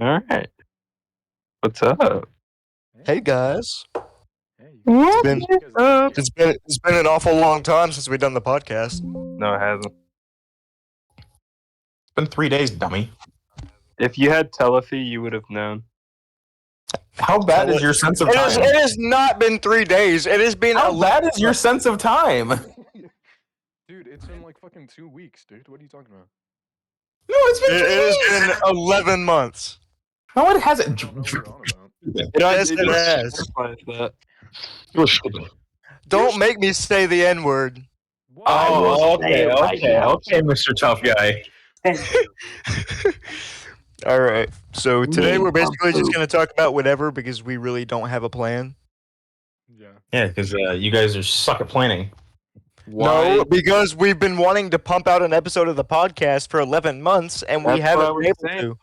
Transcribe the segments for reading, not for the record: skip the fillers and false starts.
All right. What's up? Hey guys, Hey, What's been- you guys- it's been an awful long time since we've done the podcast. No, it hasn't. It's been 3 days, dummy. If you had telephy, you would have known. How bad is your sense of It time? has not been 3 days. It has been How bad is your sense of time? No, Dude, it's been like fucking 2 weeks, dude. What are you talking about? it's been It 3 has days. been 11 months. No, it hasn't. I don't know what you're on about. Yes, it has. That. Don't make me say the N word. What? Oh, okay, Mr. Tough Guy. All right. So today we're basically just going to talk about whatever because we really don't have a plan. Yeah. Yeah, because you guys are suck at planning. Why? No, because we've been wanting to pump out an episode of the podcast for 11 months and we That's what I haven't was been able saying. to.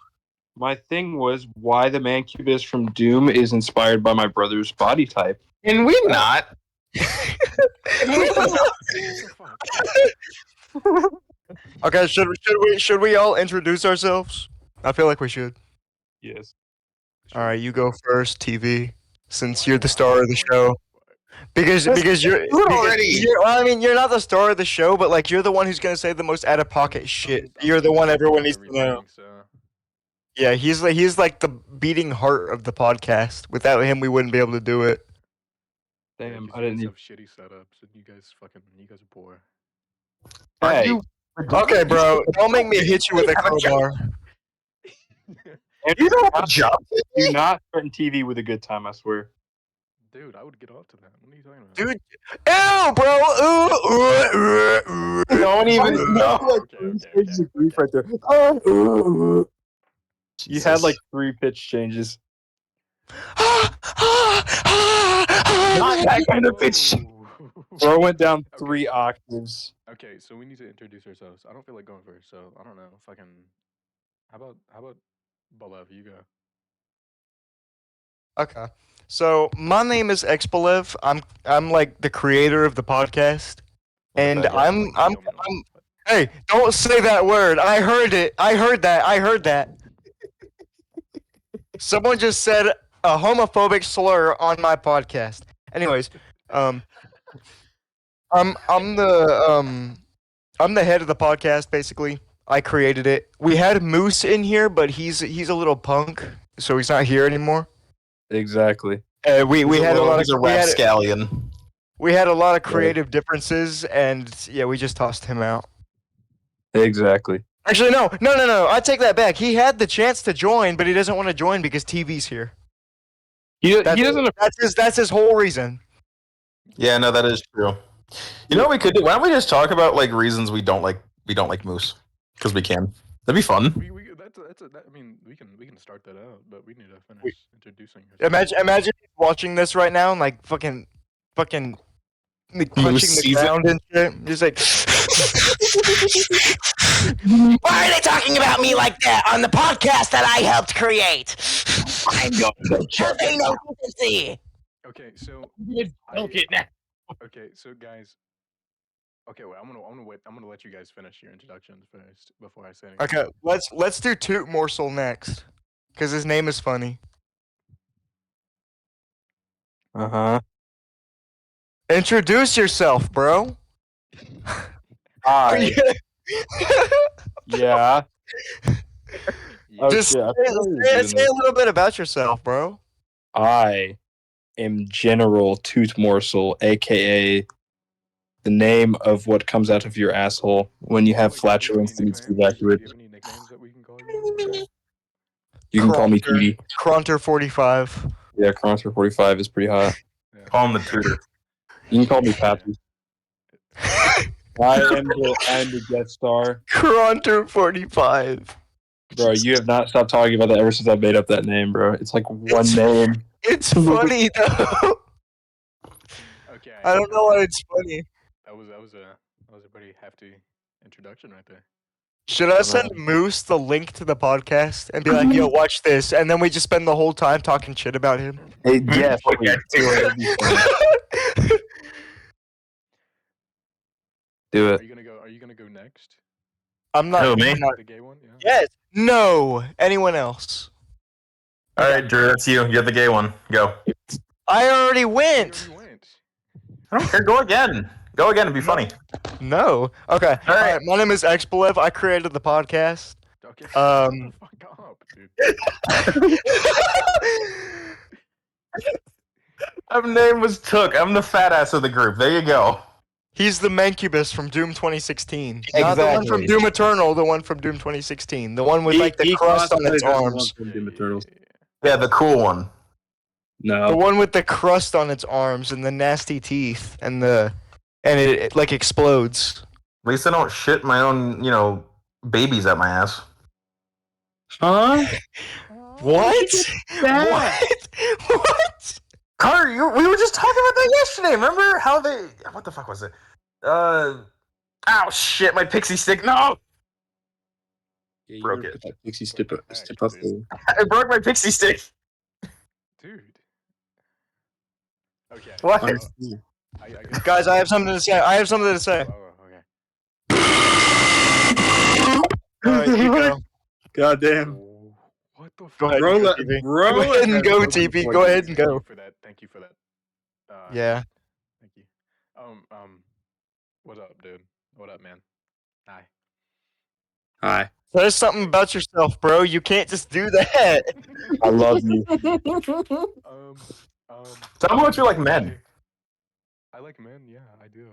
My thing was why the Mancubus from Doom is inspired by my brother's body type. And we not. What the fuck? Okay, should we all introduce ourselves? I feel like we should. Yes. All right, you go first, TV, since you're the star of the show. Because you're already. well, I mean, you're not the star of the show, but like you're the one who's gonna say the most out of pocket shit. You're the one everyone needs to know. So. Yeah, he's like the beating heart of the podcast. Without him, we wouldn't be able to do it. Damn, I You didn't guys even. have shitty setups, and you guys are poor. Hey, Okay, bro, don't make me hit you with a crowbar. You don't have a job. do not threaten TV with a good time, I swear. Dude, I would get off to that. What are you talking about? Dude, ew, bro. Don't even know. Okay. right there. You had like 3 pitch changes. Not that kind of pitch. Bro went down Okay. 3 octaves. Okay, so we need to introduce ourselves. I don't feel like going first, so I don't know. Fucking. How about Balev? You go. Okay. So my name is Expalev. I'm like the creator of the podcast. And Okay. I'm hey, don't say that word. I heard it. I heard that. Someone just said a homophobic slur on my podcast. Anyways, I'm the head of the podcast basically. I created it. We had Moose in here, but he's a little punk, so he's not here anymore. Exactly. We had a lot of He's a rapscallion. we had a lot of creative differences, and yeah, we just tossed him out. Exactly. Actually, no. I take that back. He had the chance to join, but he doesn't want to join because TV's here. He That's, doesn't. That's his whole reason. Yeah, no, that is true. You know what we could do? Why don't we just talk about like reasons we don't like Moose? Because we can. That'd be fun. I mean, we can start that out, but we need to finish introducing ourselves. Imagine watching this right now and like fucking like, crunching the season. ground and shit. Just like. Why are they talking about me like that on the podcast that I helped create? I'm going to survey no decency. Okay, so okay, so guys. Okay, wait. I'm gonna wait. I'm gonna let you guys finish your introductions first before I say anything. Okay, let's do Toot Morsel next, because his name is funny. Introduce yourself, bro. Hi. Yeah. Oh, Just shit, I forgot we were doing say this. a little bit about yourself, bro. I am General Toot Morsel, aka the name of what comes out of your asshole when you have flatulence that needs to be evacuated. Do you have any nicknames that we can call you? You can call me Petey. Cronter 45. Yeah, Cronter 45 is pretty hot. Yeah. Call him the tutor. You can call me Pappy. I am the guest star. Cronter 45. Bro, you have not stopped talking about that ever since I made up that name, bro. It's like one name. It's funny though. Okay. I don't know why it's funny. That was a pretty hefty introduction right there. Should I send Moose the link to the podcast and be like, "Yo, watch this," and then we just spend the whole time talking shit about him? Hey, yes, Okay, do Are it. you gonna go next? I'm not. Who, me? I'm not- The gay one? Yeah. Yes. No. Anyone else? All right, Drew, that's you. You're the gay one. Go. I already You went. already went. I don't care. Go again. Go again and be funny. No. Okay. All right. My name is Xbolev. I created the podcast. Okay, shut the fuck up, dude. My name was Took. I'm the fat ass of the group. There you go. He's the Mancubus from Doom 2016. Not the one from Exactly. Doom Eternal, the one from Doom 2016. The one with like the He crust on its cosplayed as the one arms. from Doom Eternals. Yeah, the cool one. The No. one with the crust on its arms and the nasty teeth and it like explodes. At least I don't shit my own, babies at my ass. Huh? What? that? What? Carter, we were just talking about that yesterday. Remember how they? What the fuck was it? Oh shit! My pixie stick. No, Yeah, you Broke never it. put that pixie stip up Actually, there. I broke my pixie stick. dude. Okay. What? I guess Guys, I have something to say. Oh, okay. Alright, you go. God damn. Oh, what the fuck? Go ahead. Roll go, it, TP. roll Go ahead and it. go, TP. Go ahead and Thank go. you for that. Thank you for that. Yeah. Thank you. What up, dude? What up, man? Hi. Hi. Say something about yourself, bro. You can't just do that. I love you. Tell me what you like, men. I like men. Yeah, I do.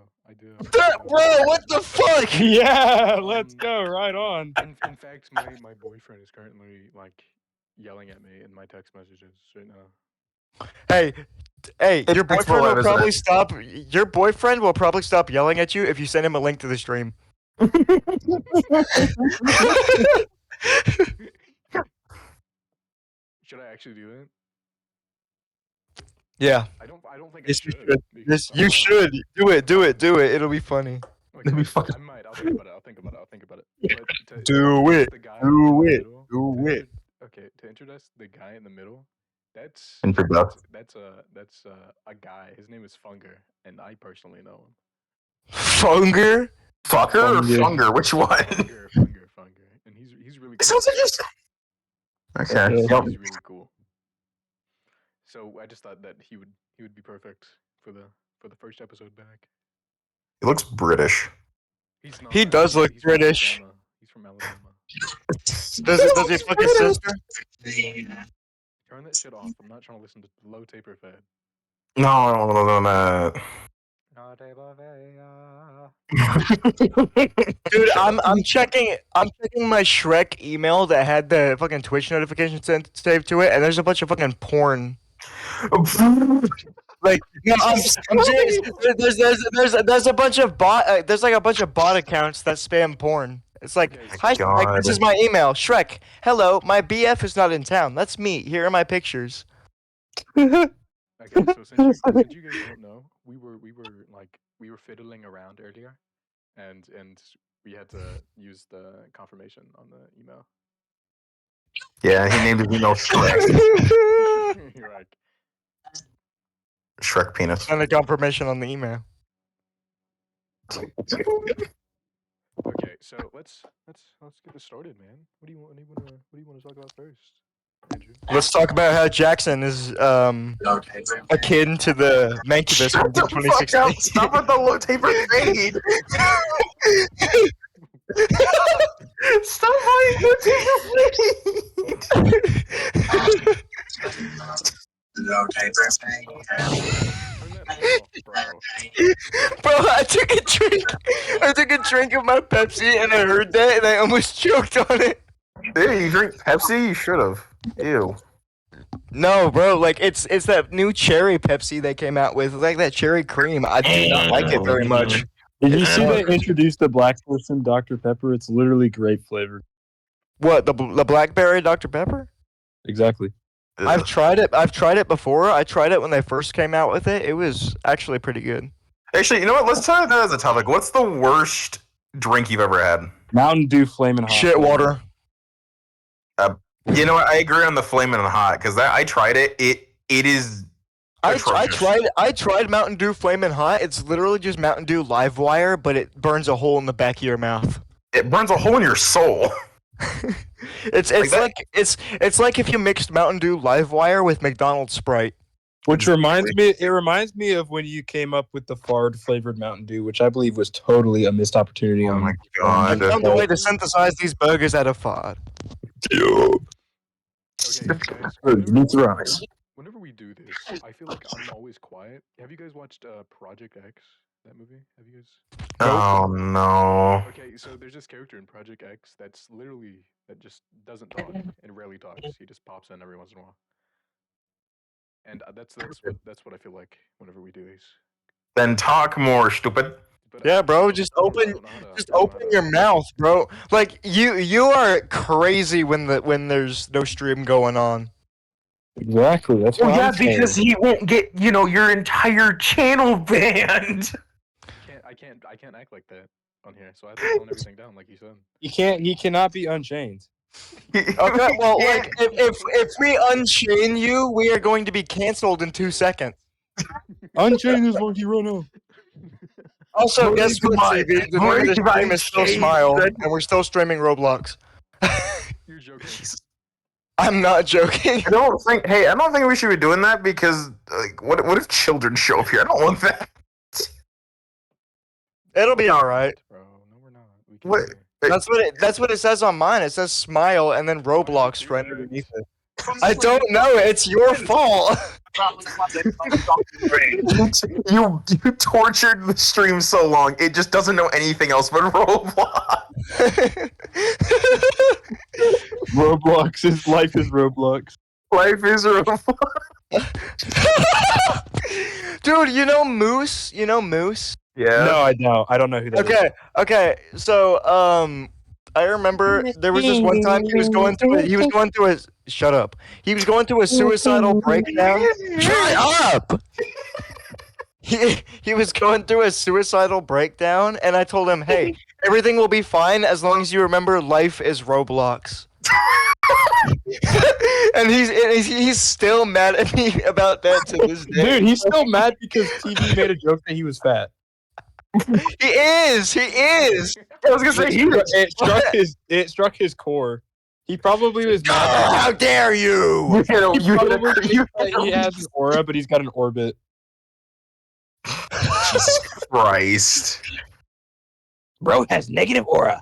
Bro, what the fuck? Yeah, let's go. Right on. In fact, my boyfriend is currently like yelling at me in my text messages right now. Hey, It's your boyfriend Xbolev, will isn't probably it? stop. Your boyfriend will probably stop yelling at you if you send him a link to the stream. Should I actually do that? Yeah. I don't think Yes, I you should. should. because Yes, you should. Do it. It'll be funny. Okay, That'd be fucking- I might. I'll think about it. But to Do introduce it. the guy Do in the it. middle- Do to it. intro- Okay, to introduce the guy in the middle, that's Introduce. that's a guy. His name is Funger, and I personally know him. Funger? Fucker or Funger. Funger? Which one? Funger, and he's really It cool. sounds like just. Okay. Yeah. Yep. He's really cool. So I just thought that he would be perfect for the first episode back. He looks British. He's not. He does look he's from British. Alabama. He's from Alabama. Does he fuck his sister? Turn that shit off. I'm not trying to listen to low taper fed. No. Dude, I'm checking my Shrek email that had the fucking Twitch notification saved to it, and there's a bunch of fucking porn. Like, no, I'm serious. There's a bunch of there's like a bunch of bot accounts that spam porn. It's like, Okay, hi, so- Shrek, this is my email. Shrek, hello, my BF is not in town. Let's meet. Here are my pictures. Okay, so since you guys don't know, we were fiddling around earlier, and we had to use the confirmation on the email. Yeah, he named his email Shrek. You're like, Shrek penis. And the confirmation on the email. okay, so let's get this started, man. What do you want to talk about first, Andrew? Let's talk about how Jackson is akin to the Mancubus from Shut the fuck up! 2016. Stop with the low taper fade! Stop playing low taper fade! Turn that off, bro. Bro, I took a drink of my Pepsi and I heard that and I almost choked on it. Hey, you drink Pepsi? You should have. Ew. No, bro, like it's that new cherry Pepsi they came out with, like that cherry cream. I do not like it very much. Did you see they introduced the black person Dr. Pepper? It's literally grape flavored. What, the blackberry Dr. Pepper? Exactly. I've tried it before. I tried it when they first came out with it. It was actually pretty good. Actually, you know what? Let's talk that as a topic. What's the worst drink you've ever had? Mountain Dew Flamin' Hot. Shit water. You know what? I agree on the flaming hot because I tried it. It is. I atrocious. tried Mountain Dew Flamin' Hot. It's literally just Mountain Dew live wire, but it burns a hole in the back of your mouth. It burns a hole in your soul. It's it's like if you mixed Mountain Dew Livewire with McDonald's Sprite. Which reminds me of when you came up with the fard flavored Mountain Dew, which I believe was totally a missed opportunity Oh on. my I god. found a way to synthesize these burgers out of FOD. Okay, guys. Whenever we do this, I feel like I'm always quiet. Have you guys watched Project X? That movie? Have you guys? Oh no. Okay, so there's this character in Project X that's literally that just doesn't talk and rarely talks. He just pops in every once in a while, and that's what I feel like whenever we do these. Then talk more, stupid. But Yeah, bro, I just don't know open how to- just I don't know open how your to- mouth, bro. Like you are crazy when there's no stream going on. Exactly. That's Well, what yeah, I'm saying. because he won't get, your entire channel banned. I can't act like that on here. So I have to tone everything down, like you said. He cannot be unchained. Okay, well, like if we unchain you, we are going to be canceled in 2 seconds. Unchained is Monkey Rhino. Also, What guess is what, my- TV? The what name of is the stream is still unchained? Smile, and we're still streaming Roblox. You're joking. I'm not joking. I don't think we should be doing that because, like, what if children show up here? I don't want that. It'll be all right. Bro, no, we're not. We can What? That's what it says on mine. It says Smile and then Roblox do right that? underneath it. I don't know. It's your fault. You tortured the stream so long, it just doesn't know anything else but Roblox. Roblox is life is Roblox. Life is Roblox. Dude, you know Moose? You know Moose? Yeah. No, I don't. I don't know who that is. Okay. So, I remember there was this one time he was going through a shut up. He was going through a suicidal breakdown. Shut up. He was going through a suicidal breakdown, and I told him, "Hey, everything will be fine as long as you remember life is Roblox." And he's still mad at me about that to this day. Dude, he's still mad because TV made a joke that he was fat. He is. I was gonna say It struck his core. He probably was mad. How dare you? He probably thinks that he has an aura, but he's got an orbit. Jesus Christ. Bro has negative aura.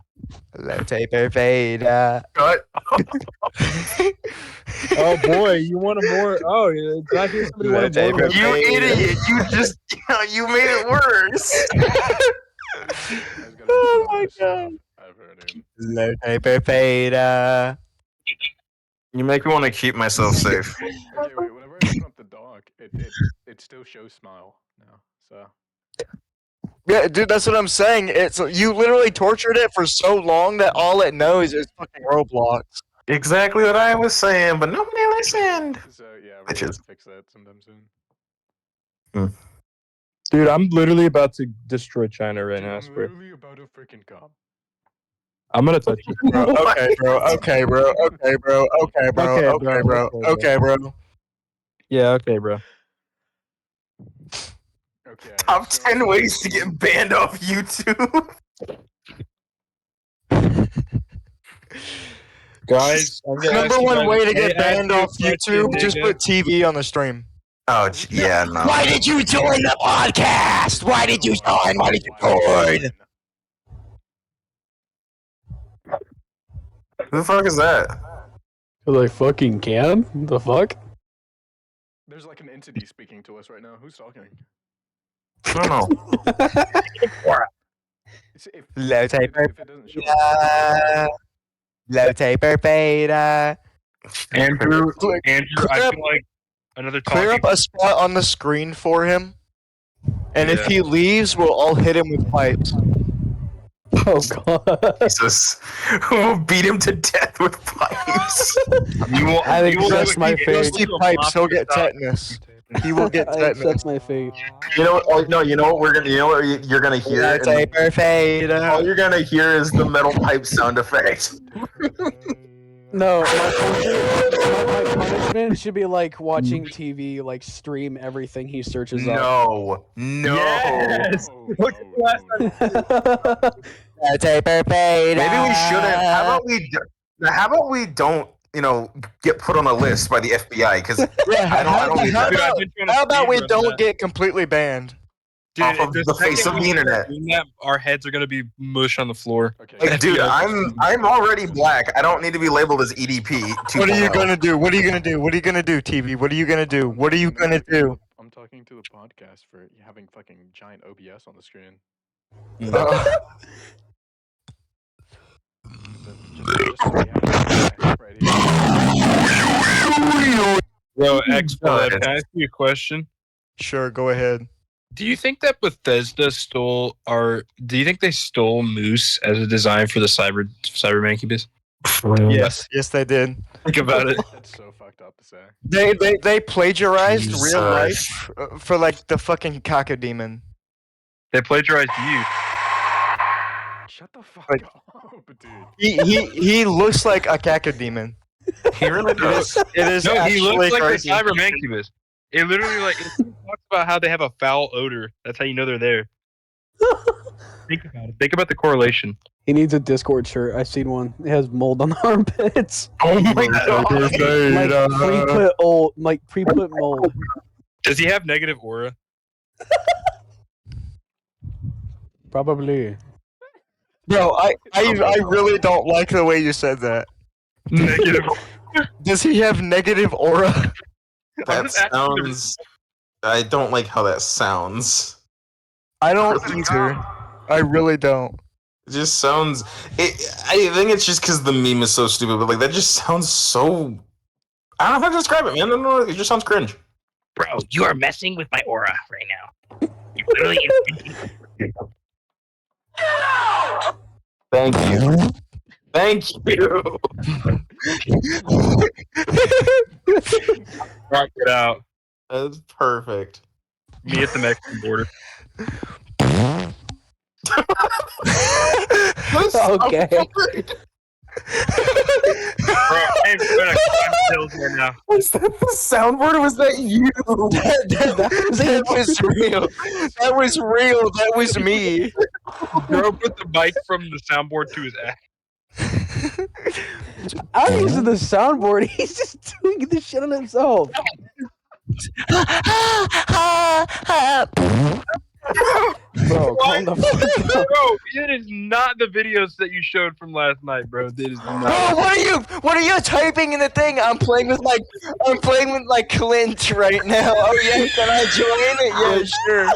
Hello, Taper Vader. Cut. Oh boy, you want a more? Oh, did I hear somebody want a more? You idiot! You made it worse. Oh my god. I've heard him. Hello, Taper Vader. You make me want to keep myself safe. Okay, wait. Whenever I open up the dog, it still shows Smile now. So Yeah, dude, that's what I'm saying. It's you literally tortured it for so long that all it knows is fucking Roblox. Exactly what I was saying, but nobody listened. yeah, we're Bitches. gonna fix that sometime soon. Dude, I'm literally about to destroy China right now. I I'm swear. literally about to freaking come. I'm gonna touch you. Bro, okay, bro. Okay, bro. Okay, bro. Okay, bro. Okay, bro. Okay, bro. Yeah, okay, bro. Okay. Top so- 10 ways to get banned off YouTube. Guys, I'm gonna ask Number you one guys- way to Hey, get banned ask off you a question, YouTube, just nigga. put TV on the stream. Oh, yeah, no. Why did you join the podcast? Why did you join? Why did you join? Who the fuck is that? Cause I fucking can? The fuck? There's like an entity speaking to us right now. Who's talking? I don't know. Low taper. If it doesn't show up, Low taper beta. Andrew, Clear I up- feel like another Clear talking. up a spot on the screen for him. And if Yeah. he leaves, we'll all hit him with pipes. Oh god. Jesus. We'll beat him to death with pipes. I think that's my fate. Rusty pipes, he'll get tetanus. He will get I tetanus. accept my fate. You know what? No, you know what we're gonna. You know what you're gonna hear. Low And taper beta. all you're gonna hear is the metal pipe sound effect. No, my punishment should be like watching TV, like stream everything he searches up. No. Yes! Look at the last Low taper beta. Maybe we shouldn't. How about we? Now, how about we don't, get put on a list by the FBI? Because Yeah, I don't need how that. Dude, I've about, been trying to how about we speedrun don't that. get completely banned? Dude, Off of the face second of the we start internet. doing that, our heads are gonna be mush on the floor. Okay. Like, dude, FBI. I'm already black. I don't need to be labeled as EDP 2.0. What are you gonna do? What are you gonna do? What are you gonna do, TV? What are you gonna do? What are you gonna do? I'm talking to the podcast for having fucking giant OBS on the screen. Just so we have it right here. Bro, X Go Blood, ahead. can I ask you a question? Sure, go ahead. Do you think that Bethesda stole do you think they stole Moose as a design for the Cyber Mancubus? Yes, they did. Think about it. That's so fucked up to say. They plagiarized real Jesus. life for like the fucking cacodemon. They plagiarized you. Shut the fuck Like- up, dude. He looks like a cacodemon. He really does. It is No, he actually looks like crazy. the Cyber Mancubus. It literally it talks about how they have a foul odor. That's how you know they're there. Think about it. Think about the correlation. He needs a Discord shirt. I've seen one. It has mold on the armpits. Oh my god. Pre-put mold. Does he have negative aura? Probably. Bro, I really don't like the way you said that. Negative. Does he have negative aura? I'm That just asking the- sounds. I don't like how that sounds. I don't either. I really don't. It just sounds. I think it's just because the meme is so stupid, but like that just sounds so. I don't know how to describe it, man. I don't know. It just sounds cringe. Bro, you are messing with my aura right now. You literally. Thank you. Thank you. Rock it out. That's perfect. Me at the Mexican border. Okay. Bro, I'm gonna climb hills right now. Was that the soundboard or was that you? That was real. That was real. That was me. Bro put the mic from the soundboard to his ass. I'm using the soundboard. He's just doing the shit on himself. Bro, calm the fuck down. Bro, it is not the videos that you showed from last night, bro. It is Bro, not. what are you typing in the thing? I'm playing with my Clint right now. Oh yeah, can I join it? Yeah, sure.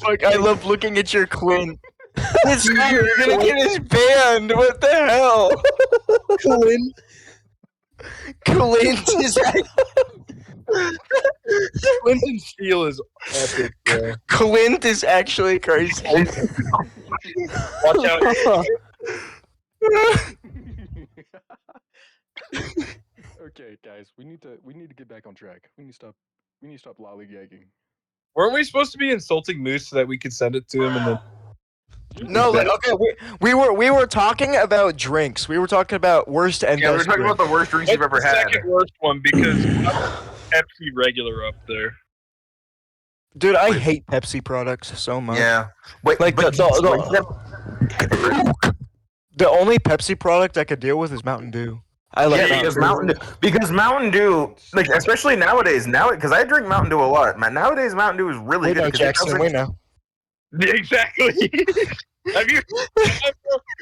Fuck, I love looking at your Clint. It's not, you're gonna get his banned. What the hell? Clint is Clinton Steele is epic, bro. Clint is actually crazy. Watch out. Okay, guys, we need to get back on track. We need to stop lollygagging. Weren't we supposed to be insulting Moose so that we could send it to him and then? No, like, okay, we were talking about drinks. We were talking about worst and Yeah, we were best talking drinks. about the worst drinks you've What's ever the had. second worst one because Pepsi regular up there. Dude, I hate Pepsi products so much. Yeah. Wait, Like but the only Pepsi product I could deal with is Mountain Dew. I like yeah, because Mountain Dew, like especially nowadays, because I drink Mountain Dew a lot. Man, nowadays Mountain Dew is really We good. know, 'cause it Jackson. doesn't- We know. Exactly. Have you?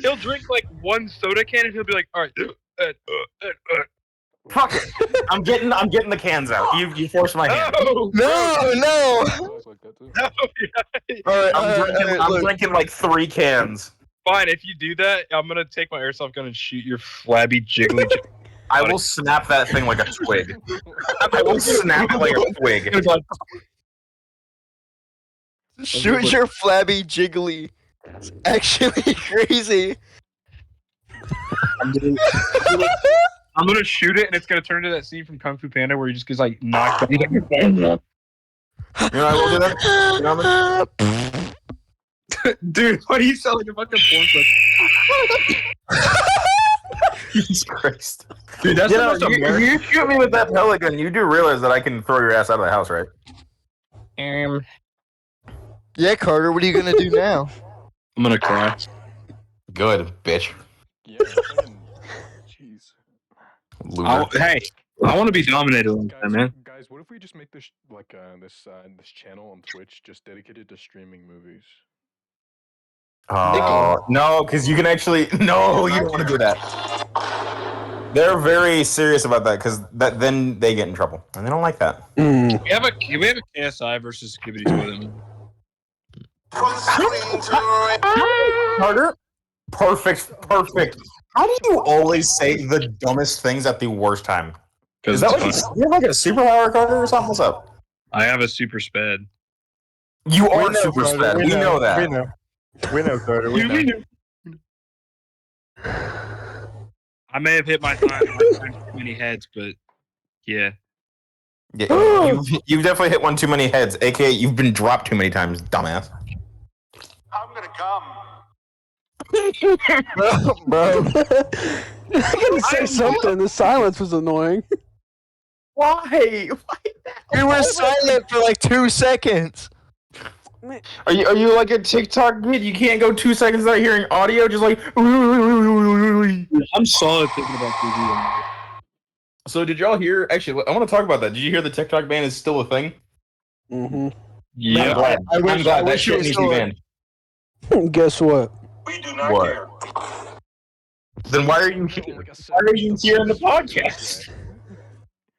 He'll drink like one soda can and he'll be like, "All right, Fuck it. I'm getting the cans out. You forced my hand. no, No. Guys like that too. no, yeah. All right, I'm drinking like 3 cans. Fine, if you do that, I'm gonna take my airsoft gun and shoot your flabby jiggly. I will snap that thing like a twig. I will snap it like a twig. Shoot your flabby jiggly. It's actually crazy. I'm gonna shoot it and it's gonna turn into that scene from Kung Fu Panda where he just gets like knocked out. You know I will do that? You know what I mean? Dude, why do you sound like a fucking porn star? Jesus Christ. Dude, that's You the know, most you American. shoot me with that pellet gun, you do realize that I can throw your ass out of the house, right? Yeah, Carter, what are you gonna do now? I'm gonna cry. Good, bitch. Yeah, fucking loser. Hey, I want to be dominated like that, man. Guys, what if we just make this this channel on Twitch just dedicated to streaming movies? Oh no, because you can actually no, you don't want to do that. They're very serious about that because then they get in trouble and they don't like that. We have a KSI versus Skibbity Toilet. Carter, perfect. How do you always say the dumbest things at the worst time? Is that like you have like a superpower, Carter, or something? What's up? I have a super sped. You are super sped. We know that. We know, Carter. We know. I may have hit my thigh too many heads, but yeah. You've definitely hit one too many heads, aka you've been dropped too many times, dumbass. I'm gonna come. Bro. I gotta say something. The silence was annoying. Why? You were silent for like 2 seconds. Are you like a TikTok kid? You can't go 2 seconds without hearing audio, just like. I'm solid thinking about TV. So did y'all hear? Actually, I want to talk about that. Did you hear the TikTok ban is still a thing? Mm-hmm. Yeah. I'm glad that shit needs to be banned. Guess what? We do not What? care. Then why are you here? Why are you here in the podcast?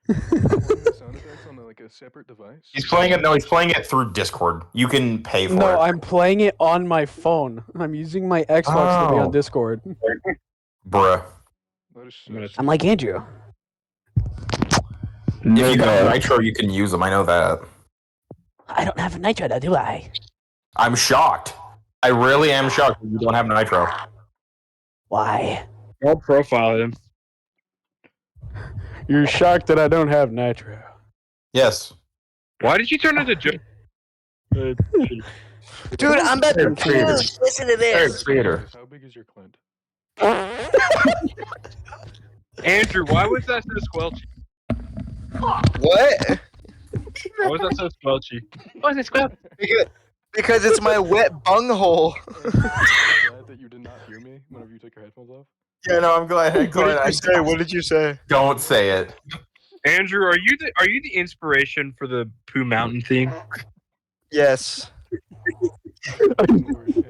Sound effects on like a separate device. He's playing it. No, he's playing it through Discord. You can pay for it. No, I'm playing it on my phone. I'm using my Xbox to be on Oh. Discord. Bruh. I'm like Andrew. If you got Nitro, you can use them. I know that. I don't have a Nitro, though, do I? I'm shocked. I really am shocked that you don't have Nitro. Why? I'll profile him. You're shocked that I don't have Nitro. Yes. Why did you turn into Joe? Dude, I'm about to Creator. listen to this. Creator. How big is your Clint? Andrew, why was that so squelchy? What? Why was that so squelchy? Why was it squelchy? Because it's my wet bunghole. I'm glad that you did not hear me whenever you took your headphones off. Yeah, no, I'm glad. What did you say? Don't say it. Andrew, are you the inspiration for the Pooh Mountain theme? Yes. Andrew, you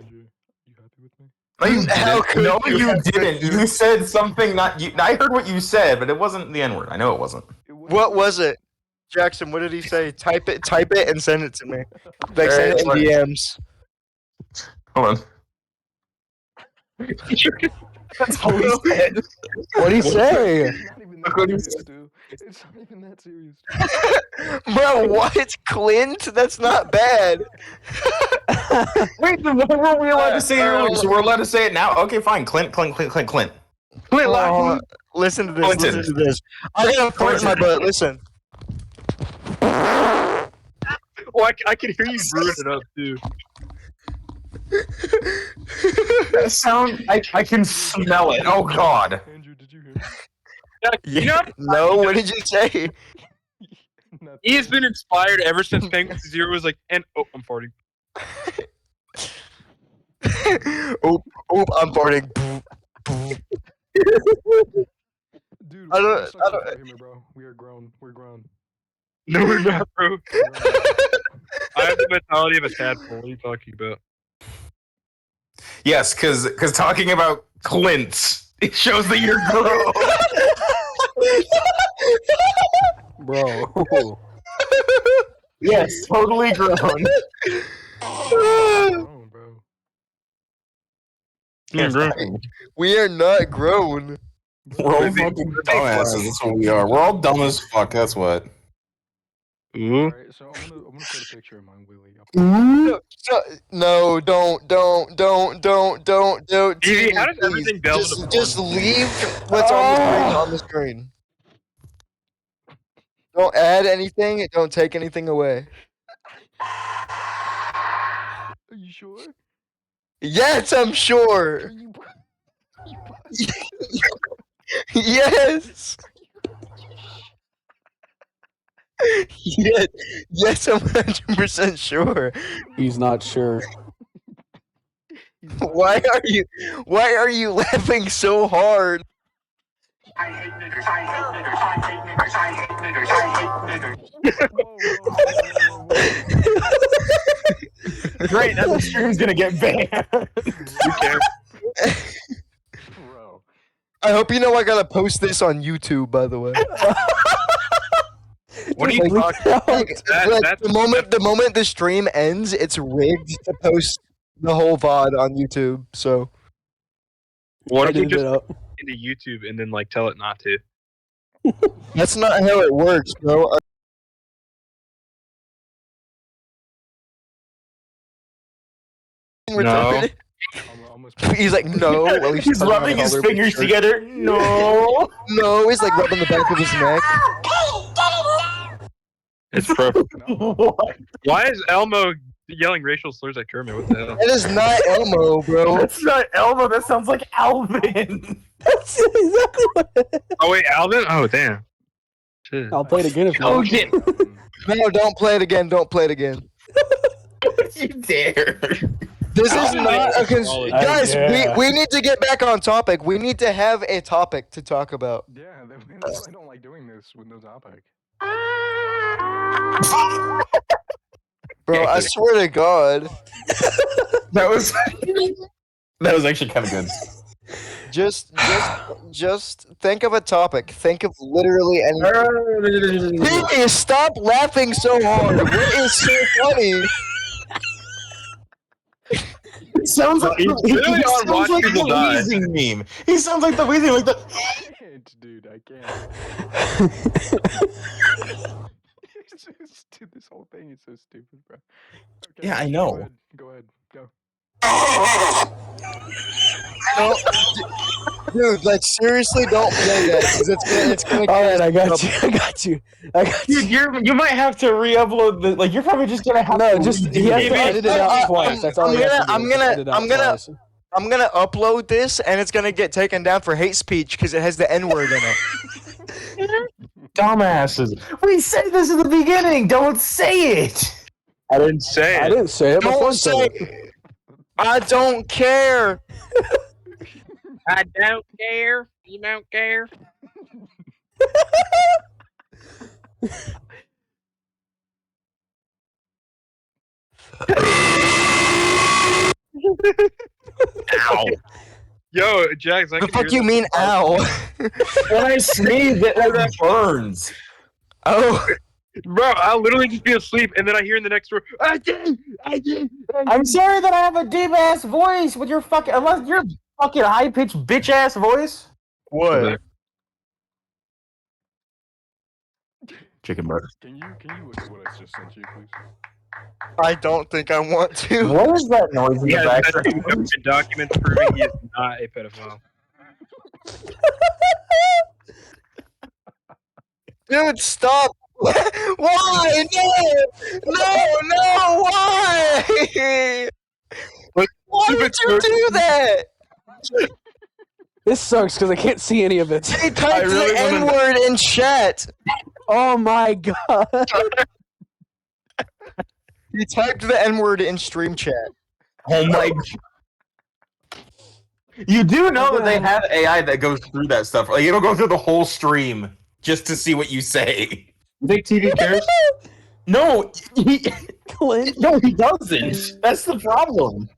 happy with me? No, you How didn't. could No, you you have didn't. been? You said something not. I heard what you said, but it wasn't the N-word. I know it wasn't. What was it? Jackson, what did he say? Type it and send it to me. Like, send it in DMs. Hold on. That's all he said. What'd he say? It's not even that serious, dude. It's not even that serious. Bro, what? Clint? That's not bad. Wait, what were we allowed to say earlier? So we're allowed to say it now? Okay, fine. Clint. Listen to this. Clinton. Listen to this. I got a point in my butt. Listen. Well, I can hear you brewing it up too. That sound. I can smell it. Oh God. Andrew, did you hear me? You know, No, what did you say? Nothing. he has been inspired ever since Penguin Zero was like, and oh, I'm farting. Oop, I'm farting. Dude, I don't- stop talking to me, bro. We are grown. We're grown. No, we're not, bro. We're grown. I have the mentality of a tadpole. What are you talking about? Yes, because talking about Clint, it shows that you're grown. Bro. Yes, totally grown. Grown, bro. We are not grown. We're all fucking dumbasses. That's what we are. We're all dumb as fuck. That's what. Ooh. Alright, so I'm gonna put a picture of my Willie up. No, don't. Evie, how does Please, everything delve into just porn? leave what's on the screen. Don't add anything. Don't take anything away. Are you sure? Yes, I'm sure. Yes. Yes, I'm 100% sure. He's not sure. Why are you laughing so hard? I hate niggers. I hate niggers. I hate niggers. I hate niggers. I hate niggers. Great, now the stream's gonna get banned. Who cares? Bro. I hope you know I gotta post this on YouTube, by the way. What are you talking about? The moment the stream ends, it's rigged to post the whole VOD on YouTube. So What if we Edited just it up. into YouTube and then like tell it not to? that's not how it works, bro. No. Almost He's like, no. While He's tugging on rubbing the his collar of his fingers shirt. together. No. No, he's like rubbing the back of his neck. It's perfect. What? Why is Elmo yelling racial slurs at Kermit? What the hell? That is not Elmo, bro. That's not Elmo. That sounds like Alvin. That's exactly what it is. Oh wait, Alvin? Oh damn. Shit. I'll play it again if you Oh want. shit. No, don't play it again. Don't play it again. You dare? This is not a guys. Yeah. We need to get back on topic. We need to have a topic to talk about. Yeah, that's why I don't like doing this with no topic. Bro, I swear to God. That was actually kind of good. Just think of a topic. Think of literally anything. Please stop laughing so hard. What is so funny? It sounds like He's really on watch like people the die. wheezing meme. He sounds like the wheezing, like the. I can't, dude. I can't. Dude, this whole thing is so stupid, bro. Okay, Yeah, I know. Go ahead. Go. No, dude, like seriously, don't play that because it's gonna. All right, I got you. I got you. Dude, you might have to re-upload the. Like, you're probably just gonna have No, to. just he has to edit it out twice. That's all he has to do. I'm is edit it out twice. I'm gonna upload this and it's gonna get taken down for hate speech because it has the N word in it. Dumbasses. We said this in the beginning. Don't say it. I didn't say I it. didn't say it. My Don't phone say said it. I don't care. I don't care. You don't care. Ow. Yo, Jax, I The can fuck hear you mean, ow? When I sneeze, it like burns. Oh, Bro, I'll literally just be asleep and then I hear in the next room, I did. I'm sorry that I have a deep ass voice with your fucking unless your fucking high pitched bitch ass voice. what? Chicken butt. Can you look at what I just sent you, please? I don't think I want to. What is that noise in He the has background? government documents proving he is not a pedophile. Dude, stop. Why? No, why? Why would you do that? This sucks because I can't see any of it. He typed really the wanna- N-word in chat. Oh my god. He typed the N-word in stream chat. Oh my! You do know that they have AI that goes through that stuff. Like it'll go through the whole stream just to see what you say. You think TV cares? No, Clint. no, he doesn't. That's the problem.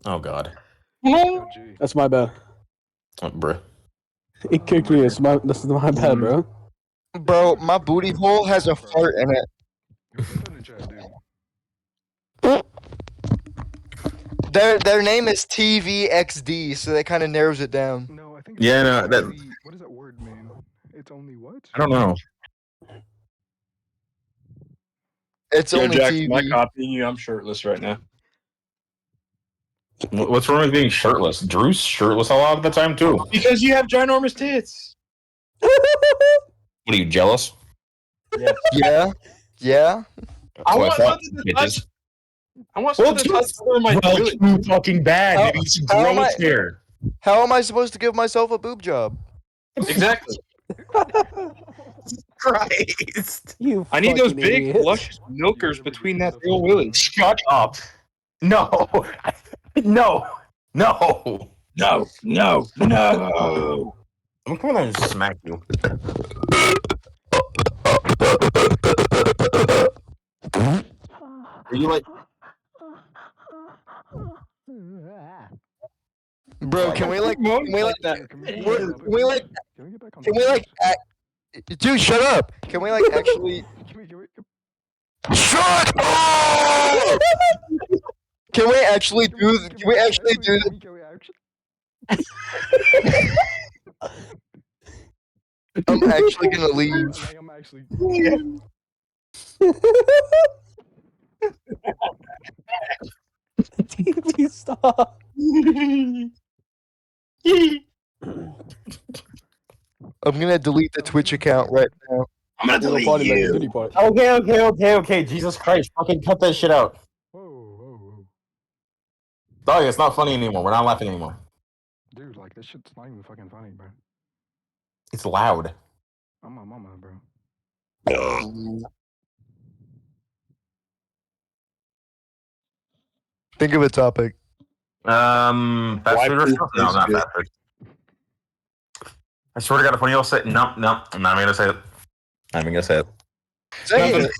Oh god, Oh, gee. That's my bad. oh, bruh. He kicked me. This is my bad, bro. Bro, my booty hole has a fart in it. Go put that in the chat, dude. Their name is TVXD, so that kind of narrows it down. No, I think. Yeah, no, it's that- only- What does that word mean? It's only what? I don't know. It's Yo, only Jax, am I TV. copying you? I'm shirtless right now. What's wrong with being shirtless? Drew's shirtless a lot of the time too. Because you have ginormous tits. What are you jealous? Yeah, yeah. I That's what want thought, something to bitches. touch. I want something to touch over my Well, foot. too fucking bad. How- Maybe you should how grow am I- a chair. How am I supposed to give myself a boob job? Exactly. Christ! You. I need those fucking big, idiot. luscious milkers between that real willy. Shut up! No, no, no. No. I'm coming and smack you. Are you like? Bro, can we like Can we get back dude, shut up. Can we like actually shut up? Can we actually do I'm actually gonna leave. I'm actually. TV, stop. I'm gonna delete the Twitch account right now. I'm gonna Little delete party like a you. goodie party. Okay. Jesus Christ, fucking cut that shit out. Whoa. Dog, it's not funny anymore. We're not laughing anymore. Dude, like, this shit's not even fucking funny, bro. It's loud. I'm my mama, bro. Think of a topic. Fast Why food or food something? No, tastes not good. fast food. I swear to God, if one of y'all say no, I'm not even gonna say it. I'm not even gonna say it. Say it.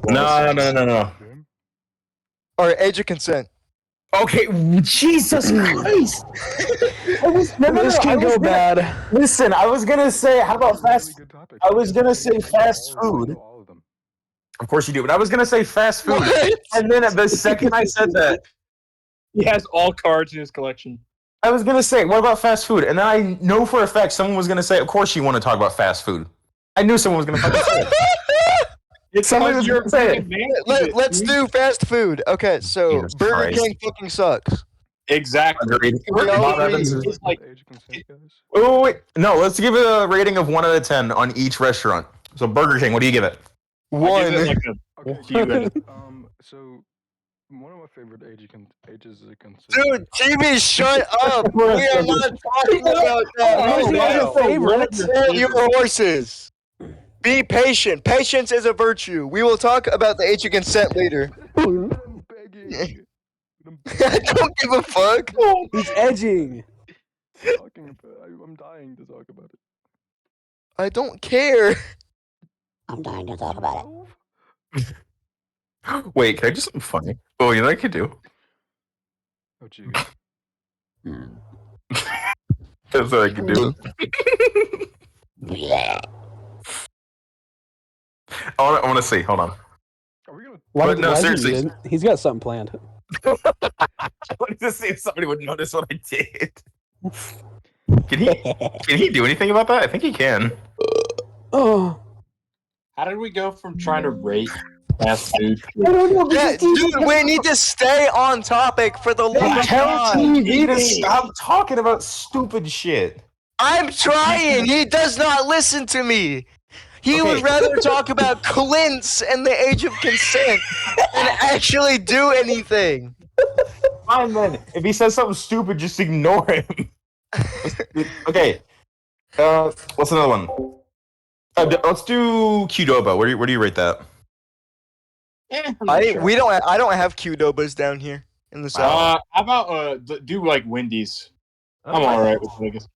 No. Or age of consent. Okay, Jesus Christ. This can go bad. Listen, I was gonna say, how about fast? I was gonna say fast food. All of them. Of course you do, but I was gonna say fast food. What? And then the second I said that, He has all cards in his collection. I was gonna say, what about fast food? And then I know for a fact someone was gonna say, of course you want to talk about fast food. I knew someone was gonna fucking say it. It's Somebody was gonna say it. Let's do fast food. Okay, so Jesus Burger Christ. King fucking sucks. Exactly. Agreed. We all Bob agree. Evans is- It's like- Age of consent, guys. Wait. No, let's give it a rating of 1 out of 10 on each restaurant. So Burger King, what do you give it? I One. give it like Okay, Few. so one of my favorite ages of consent. Dude, TV, shut up. We are not talking about that Those right are now. your favorites. Hold your horses. Be patient. Patience is a virtue. We will talk about the age of consent later. I'm begging. I don't give a fuck. He's edging. I'm dying to talk about it. I don't care. I'm dying to talk about it. Wait, can I do something funny? Oh, you know what I could do? Oh, gee. That's what I could do. Yeah. I want to see. Hold on. Are we gonna? But no, why is he seriously. muted? He's got something planned. I wanted to see if somebody would notice what I did. Can he do anything about that? I think he can. Oh. How did we go from trying to rate fast food? Yeah, dude, we need to stay on topic for the love of Tell God. TV to stop talking about stupid shit. I'm trying. He does not listen to me. He would rather talk about Clint's and the age of consent than actually do anything. Fine then. If he says something stupid, just ignore him. Okay. What's another one? Let's do Qdoba. Where do you rate that? We don't. I don't have Qdobas down here in the south. How about do like Wendy's? I'm all right with Vegas.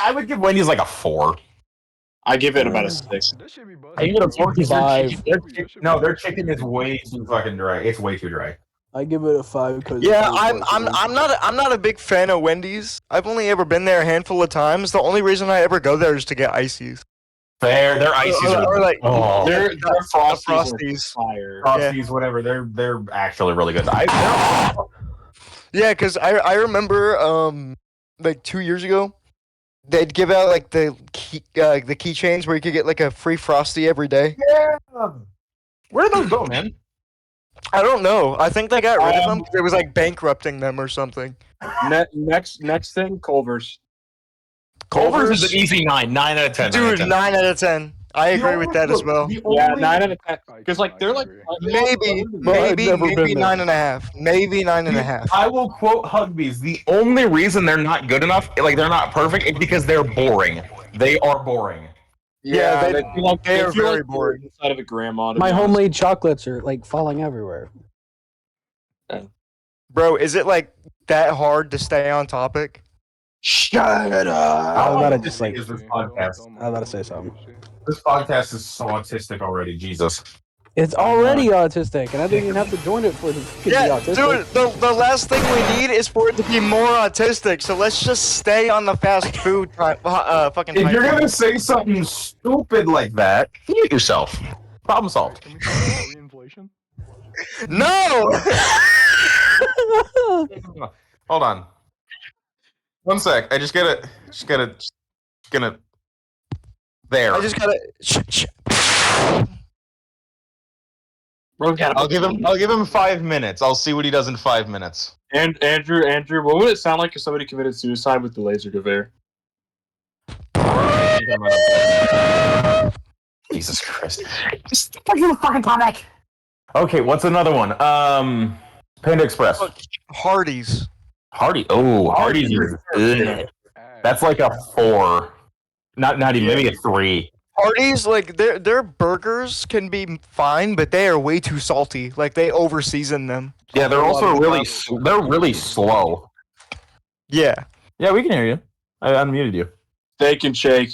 I would give Wendy's like a 4. I give it about a 6. That should be I give it a 4 because Five. their chicken is way too fucking dry. It's way too dry. I give it a 5 because Yeah, I'm not a big fan of Wendy's. I've only ever been there a handful of times. The only reason I ever go there is to get ices. Their ices Or are like They're Frosties. Frosties. Fire. Frosties, whatever. They're actually really good. Yeah, because I remember like 2 years ago, they'd give out like the keychains where you could get like a free Frosty every day. Yeah. Where did those go, man? I don't know. I think they got rid of them because it was like bankrupting them or something. Next thing, Culver's. Culver's is an easy 9. 9 out of 10. Dude, 9 out of 10. I agree with that as well. Yeah, 9 out of 10. Because like they're like Maybe never been there. 9.5. Maybe 9.5. I will quote Hugbees. The only reason they're not good enough, like they're not perfect, is because they're boring. They are boring. Yeah, they feel like they are feel very like boring. inside of a grandma. to My be honest. homemade chocolates are like falling everywhere. Bro, is it like that hard to stay on topic? Shut I was up. about to just like. Is this Don't- podcast? don't I was about to mind say me, something. shit. This podcast is so autistic already. Jesus. It's already autistic, and I didn't even have to join it for it to be Yeah, autistic. dude, the last thing we need is for it to be more autistic, so let's just stay on the fast food fucking If you're time. gonna say something stupid like that, mute yourself. Problem solved. Can we talk about reinflation? No! Hold on. 1 sec. I just gotta. There. I just gotta. Bro, I'll give him 5 minutes. I'll see what he does in 5 minutes. And Andrew, what would it sound like if somebody committed suicide with the laser conveyor? Jesus Christ. Just fucking topic. Okay, what's another one? Panda Express. Hardee's. Hardy. Oh, Hardy's are good. That's like a 4. Not even, maybe a 3. Hardee's, like their burgers can be fine, but they are way too salty. Like they over season them. Yeah, they're also really slow. Yeah. Yeah, we can hear you. I unmuted you. Steak and Shake.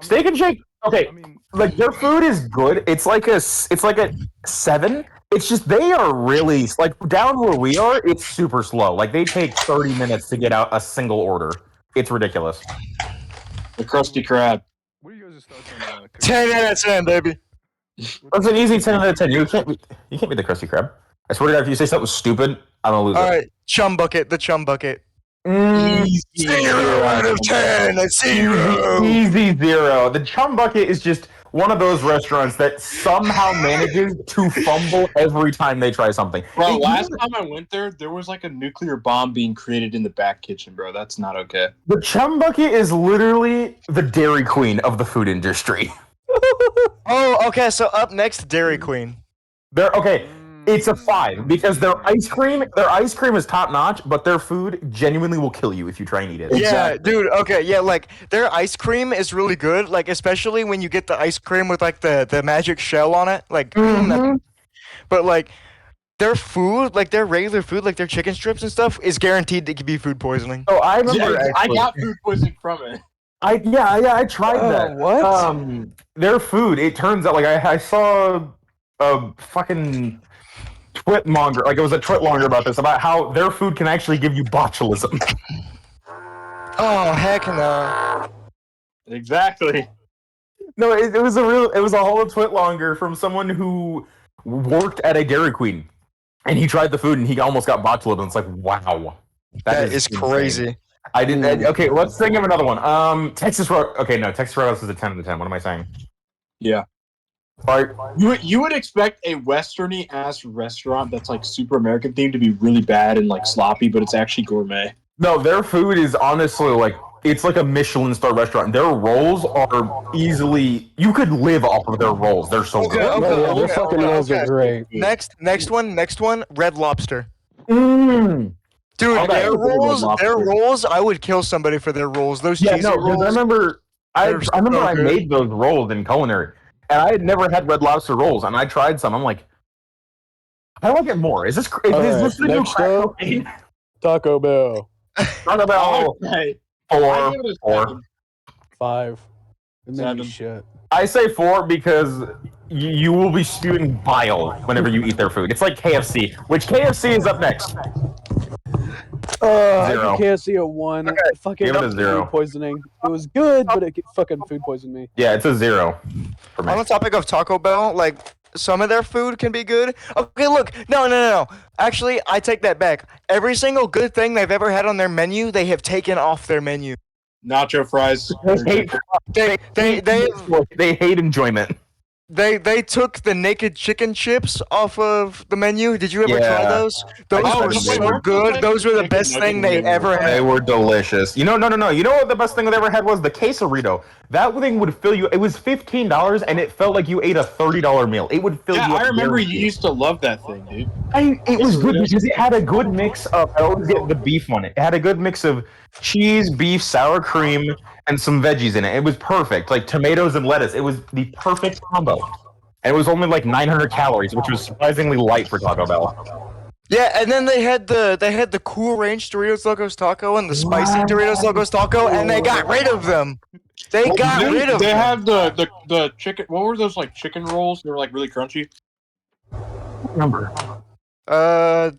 Steak and Shake. Okay, I mean, like their food is good. It's like a 7. It's just they are really like down where we are. It's super slow. Like they take 30 minutes to get out a single order. It's ridiculous. The Krusty Krab. what are you guys' thoughts on 10 out of 10, baby. That's an easy 10 out of 10. You can't be the Krusty Krab. I swear to God, if you say something stupid, I'm gonna lose All it. right, chum bucket. The chum bucket. Easy. 0 out of 10. A 0. Easy 0. The Chum Bucket is just one of those restaurants that somehow manages to fumble every time they try something. Bro, last time I went there was like a nuclear bomb being created in the back kitchen, bro. That's not okay. The Chum Bucket is literally the Dairy Queen of the food industry. Oh, okay. So up next, Dairy Queen. They're okay. It's a 5 because their ice cream is top notch, but their food genuinely will kill you if you try and eat it. Yeah, dude. Okay, yeah, like their ice cream is really good. Like especially when you get the ice cream with like the magic shell on it. Like, but like their food, like their regular food, like their chicken strips and stuff, is guaranteed to be food poisoning. So I remember. Yeah, I actually- got food poisoning from it. I tried that. What? Their food. It turns out, like I saw a fucking twitmonger, like it was a twitlonger about this, about how their food can actually give you botulism. Oh heck no! Exactly. No, it was a whole twitlonger from someone who worked at a Dairy Queen, and he tried the food and he almost got botulism. It's like, wow, That is insane. crazy. I didn't. Okay, let's think of another one. Texas Road. Okay, no, Texas Roadhouse is a 10 out of 10. What am I saying? Yeah. Like, You would expect a westerny ass restaurant that's like super American themed to be really bad and like sloppy, but it's actually gourmet. no, their food is honestly like it's like a Michelin star restaurant. Their rolls are easily you could live off of their rolls. They're so good. Yeah, their fucking rolls are great. Next one. Red Lobster. Mm. Dude, Okay. their rolls, Lobster. I would kill somebody for their rolls. Those Yeah, cheesy no, because rolls. I remember I They're remember so I good. made those rolls in culinary, and I had never had Red Lobster rolls, and I tried some. I'm like, I like it more. Is this Alright, the new next crack up. cocaine? Taco Bell. Taco Bell Okay. 4. 4. 5. And then 7. shit. I say 4 because you will be spewing bile whenever you eat their food. It's like KFC, which KFC is up next. I Zero. give KFC a 1. Fucking Give it a 0. food poisoning. It was good, but it fucking food poisoned me. Yeah, it's a 0 for me. On the topic of Taco Bell, like some of their food can be good. Okay, look, no. Actually, I take that back. Every single good thing they've ever had on their menu, they have taken off their menu. Nacho fries. They hate enjoyment. They took the naked chicken chips off of the menu. Did you ever try Yeah. those? Those Oh, were no, so wait, good. Those were the chicken best nugget thing they menu. ever They had. were delicious. No. You know what the best thing they ever had was the quesarito. That thing would fill you. It was $15, and it felt like you ate a $30 meal. It would fill Yeah, you up. I remember guaranteed. you used to love that thing, dude. It was good because it had a good mix of. I always get the beef one. It had a good mix of cheese, beef, sour cream, and some veggies in it. It was perfect, like tomatoes and lettuce. It was the perfect combo. And it was only like 900 calories, which was surprisingly light for Taco Bell. Yeah, and then they had the Cool Range Doritos Locos Taco and the Spicy Doritos Locos Taco, and they got rid of them. They got rid of They them. had the chicken. What were those like chicken rolls? They were like really crunchy. Remember?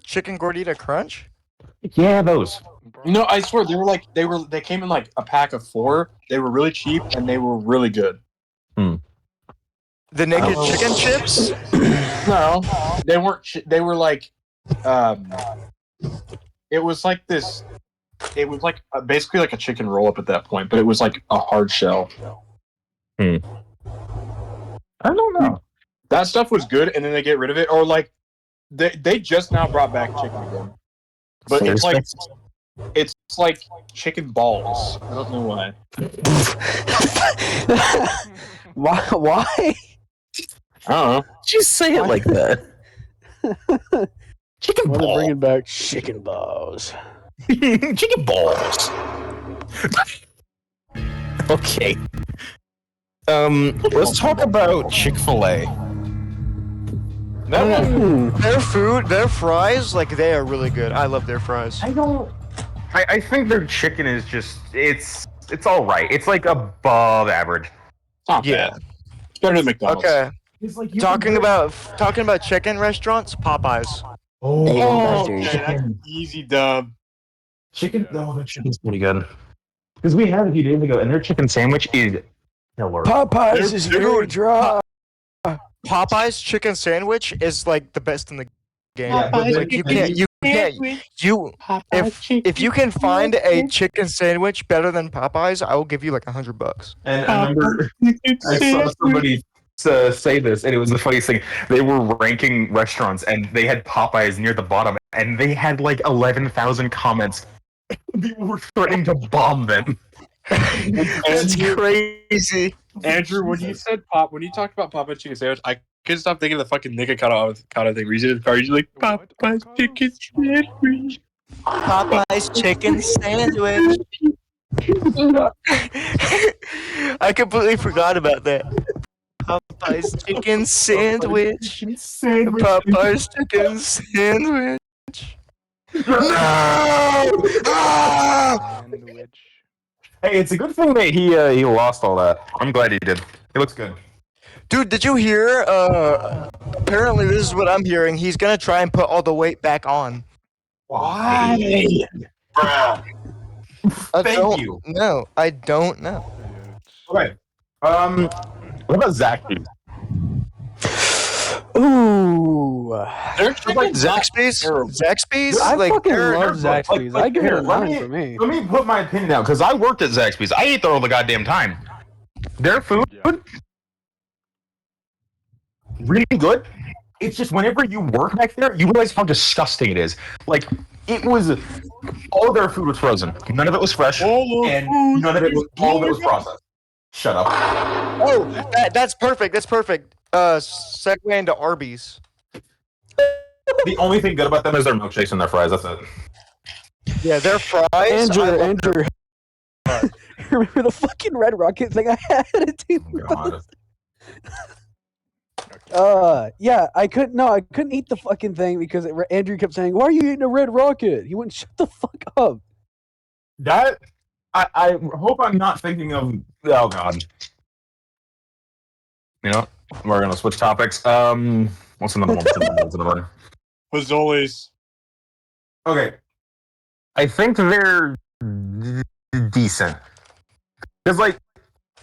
Chicken Gordita Crunch. Yeah, those. No, I swear they came in like a pack of 4. They were really cheap and they were really good. The naked chicken chips. No, they weren't. They were like, it was like this. It was like basically like a chicken roll up at that point, but it was like a hard shell. I don't know. That stuff was good, and then they get rid of it, or like they just now brought back chicken again, but it's like chicken balls. I don't know why. Why? I don't know. Just say it like that. Chicken Why are they balls. bringing back chicken balls? Chicken balls. Okay. Let's talk about Chick-fil-A. Their food, their fries, like they are really good. I love their fries. I think their chicken is just it's all right. It's like above average. Not Yeah. bad. It's better than McDonald's. Okay. It's like Talking about chicken restaurants, Popeyes. Oh, Okay, that's easy dub. chicken. Oh, their chicken's pretty good. Because we had it a few days ago, and their chicken sandwich is killer. Popeyes is very dry. Popeyes chicken sandwich is like the best in the game. Yeah, but Like if you can find a chicken sandwich better than Popeyes, I will give you like $100. And I remember I saw somebody say this, and it was the funniest thing. They were ranking restaurants, and they had Popeyes near the bottom, and they had like 11,000 comments. People were threatening to bomb them. That's crazy. Andrew, when you talked about Popeye chicken sandwich, I couldn't stop thinking of the fucking Nikocado thing. Where you sit in the car, you're like Popeye's chicken sandwich. Popeyes chicken sandwich. I completely forgot about that. Popeyes chicken sandwich. Popeyes chicken sandwich. Sandwich. Hey, it's a good thing that he lost all that. I'm glad he did. He looks good. Dude, did you hear? Apparently, this is what I'm hearing. He's gonna try and put all the weight back on. Why? Thank you. No, I don't know. Okay. What about Zaxby's? Ooh. They're chicken Zaxby's? Zaxby's? I Like, fucking they're- love Zaxby's. I give it a 9 for me. Let me put my opinion out, because I worked at Zaxby's. I ate there all the goddamn time. Their food, Yeah. really good. It's just whenever you work back there, you realize how disgusting it is. Like, it was, all their food was frozen. None of it was fresh, and none of it was, all of it was processed. Shut up. Oh, that's perfect. That's perfect. Segue into Arby's. The only thing good about them is their milkshakes and their fries. That's it. Yeah, their fries. Andrew. Remember the fucking Red Rocket thing I had at Team God. Yeah, I couldn't eat the fucking thing because Andrew kept saying, "Why are you eating a Red Rocket?" He wouldn't shut the fuck up. That I hope I'm not thinking of. Oh God. You know, we're gonna switch topics. What's another one? What's another one? Fazoli's. Okay, I think they're decent. Because like,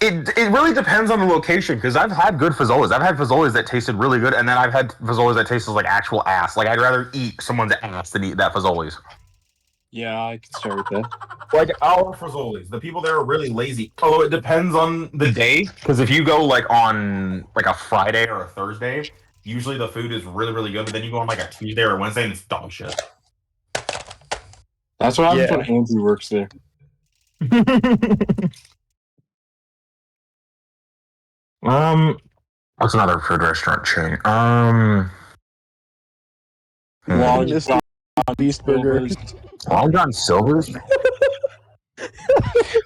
it really depends on the location. Because I've had good fazoli's. I've had fazoli's that tasted really good, and then I've had fazoli's that tasted like actual ass. Like I'd rather eat someone's ass than eat that fazoli's. Yeah, I can start with that. Like our fazoli's, the people there are really lazy. Although it depends on the day. Because if you go like on like a Friday or a Thursday, usually the food is really, really good. But then you go on like a Tuesday or a Wednesday and it's dog shit. That's what happens when Andrew works there. What's another food restaurant chain? Long Mr. Beast Burger. Long John Silver's.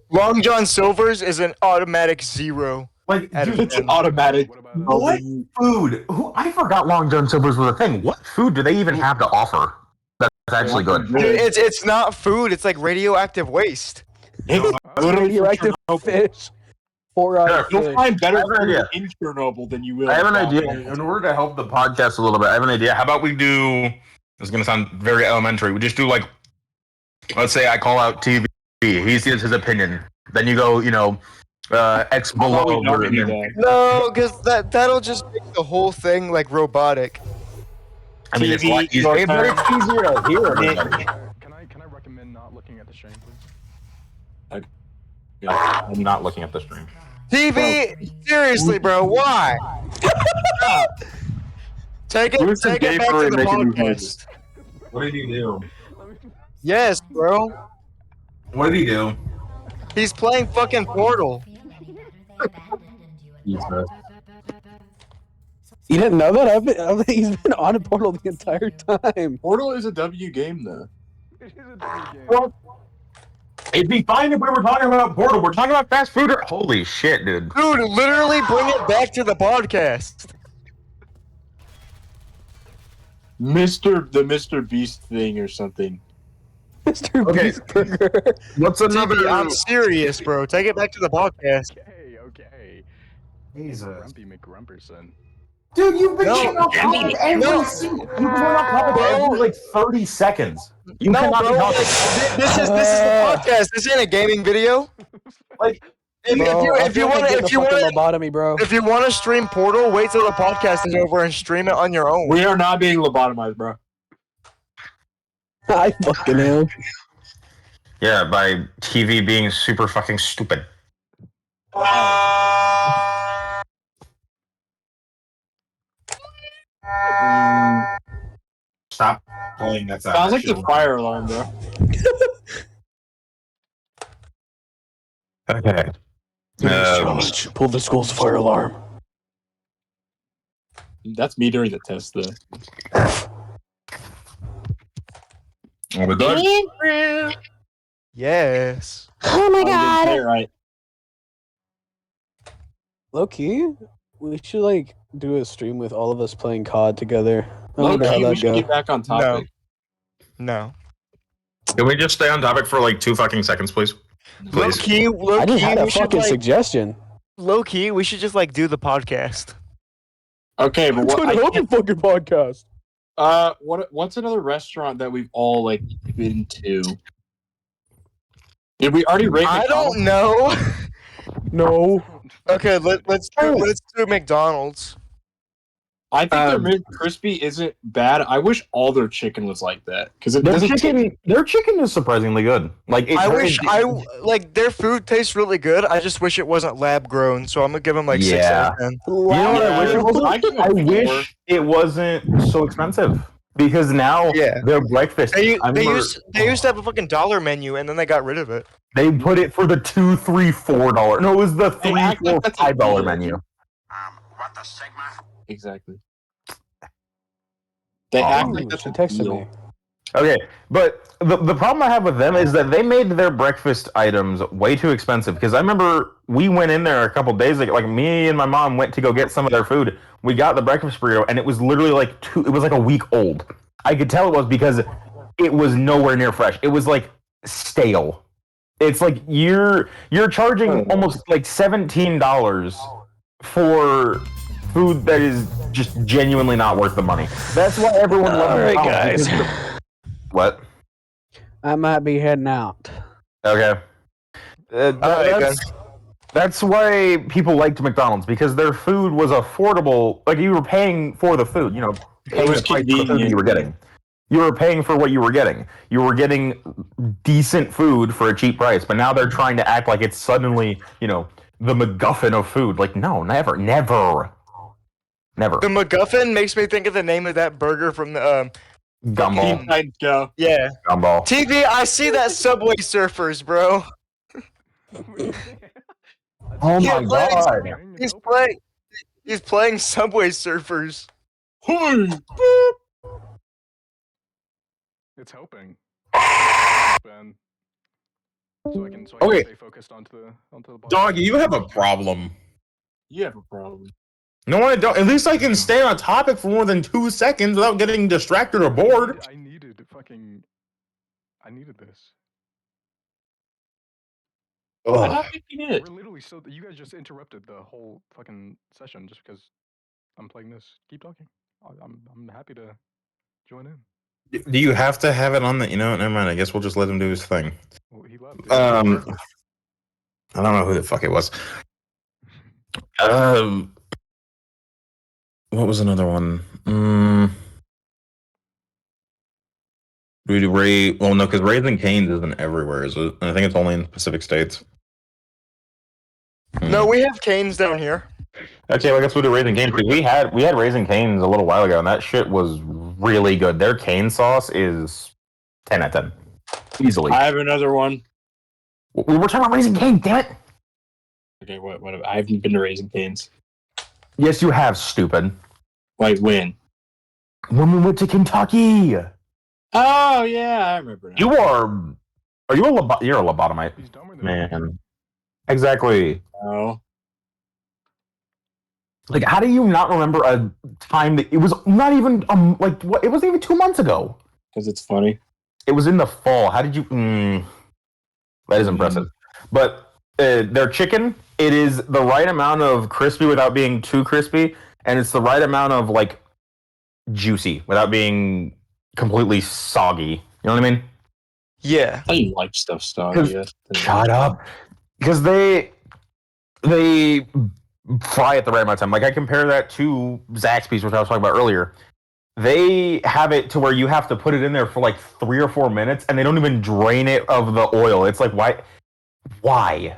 Long John Silver's is an automatic 0. Like, dude, It's an automatic. What about what food? I forgot Long John Silver's was a thing. What food do they even have to offer? That's actually good. Dude, it's not food. It's like radioactive waste. It's literally Radioactive fish. Sure, You'll find better I have an food idea. in Chernobyl than you will. I have an in idea. Boston. In order to help the podcast a little bit, I have an idea. How about we do? This is going to sound very elementary. We just do like, let's say I call out TV. He says his opinion. Then you go, X below. Probably not gonna do that. No, because that'll just make the whole thing like robotic. I mean, it's a lot TV, easier. But it's easier to hear everybody. Can I recommend not looking at the stream, please? I'm not looking at the stream. TV, seriously, bro, why? Take it Who's the back gay to for the making noises? podcast. What did he do? Yes, bro. What did he do? He's playing fucking Portal. Jesus. You didn't know that? He's been on a Portal the entire time. Portal is a W game, though. It is a W game. Well, it'd be fine if we were talking about Portal. We're talking about fast food. Holy shit, dude. Dude, literally bring it back to the podcast. The Mr. Beast thing or something. Mr. Okay. Beast Burger. What's another? TV, I'm serious, bro. Take it back to the podcast. Okay. Jesus. Grumpy McGrumperson. Dude, you've been No. checking off topic every single. You've been off topic every like 30 seconds. You No, cannot bro. be Like, talking. this is the podcast. This ain't a gaming video. Like, If you want to stream Portal, wait till the podcast is over and stream it on your own. We are not being lobotomized, bro. I fucking am. Yeah, by TV being super fucking stupid. Stop playing that sound. Sounds like the fire alarm, bro. Okay. Pull the school's fire alarm. That's me during the test, though. Are we done? Yes. Oh my god. Right. Low key, we should like do a stream with all of us playing COD together. I Low wonder how key, we that'd should go. get back on topic. No. Can we just stay on topic for like 2 fucking seconds, please? Low Please. key, I just had a we should fucking like, suggestion. low key, we should just like do the podcast. Okay, but what? I hope you fucking podcast. What's another restaurant that we've all like been to? Did we already rate? I McDonald's? don't know. No. Okay, let's do McDonald's. I think their McCrispy isn't bad. I wish all their chicken was like that because it Their doesn't. chicken is surprisingly good. Like I wish like their food tastes really good. I just wish it wasn't lab grown. So I'm gonna give them like 6 out of 10. You know what I wish it wasn't? I wish it wasn't so expensive because now their breakfast. They I remember used to have a fucking dollar menu and then they got rid of it. they put it for the $2, $3, $4. No, it was the They $3, act like $4, that's a $5 deal. menu. What the Sigma? Exactly. They act Ooh, like that's she a texted deal. me. Okay, but the problem I have with them is that they made their breakfast items way too expensive. Because I remember we went in there a couple days ago, like me and my mom went to go get some of their food. We got the breakfast burrito, and it was literally like it was like a week old. I could tell it was because it was nowhere near fresh. It was like stale. It's like you're charging almost like $17 for food that is just genuinely not worth the money. That's why everyone loves All right, McDonald's, guys. because what? I might be heading out. Okay. Alright, That's why people liked McDonald's, because their food was affordable. Like, you were paying for the food, paying was the price for the food convenient. you were getting. You were paying for what you were getting. You were getting decent food for a cheap price, but now they're trying to act like it's suddenly, the MacGuffin of food. Like, no, never. The MacGuffin makes me think of the name of that burger from the Gumball. I'd go. yeah. Gumball. TV, I see that Subway Surfers, bro. Oh Yeah, my like- god. He's playing Subway Surfers. Hey! It's helping. Ben. So I can Okay. stay focused onto the podcast. Doggy, you have a problem. You have a problem. No, I don't. At least I can stay on topic for more than 2 seconds without getting distracted or bored. I needed fucking. I needed this. I don't think you did. We're literally so. You guys just interrupted the whole fucking session just because I'm playing this. Keep talking. I'm happy to join in. Do you have to have it on the? You know, never mind. I guess we'll just let him do his thing. Well, he left. I don't know who the fuck it was. Um, what was another one? We do Ray. Well, no, because Raising Cane's isn't everywhere, is it? I think it's only in the Pacific states. No, we have canes down here. Okay, well, I guess we'll do Raising Cane's because we had Raising Cane's a little while ago, and that shit was really good. Their cane sauce is 10 out of 10, easily. I have another one. We were talking about Raising Cane, damn it! Okay, what? I haven't been to Raising Cane's. Yes, you have, stupid. Like when? When we went to Kentucky. Oh yeah, I remember now. You are you you're a lobotomite, He's dumber than man. Exactly. No. Like, how do you not remember a time that it was not even like what? It wasn't even 2 months ago. Because it's funny. It was in the fall. How did you? That is impressive. But their chicken, it is the right amount of crispy without being too crispy, and it's the right amount of like juicy without being completely soggy. You know what I mean? Yeah. I you like stuff soggy. Shut up. Because they fry it the right amount of time. Like I compare that to Zaxby's, which I was talking about earlier. They have it to where you have to put it in there for like 3 or 4 minutes, and they don't even drain it of the oil. It's like, why? Why?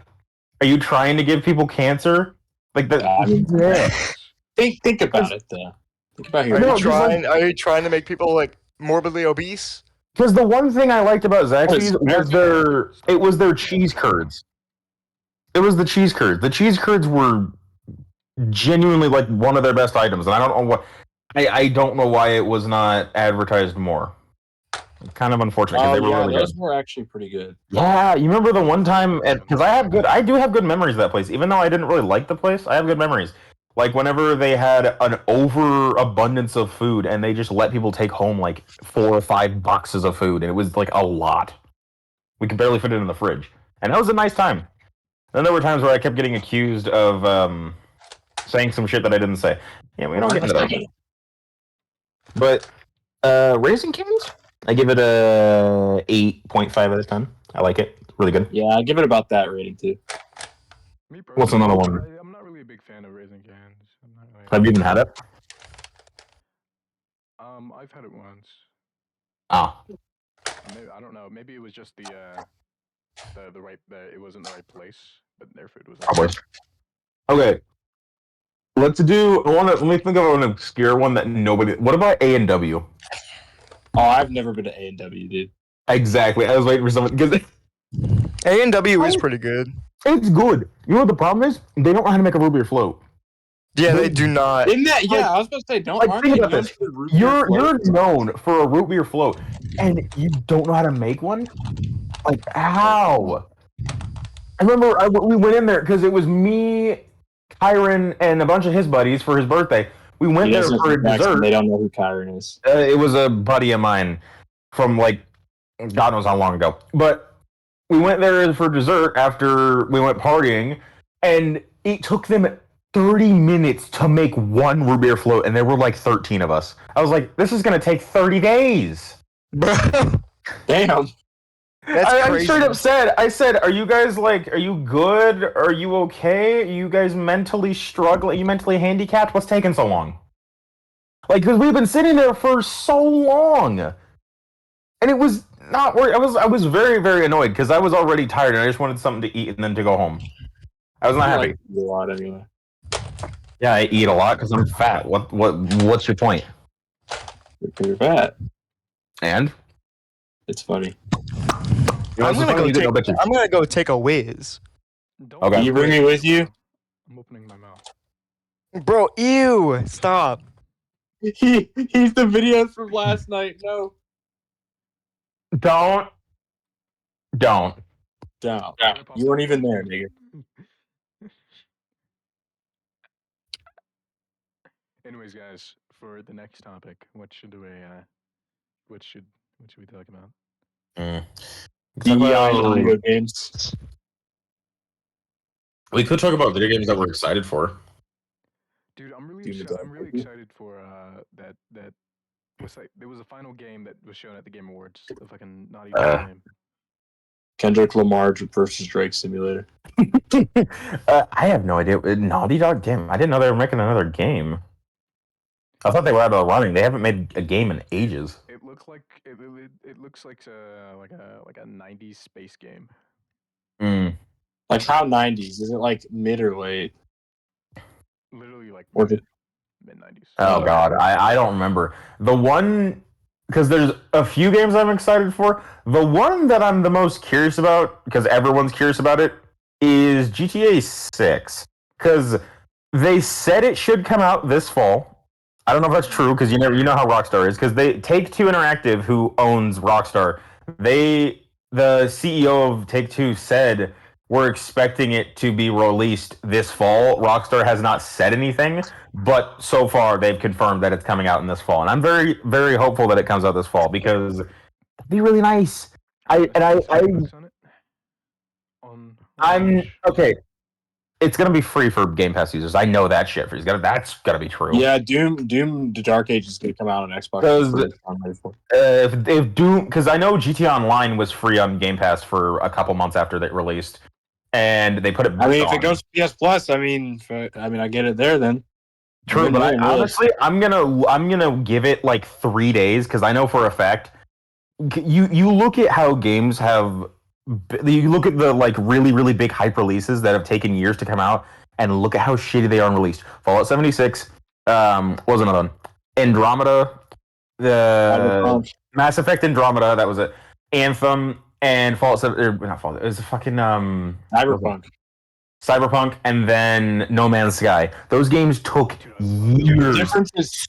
Are you trying to give people cancer? Like that? Yeah. Think about it though. Think about your. Are you trying to make people like morbidly obese? Because the one thing I liked about Zaxby's was their cheese curds. It was the cheese curds. The cheese curds were genuinely like one of their best items, and I don't know what. I don't know why it was not advertised more. Kind of unfortunate because they were really those good. were actually pretty good. Yeah, you remember the one time because I do have good memories of that place. Even though I didn't really like the place, I have good memories. Like whenever they had an overabundance of food and they just let people take home like 4 or 5 boxes of food, and it was like a lot. We could barely fit it in the fridge, and that was a nice time. Then there were times where I kept getting accused of saying some shit that I didn't say. Yeah, we don't get into that. But Raising Cane's, I give it a 8.5 out of 10. I like it. Really good. Yeah, I give it about that rating too. Me personally, What's another one? I'm not really a big fan of Raising Cane's. Really... Have you even had it? I've had it once. Ah. Maybe, I don't know. Maybe it was just the right. It wasn't the right place, but their food was. Probably. Okay. Let me think of an obscure one that nobody. What about A&W? Oh, I've never been to A&W, dude. Exactly. I was waiting for someone because A&W is pretty good. it's good. You know what the problem is? They don't know how to make a root beer float. Yeah, they do not. Isn't that? Yeah, I was about to say, Think about this. You're known for a root beer float, and you don't know how to make one. Like how? I remember we went in there because it was me, Kyron, and a bunch of his buddies for his birthday. We went there for a dessert. They don't know who Kyron is. It was a buddy of mine from like God knows how long ago. But we went there for dessert after we went partying, and it took them 30 minutes to make one root beer float, and there were like 13 of us. I was like, this is going to take 30 days. Damn. I straight up said, are you guys are you good? Are you okay? Are you guys mentally struggling? Are you mentally handicapped? What's taking so long? Like, because we've been sitting there for so long. And it was not work. I was very, very annoyed because I was already tired and I just wanted something to eat and then to go home. I was not happy. Like, a lot anyway. Yeah, I eat a lot because I'm fat. What's your point? You're fat. And? It's funny. I'm gonna go take a whiz. Okay. Can you bring me with you? I'm opening my mouth. Bro, ew! Stop. He's the videos from last night. No. Don't. You weren't even there, nigga. Anyways, guys, for the next topic, what should What should we talk about? Video games. We could talk about video games that we're excited for. Dude, I'm really Doom excited for that was like there was a final game that was shown at the Game Awards. The fucking Naughty Dog game. Kendrick Lamar versus Drake Simulator. I have no idea. Naughty Dog? Damn, I didn't know they were making another game. I thought they were out of the running. They haven't made a game in ages. It looks like it looks like a 90s space game. Like how 90s? Is it like mid or late? Literally like Or mid 90s. Oh god, I don't remember. The one, because there's a few games I'm excited for. The one that I'm the most curious about, because everyone's curious about it, is GTA 6. Because they said it should come out this fall. I don't know if that's true, because you know how Rockstar is. Because they Take-Two Interactive, who owns Rockstar, the CEO of Take-Two said we're expecting it to be released this fall. Rockstar has not said anything, but so far they've confirmed that it's coming out in this fall, and I'm very, very hopeful that it comes out this fall because it'd be really nice. I'm okay. It's gonna be free for Game Pass users. I know that shit. That's gotta be true. Yeah, Doom: The Dark Age is gonna come out on Xbox. If Doom, because I know GTA Online was free on Game Pass for a couple months after they released, and they put it. I mean, if it goes to PS Plus, I mean, I get it there then. True, but honestly, I'm gonna give it like 3 days because I know for a fact. You look at how games have. You look at the like really, really big hype releases that have taken years to come out, and look at how shitty they are on release. Fallout 76. What was another one? Andromeda. The Mass Effect Andromeda. That was it. Anthem and Fallout 7. Not Fallout. It was fucking Cyberpunk, and then No Man's Sky. Those games took years. The difference is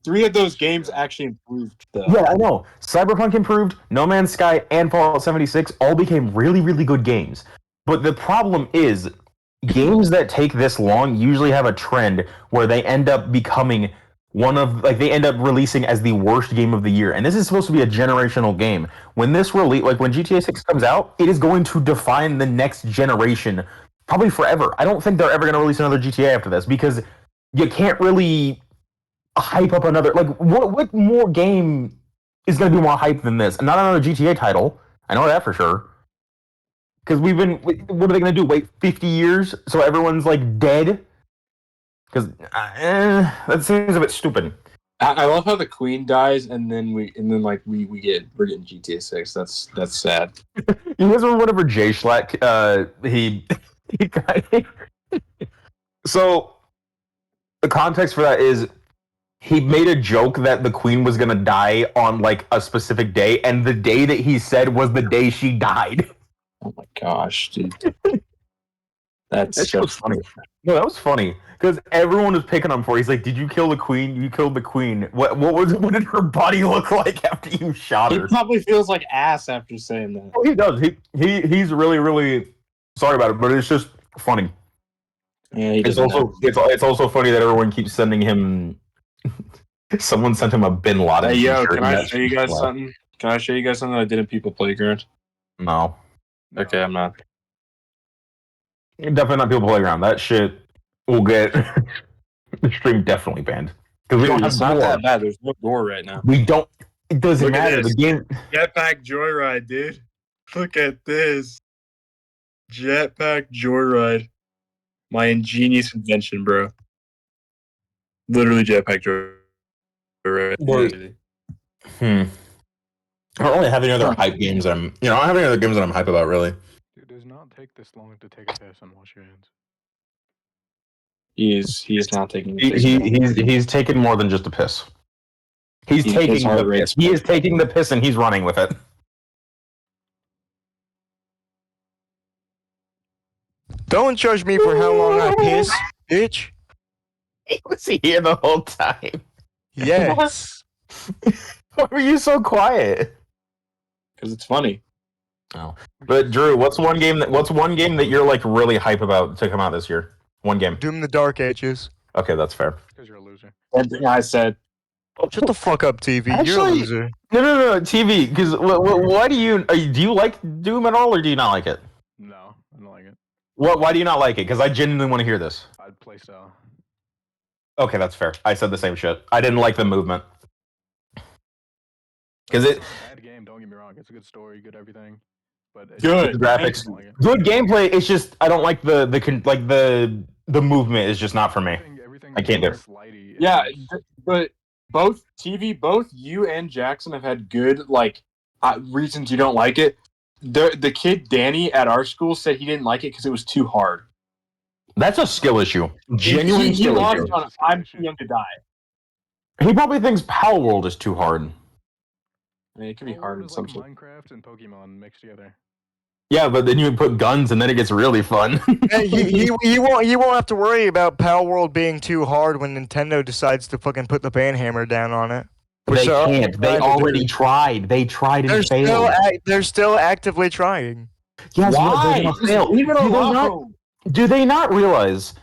three of those games actually improved, though. Yeah, I know. Cyberpunk improved, No Man's Sky, and Fallout 76 all became really, really good games. But the problem is, games that take this long usually have a trend where they end up becoming they end up releasing as the worst game of the year. And this is supposed to be a generational game. When this release, like when GTA 6 comes out, it is going to define the next generation, probably forever. I don't think they're ever going to release another GTA after this because you can't really hype up another. Like, what more game is going to be more hype than this? Not another GTA title. I know that for sure. Because what are they going to do? Wait 50 years so everyone's like dead? Because that seems a bit stupid. I love how the Queen dies, and then we're getting GTA 6. That's sad. You guys remember whenever Jay Schlack he so the context for that is he made a joke that the Queen was gonna die on like a specific day, and the day that he said was the day she died. Oh my gosh, dude. That's just funny. No, that was funny because everyone was picking on for. He's like, "Did you kill the Queen? You killed the Queen. What did her body look like after you shot her?" He probably feels like ass after saying that. Oh, he does. He's really, really sorry about it, but it's just funny. Yeah, it's also funny that everyone keeps sending him. Someone sent him a Bin Laden. Hey, yo, can I show you guys something? Can I show you guys something I did in People Playground? No. Okay, I'm not. Definitely not People Playground. That shit will get the stream definitely banned. Because we don't have it's not that bad. There's no gore right now. We don't. It doesn't matter. The game. Jetpack Joyride, dude. Look at this. Jetpack Joyride. My ingenious invention, bro. Literally Jetpack Joyride. I don't really have any other hype games that I don't have any other games that I'm hype about, really. Dude, it does not take this long to take a piss and wash your hands. He is not taking. He's taking more than just a piss. He's taking the piss. He is taking the piss and he's running with it. Don't judge me for how long I piss, bitch. Was he here the whole time? Yes. Why were you so quiet? Because it's funny. Oh, but Drew, what's one game that you're like really hype about to come out this year? One game. Doom the Dark Ages. Okay, that's fair. Because you're a loser. One thing I said. Shut the fuck up, TV. You're a loser. No, TV. Because why do you like Doom at all, or do you not like it? No, I don't like it. Why do you not like it? Because I genuinely want to hear this. I'd playstyle. Okay, that's fair. I said the same shit. I didn't like the movement. Because It's it not a bad game. Don't get me wrong. It's a good story, good everything. But it's Good. the graphics, I don't like it. good gameplay. It's just I don't like the movement is just not for me. Everything I can't do it. slidey. Yeah, and- but both you and Jackson have had good reasons you don't like it. The kid Danny at our school said he didn't like it because it was too hard. That's a skill issue. Genuine he skill lost issue. on I'm too young to die. He probably thinks Power World is too hard. I mean, it can be Whole hard world in is some like shit. Minecraft and Pokemon mixed together. Yeah, but then you put guns and then it gets really fun. Hey, he won't have to worry about Power World being too hard when Nintendo decides to fucking put the banhammer down on it. They can't. They already tried. They tried and failed. They're still actively trying. Yes, Why? but they're Just leave it alone. do they not realize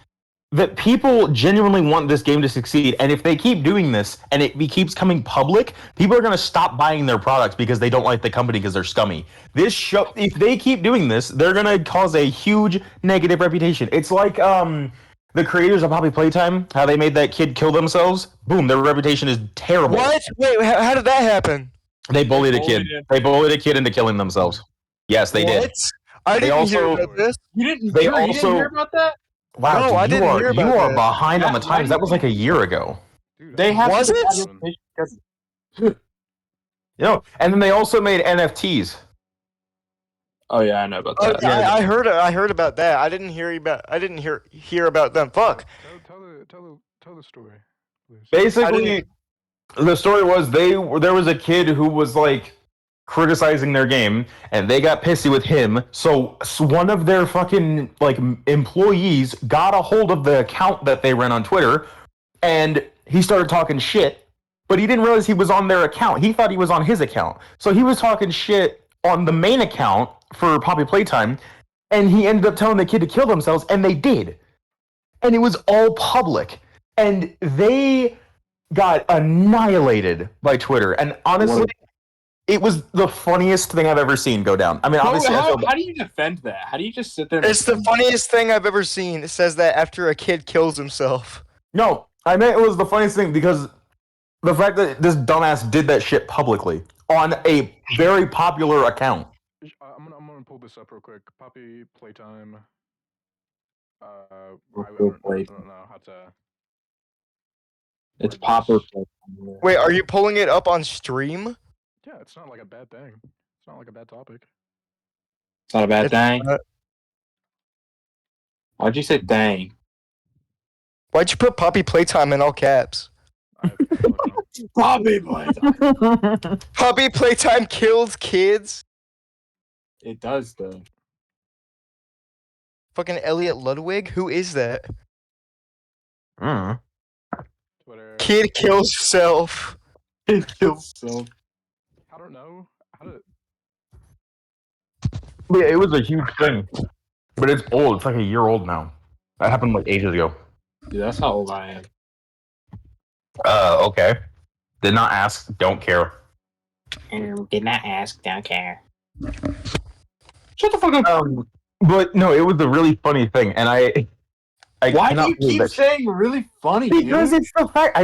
that people genuinely want this game to succeed? And if they keep doing this and it keeps coming public, people are going to stop buying their products because they don't like the company because they're scummy. If they keep doing this, they're going to cause a huge negative reputation. It's like the creators of Poppy Playtime, how they made that kid kill themselves. Boom, their reputation is terrible. What? Wait, how did that happen? They bullied a kid. They bullied a kid into killing themselves. Yes, they did. I didn't hear also- about this. You didn't hear about that? Wow, No, dude, I didn't hear about you are that. behind on the Why times. do That you was like a year ago. Dude, They have Was to it? have reputation because You know, and then they also made NFTs. oh yeah, I know about Oh, that. yeah, I heard about that. I didn't hear about them. Fuck. Tell the story, please. Basically, the story was there was a kid who was like criticizing their game, and they got pissy with him. So one of their fucking employees got a hold of the account that they ran on Twitter, and he started talking shit. But he didn't realize he was on their account. He thought he was on his account. So he was talking shit on the main account for Poppy Playtime, and he ended up telling the kid to kill themselves, and they did. And it was all public. And they got annihilated by Twitter. And honestly, it was the funniest thing I've ever seen go down. I mean, obviously, how do you defend that? How do you just sit there? It's the funniest thing I've ever seen. It says that after a kid kills himself. No, I meant it was the funniest thing because the fact that this dumbass did that shit publicly on a very popular account. I'm gonna pull this up real quick. Poppy Playtime. I don't know how to. It's Popper. Wait, are you pulling it up on stream? Yeah, it's not like a bad thing. It's not like a bad topic. It's not a bad thing. Why'd you say dang? Why'd you put Poppy Playtime in all caps? Poppy Playtime. Poppy Playtime kills kids? It does though. Fucking Elliot Ludwig? Who is that? Twitter. Kid kills self. It kills self. I don't know how to. Yeah, it was a huge thing. But it's old. It's like a year old now. That happened like ages ago. Dude, that's how old I am. Okay. Did not ask, don't care. Did not ask, don't care. Shut the fuck up. But no, it was a really funny thing, and I Why do cannot you believe keep that- saying really funny? Because dude? it's the fact.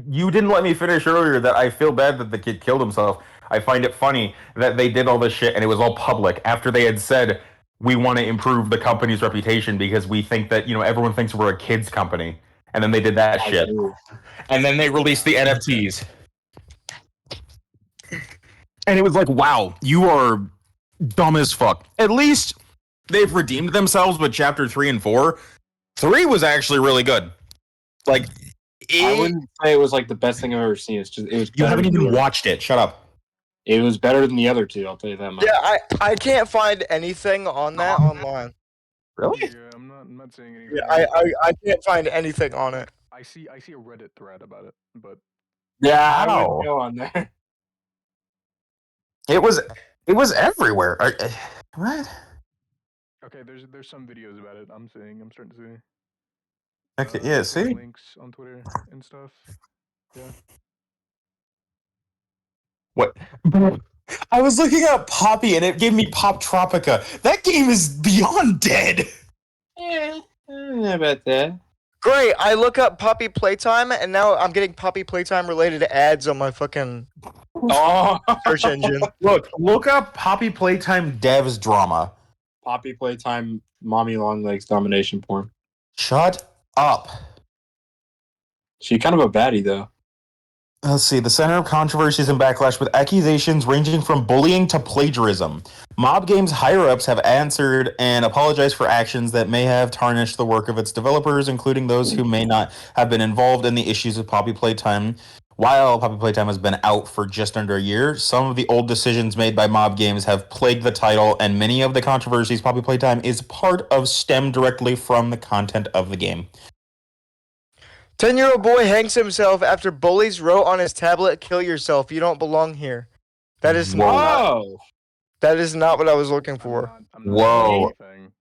You didn't let me finish earlier that I feel bad that the kid killed himself. I find it funny that they did all this shit and it was all public after they had said we want to improve the company's reputation because we think that everyone thinks we're a kids company, and then they did that shit, and then they released the NFTs, and it was like, wow, you are dumb as fuck. At least they've redeemed themselves with chapter 3 and 4. 3 was actually really good. Like, I wouldn't say it was like the best thing I've ever seen. It's just it was. You haven't even watched. watched it. Shut up. It was better than the other two. I'll tell you that much. Yeah, I can't find anything on that online. Really? Yeah, I'm not saying anything. Yeah, I can't find anything on it. I see a Reddit thread about it, but Yeah, I Wow. wouldn't go on there. It was everywhere. What? okay, there's some videos about it. I'm starting to see. Okay, yeah, there's see? links on Twitter and stuff. Yeah. What? I was looking up Poppy and it gave me Pop Tropica. That game is beyond dead. Yeah, I don't know about that. Great, I look up Poppy Playtime, and now I'm getting Poppy Playtime related ads on my fucking Oh, search engine. Look up Poppy Playtime Devs Drama. Poppy Playtime, Mommy Longlegs domination porn. Shut up. She kind of a baddie though. Let's see. The center of controversies and backlash with accusations ranging from bullying to plagiarism. Mob Games higher-ups have answered and apologized for actions that may have tarnished the work of its developers, including those who may not have been involved in the issues of Poppy Playtime. While Poppy Playtime has been out for just under a year, some of the old decisions made by Mob Games have plagued the title, and many of the controversies Poppy Playtime is part of stem directly from the content of the game. 10-year-old boy hangs himself after bullies wrote on his tablet, "Kill yourself. You don't belong here." That is not. Whoa! That is not what I was looking for. I'm not Whoa. seeing anything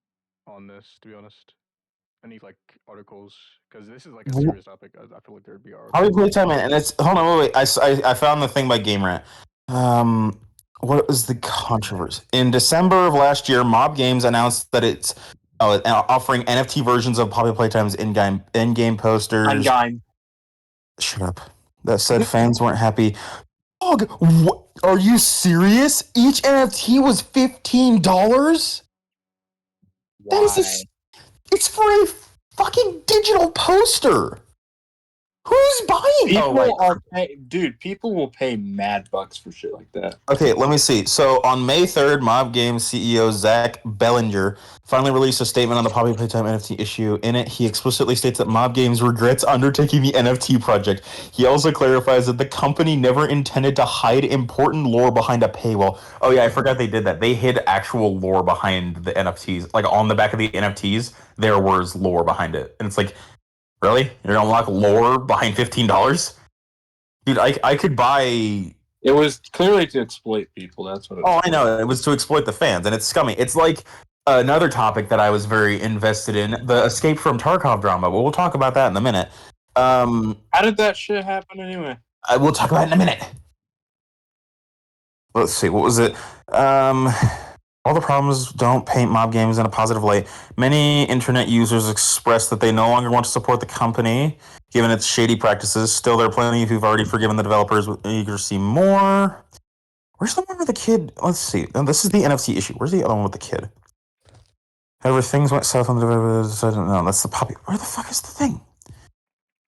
on this, to be honest. Any like articles, because this is like a serious topic. I feel like there'd be articles. Poppy Playtime, and it's hold on, wait. I found the thing by Game Rant. What was the controversy? In December of last year, Mob Games announced that it's offering NFT versions of Poppy Playtime's in-game posters. Undying. Shut up. That said, fans weren't happy. Dog, what? Are you serious? Each NFT was $15. That is it's for a fucking digital poster. Who's buying? People will pay mad bucks for shit like that. Okay, let me see. So on May 3rd, Mob Games CEO Zach Bellinger finally released a statement on the Poppy Playtime NFT issue. In it, he explicitly states that Mob Games regrets undertaking the NFT project. He also clarifies that the company never intended to hide important lore behind a paywall. Oh yeah, I forgot they did that. They hid actual lore behind the NFTs. Like on the back of the NFTs, there was lore behind it. And it's like, really? You're gonna unlock lore behind $15? Dude, I could buy. It was clearly to exploit people. That's what it was. Oh, I know. It was to exploit the fans, and it's scummy. It's like another topic that I was very invested in, the Escape from Tarkov drama. But we'll talk about that in a minute. How did that shit happen anyway? We'll talk about it in a minute. Let's see. What was it? All the problems don't paint Mob Games in a positive light. Many internet users expressed that they no longer want to support the company, given its shady practices. Still, there are plenty who've already forgiven the developers, eager to see more. Where's the one with the kid? Let's see. This is the NFT issue. Where's the other one with the kid? However, things went south on the developers. I don't know. That's the Poppy. Where the fuck is the thing?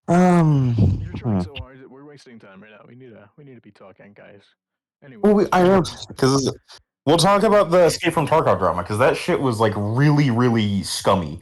You're trying so hard. We're wasting time right now. We need to be talking, guys. Anyway. Well, I know because we'll talk about the Escape from Tarkov drama because that shit was like really, really scummy.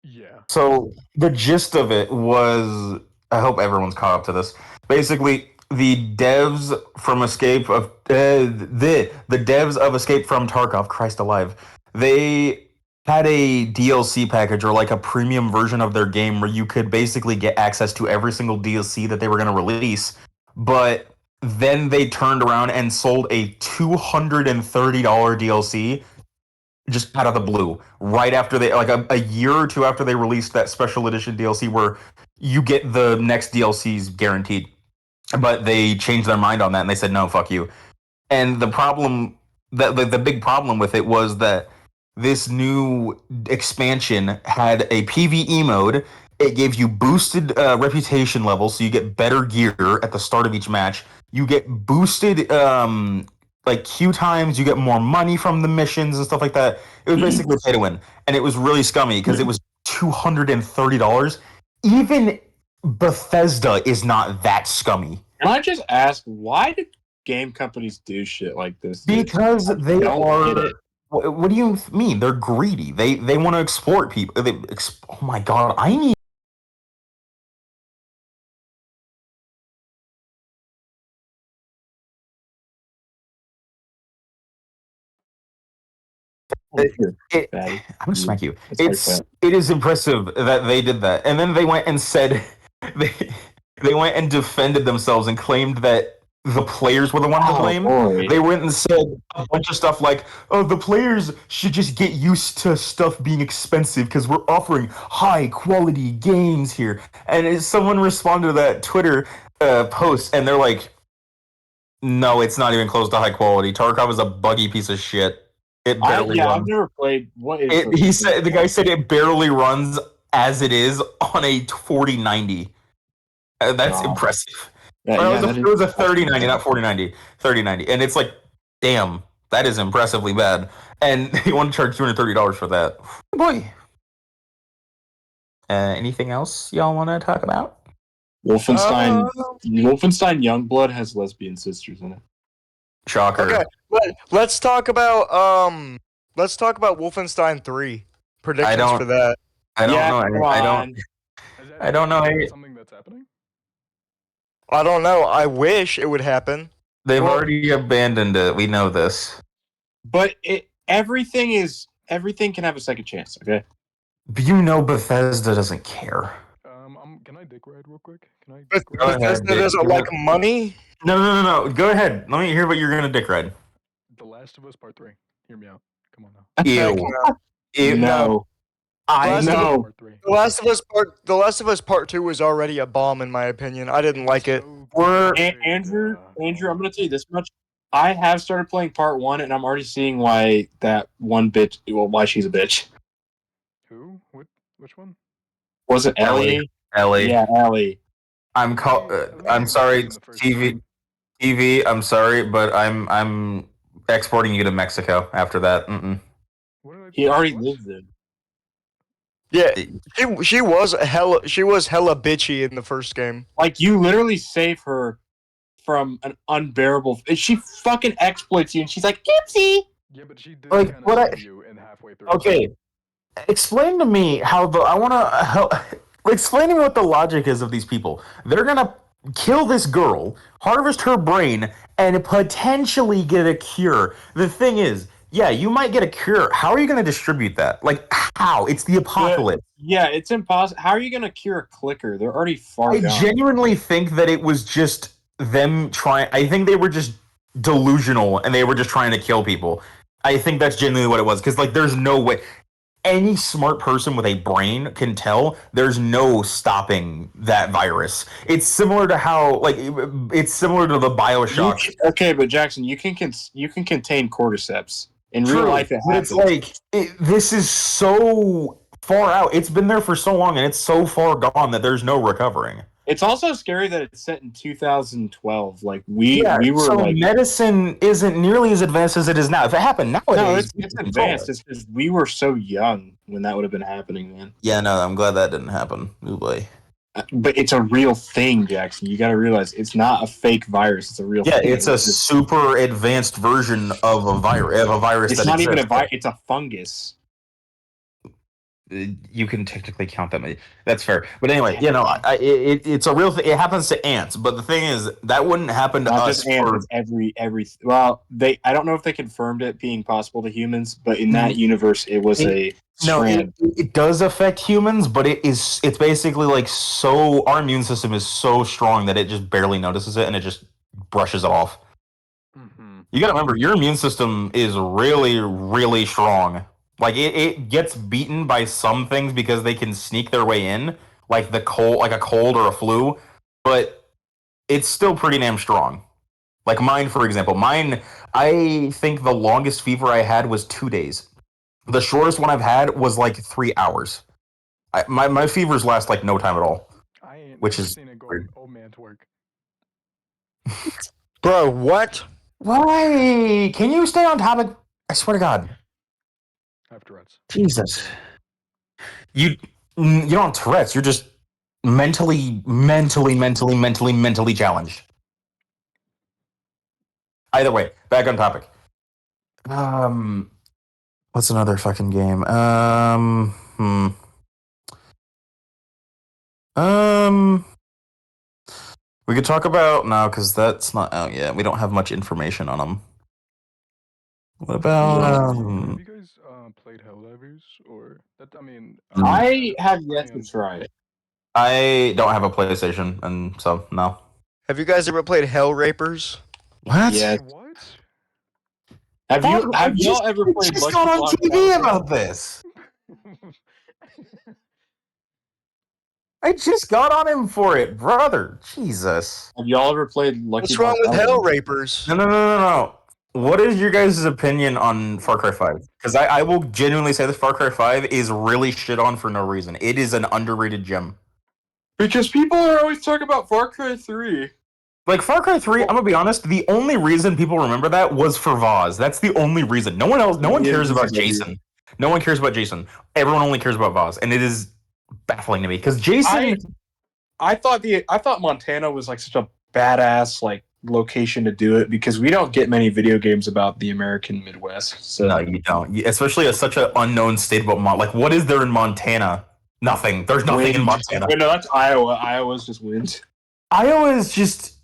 Yeah. So the gist of it was, I hope everyone's caught up to this. Basically, the devs from Escape of the devs of Escape from Tarkov, Christ alive, they had a DLC package or like a premium version of their game where you could basically get access to every single DLC that they were going to release, but then they turned around and sold a $230 DLC just out of the blue right after they like a year or two after they released that special edition DLC where you get the next DLCs guaranteed. But they changed their mind on that and they said no, fuck you. And the problem that the big problem with it was that this new expansion had a PvE mode. It gave you boosted reputation levels, so you get better gear at the start of each match. You get boosted like queue times. You get more money from the missions and stuff like that. It was basically pay to win, and it was really scummy because it was $230. Even Bethesda is not that scummy. Can I just ask, why did game companies do shit like this? Because they don't are. get it. What do you mean? They're greedy. They want to exploit people. Oh my god! I need. I'm gonna smack you. It is impressive that they did that, and then they went and said they they went and defended themselves and claimed that the players were the ones to blame. Boy. They went and said a bunch of stuff like, "Oh, the players should just get used to stuff being expensive because we're offering high quality games here." And someone responded to that Twitter post, and they're like, No, it's not even close to high quality. Tarkov is a buggy piece of shit. It barely I've runs. never played. What is The guy said it barely runs as it is on a 4090. That's God. impressive. Yeah, Or yeah, it was a 3090, not 4090. 3090. And it's like, damn, that is impressively bad. And they want to charge $230 for that. Boy. Anything else y'all want to talk about? Wolfenstein Youngblood has lesbian sisters in it. Shocker. Okay, let's talk about Wolfenstein 3 predictions for that. I don't Yeah, know. come on. I don't know. Is that something that's happening? I don't know. I wish it would happen. They've Well- already abandoned it. We know this. But everything can have a second chance. Okay. You know Bethesda doesn't care. Can I dick ride real quick? Can I? But Go ahead, Bethesda Dick. doesn't like money. No. Go ahead. Let me hear what you're gonna dick ride. The Last of Us Part 3. Hear me out. Come on now. Heck Ew. no. Ew. No. I know. Part 3. The Last of Us Part 2 was already a bomb in my opinion. I didn't like it. We're Andrew, I'm going to tell you this much. I have started playing part 1, and I'm already seeing why that one bitch. Well, why she's a bitch. Who? Which one? Was it Ellie? Ellie. Yeah, Ellie. I'm sorry, TV. I'm sorry, but I'm exporting you to Mexico after that. Mm-mm. He already lives there. Yeah, she was hella bitchy in the first game. Like, you literally save her from an unbearable. She fucking exploits you, and she's like, "Oopsie." Yeah, but she did Like, kind what of I- save you in halfway through. Okay, explain to me how I want to help. Explaining what the logic is of these people. They're gonna kill this girl, harvest her brain, and potentially get a cure. The thing is, yeah, you might get a cure. How are you gonna distribute that? Like, how? It's the apocalypse. Yeah, it's impossible. How are you going to cure a clicker? They're already far I gone. genuinely think that it was just them trying. I think they were just delusional and they were just trying to kill people. I think that's genuinely what it was. Because, like, there's no way. Any smart person with a brain can tell there's no stopping that virus. It's similar to how, like, it's similar to the Bioshock. Okay, but Jackson, you can contain cordyceps. In real True, life, it but happens. it's like this is so far out. It's been there for so long, and it's so far gone that there's no recovering. It's also scary that it's set in 2012. Like we were so like, medicine isn't nearly as advanced as it is now. If it happened nowadays, no, it's advanced. It's because we were so young when that would have been happening, man. Yeah, no, I'm glad that didn't happen. Ooh boy. But it's a real thing, Jackson. You got to realize it's not a fake virus. It's a real thing. It's a super advanced version of a virus. It's not even a virus. It's a fungus. You can technically count that. That's fair. But anyway, it's a real thing. It happens to ants. But the thing is, that wouldn't happen to Not us. just ants. It's every. Well, I don't know if they confirmed it being possible to humans, but in that universe, it was a strand. It does affect humans, but it's basically like so. Our immune system is so strong that it just barely notices it and it just brushes it off. Mm-hmm. You got to remember, your immune system is really, really strong. Like it gets beaten by some things because they can sneak their way in, like a cold or a flu, but it's still pretty damn strong. Like mine, for example. I think the longest fever I had was 2 days. The shortest one I've had was like 3 hours. My fevers last like no time at all. I ain't Which never is seen it go weird. old man to work. Bro, what? Why? Can you stay on topic? I swear to God. I have Tourette's. Jesus. You don't have Tourette's. You're just mentally challenged. Either way, back on topic. What's another fucking game? We could talk about because that's not out yet. We don't have much information on them. What about? Have you guys played Helldivers or that? I mean, I have yet to try it. I don't have a PlayStation, and so no. Have you guys ever played Hell Rapers? What? Yeah. What? Have y'all ever played? Just got on TV about this. I just got on him for it, brother. Jesus. Have y'all ever played Lucky What's wrong with Block Hell Elder? Rapers? No. What is your guys' opinion on Far Cry 5? Because I will genuinely say that Far Cry 5 is really shit on for no reason. It is an underrated gem. Because people are always talking about Far Cry 3. Like Far Cry 3, I'm gonna be honest, the only reason people remember that was for Vaz. That's the only reason. No one Yeah, cares about this is Jason. No one cares about Jason. Everyone only cares about Vaz. And it is baffling to me. Because Jason I thought Montana was like such a badass like location to do it because we don't get many video games about the American Midwest. So no, you don't. Especially as such an unknown state about like what is there in Montana? Nothing. There's nothing in Montana. Wait, no, that's Iowa. Iowa's just wind. Iowa is just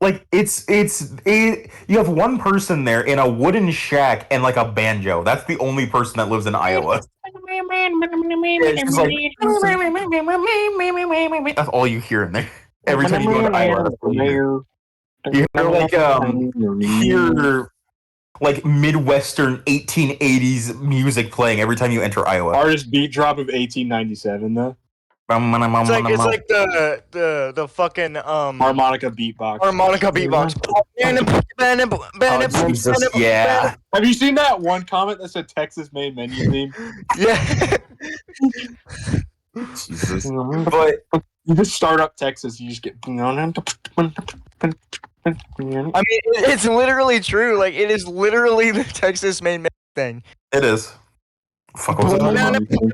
like you have one person there in a wooden shack and like a banjo. That's the only person that lives in Iowa. It's just like that's all you hear in there. Every time you go to Iowa, that's all you hear. You hear like Midwestern 1880s music playing every time you enter Iowa. Artist beat drop of 1897 though. It's like the fucking Harmonica beatbox. Oh, Jesus, yeah. Have you seen that one comment that said Texas made menu theme? Yeah. Jesus. But you just start up Texas, you just get. I mean, it's literally true. Like, it is literally the Texas main thing. it is. Fuck, what was I talking about? What was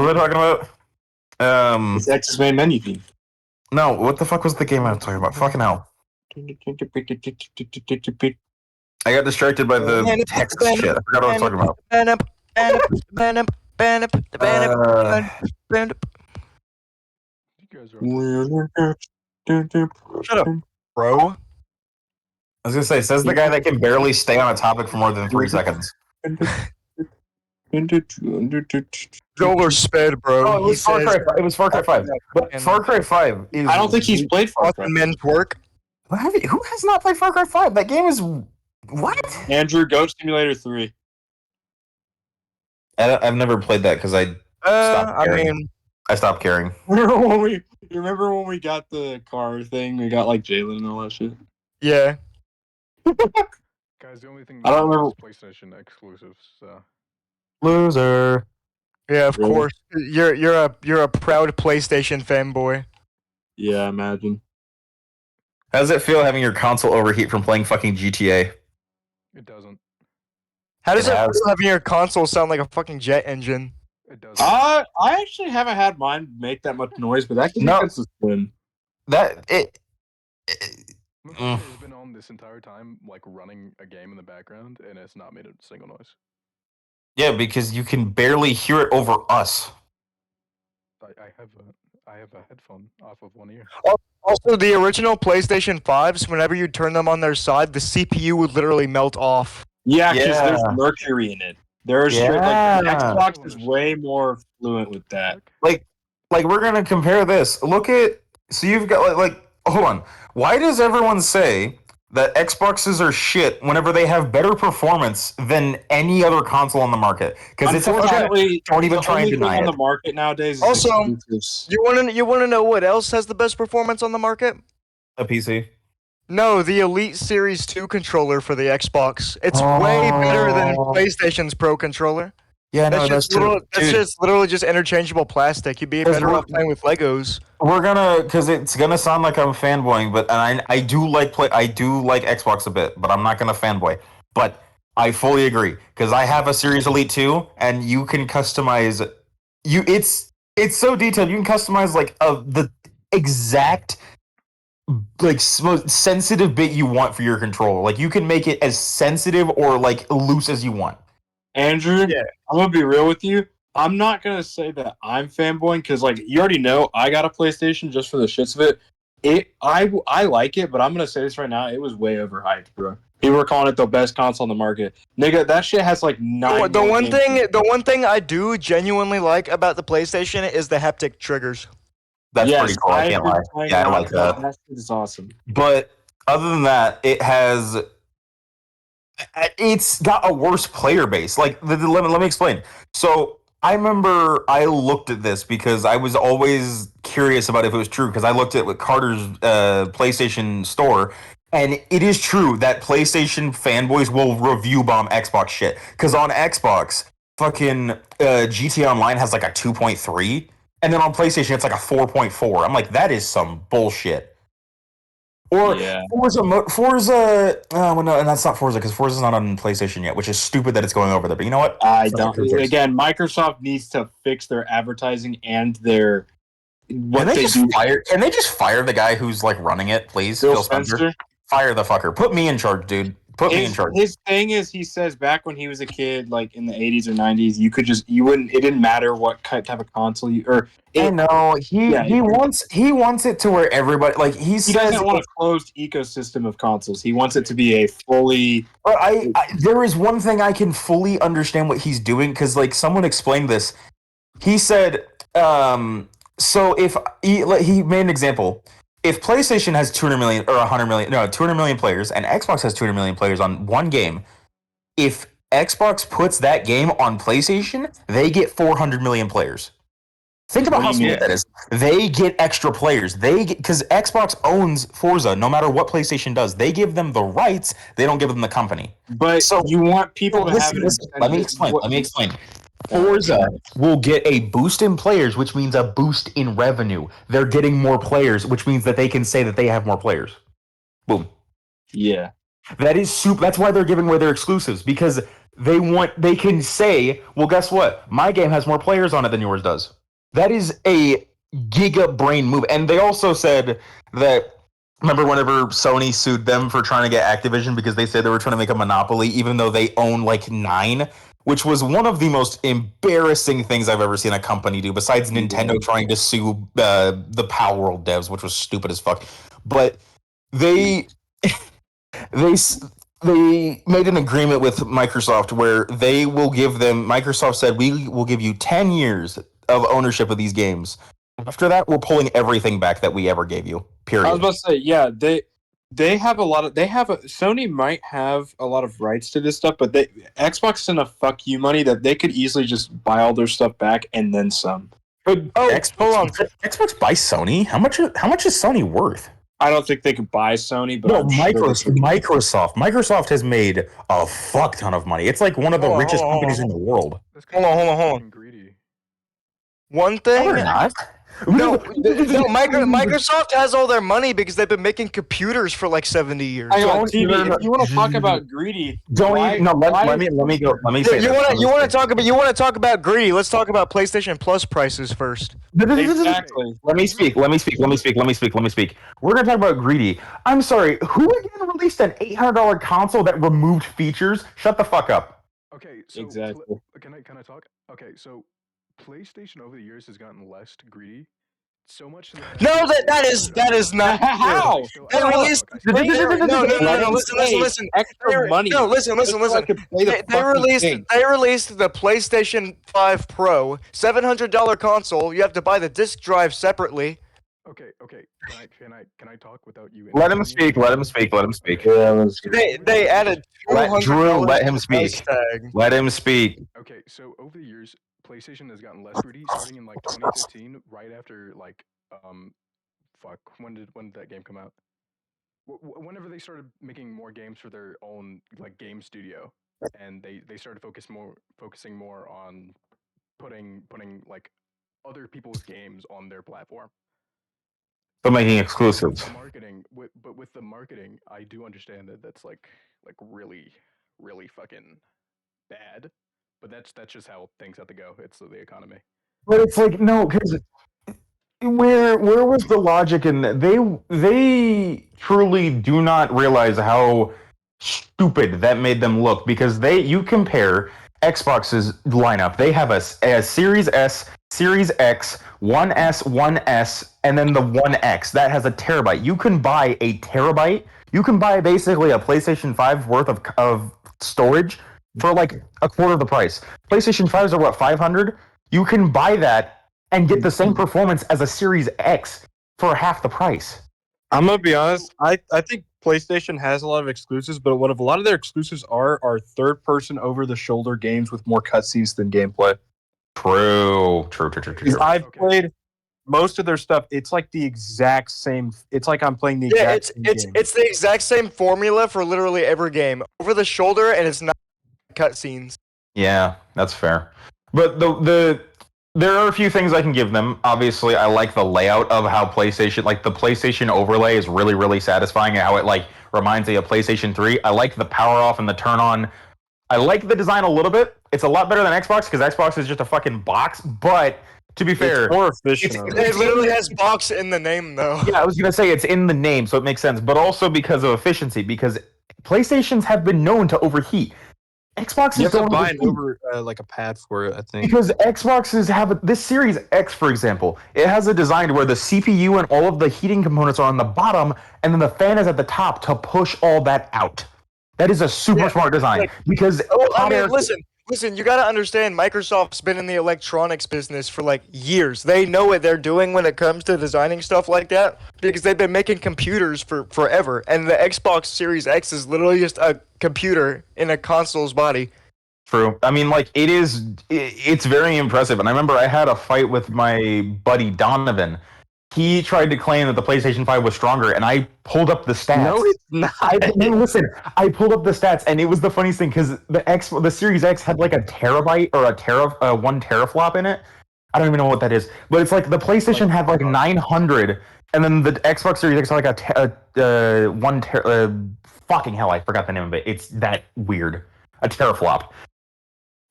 I talking about? The Texas made menu theme. No, what the fuck was the game I was talking about? Fucking hell. I got distracted by the text shit. I forgot what I was talking about. You guys are Shut up, bro. I was gonna say, says the guy that can barely stay on a topic for more than 3 seconds. Joel sped, bro. Oh, it was Far Cry 5. It was Far Cry 5. But Far Cry 5 is. I don't think he's played Far Cry. Men's work. Who has not played Far Cry 5? That game is. What? Andrew, Goat Simulator 3. I've never played that because I stopped caring. I stopped caring. You remember when we got the car thing? We got like Jalen and all that shit. Yeah. guys. The only thing I don't remember. is PlayStation exclusives. So Loser. Yeah, of Really? course. You're a proud PlayStation fanboy. Yeah, imagine. How does it feel having your console overheat from playing fucking GTA? it doesn't. How does It it has. feel having your console sound like a fucking jet engine? It doesn't. I actually haven't had mine make that much noise, but that can No. be the spin. That it. My computer has been on this entire time, like running a game in the background, and it's not made a single noise. Yeah, because you can barely hear it over us. I have a headphone off of one ear. Also, the original PlayStation 5s, whenever you turn them on their side, the CPU would literally melt off. Yeah, because Yeah. there's mercury in it. There's Yeah. like the Xbox is way more fluent with that. Like we're gonna compare this. Look at so you've got like hold on. Why does everyone say that Xboxes are shit whenever they have better performance than any other console on the market? Because it's Unfortunately, don't even the try and only thing deny on it. the market nowadays is Also, exclusives. You wanna know what else has the best performance on the market? A PC. No, the Elite Series 2 controller for the Xbox. It's way better than Oh. PlayStation's Pro controller. Yeah, no, that's true. That's Dude, just literally just interchangeable plastic. You'd be Because better we're- off playing with Legos. we're gonna because it's gonna sound like I'm fanboying, but I do like Xbox a bit, but I'm not gonna fanboy. But I fully agree because I have a Series Elite 2, and you can customize it's so detailed. You can customize like the exact like most sensitive bit you want for your controller. Like you can make it as sensitive or like loose as you want. Andrew, Yeah. I'm gonna be real with you. I'm not gonna say that I'm fanboying because, like, you already know I got a PlayStation just for the shits of it. I like it, but I'm gonna say this right now: it was way overhyped, bro. People were calling it the best console on the market. Nigga, that shit has like 9. The one thing I do genuinely like about the PlayStation is the haptic triggers. That's Yes, pretty cool. I can't lie. Yeah, I like that. That shit is awesome. But other than that, it's got a worse player base. Like let me explain. So I remember I looked at this because I was always curious about if it was true because I looked at Carter's PlayStation store, and it is true that PlayStation fanboys will review bomb Xbox shit. Because on Xbox, fucking GTA Online has like a 2.3, and then on PlayStation it's like a 4.4. I'm like, that is some bullshit. Or Yeah. Forza. Well, no, and that's not Forza because Forza's not on PlayStation yet, which is stupid that it's going over there. But you know what? I Fuck it, don't. who cares? Again, Microsoft needs to fix their advertising and their Can what they they just do. fire? Can they just fire the guy who's like running it, please? Phil Phil Spencer. Spencer. Fire the fucker. Put me in charge, dude. Put me in charge. His thing is, he says back when he was a kid, like in the 80s or 90s, you wouldn't. It didn't matter what type of console you or. I know he Yeah, he wants it to where everybody like he He says. doesn't want a closed ecosystem of consoles. He wants it to be a fully. But there is one thing I can fully understand what he's doing because like someone explained this. He said, so if he made an example, if PlayStation has 200 million or 100 million, no, 200 million players, and Xbox has 200 million players on one game, if Xbox puts that game on PlayStation, they get 400 million players. Think about What how do you smart mean? that is. They get extra players. They get because Xbox owns Forza. No matter what PlayStation does, they give them the rights. They don't give them the company. But So you want people to have listen, an listen. Let me incentive. explain. What- Let me explain. Forza will get a boost in players, which means a boost in revenue. They're getting more players, which means that they can say that they have more players. Boom. Yeah. That is soup. That's why they're giving away their exclusives because they can say, well, guess what? My game has more players on it than yours does. That is a giga brain move. And they also said that remember whenever Sony sued them for trying to get Activision because they said they were trying to make a monopoly, even though they own like 9, which was one of the most embarrassing things I've ever seen a company do, besides Nintendo trying to sue the Power World devs, which was stupid as fuck. But they they they made an agreement with Microsoft where they will give them. Microsoft said we will give you 10 years of ownership of these games. After that, we're pulling everything back that we ever gave you. Period. I was about to say, yeah, they have a lot of Sony might have a lot of rights to this stuff, but Xbox is enough fuck you money that they could easily just buy all their stuff back and then some. But Xbox, hold on. Xbox buy Sony. How much is Sony worth? I don't think they could buy Sony, but No, I'm sure Microsoft. Microsoft has made a fuck ton of money. It's like one of the richest companies in the world. Hold on. Fucking greedy. One No, thing. they're not. No, Microsoft has all their money because they've been making computers for like 70 years. Hang on, Don't TV, even- if you want to talk about greedy, Don't why- even. No, let why- me go. Let me say You this. want to talk about greedy? Let's talk about PlayStation Plus prices first. Exactly. Let me speak. We're gonna talk about greedy. I'm sorry. Who again released an $800 console that removed features? Shut the fuck up. Okay, so Exactly. can I talk? Okay, so PlayStation over the years has gotten less greedy. So much. No, that is not How? They released. No. Listen. Extra money. No, listen. They released the PlayStation 5 Pro, $700 console. You have to buy the disc drive separately. Okay. Can I talk without you? Let him speak. Let him speak. Yeah, They added $200 Let him price speak. tag. Let him speak. Okay, so over the years, PlayStation has gotten less greedy, starting in like 2015, right after like fuck, when did that game come out? Whenever they started making more games for their own like game studio, and they started focusing more on putting like other people's games on their platform. So making exclusives. The marketing, but with the marketing, I do understand that that's like really fucking bad. But that's just how things have to go. It's the economy. But it's like no, because where was the logic in that? They truly do not realize how stupid that made them look because you compare Xbox's lineup. They have a Series S, Series X, 1S, 1S, and then the 1X that has a terabyte. You can buy a terabyte. You can buy basically a PlayStation 5 worth of storage for like a quarter of the price. PlayStation 5s are what, 500? You can buy that and get the same performance as a Series X for half the price. I'm gonna be honest. I think PlayStation has a lot of exclusives, but what a lot of their exclusives are third-person, over-the-shoulder games with more cutscenes than gameplay. True. I've Okay. played most of their stuff. It's like the exact same. It's like I'm playing the Yeah, exact same game. it's the exact same formula for literally every game. Over the shoulder, and it's not cutscenes. Yeah, that's fair. But there are a few things I can give them. Obviously, I like the layout of how PlayStation, like the PlayStation overlay is really, really satisfying and how it like reminds me of PlayStation 3. I like the power off and the turn on. I like the design a little bit. It's a lot better than Xbox because Xbox is just a fucking box. But to be fair, It's more efficient. It literally has box in the name, though. yeah, I was gonna say it's in the name, so it makes sense. But also because of efficiency, because PlayStations have been known to overheat. Xboxes You have to don't buy overheat. like a pad for it, I think. Because Xboxes have this Series X, for example, it has a design where the CPU and all of the heating components are on the bottom, and then the fan is at the top to push all that out. That is a super smart design because listen, you gotta understand, Microsoft's been in the electronics business for like years. They know what they're doing when it comes to designing stuff like that because they've been making computers for forever. And the Xbox Series X is literally just a computer in a console's body. True. I mean, like it's very impressive. And I remember I had a fight with my buddy Donovan. He tried to claim that the PlayStation 5 was stronger, and I pulled up the stats. No, it's not. Listen, I pulled up the stats, and it was the funniest thing because the Series X had like a terabyte or a 1 teraflop in it. I don't even know what that is, but it's like the PlayStation had like 900, and then the Xbox Series X had like a 1 fucking hell, I forgot the name of it. It's that weird, a teraflop.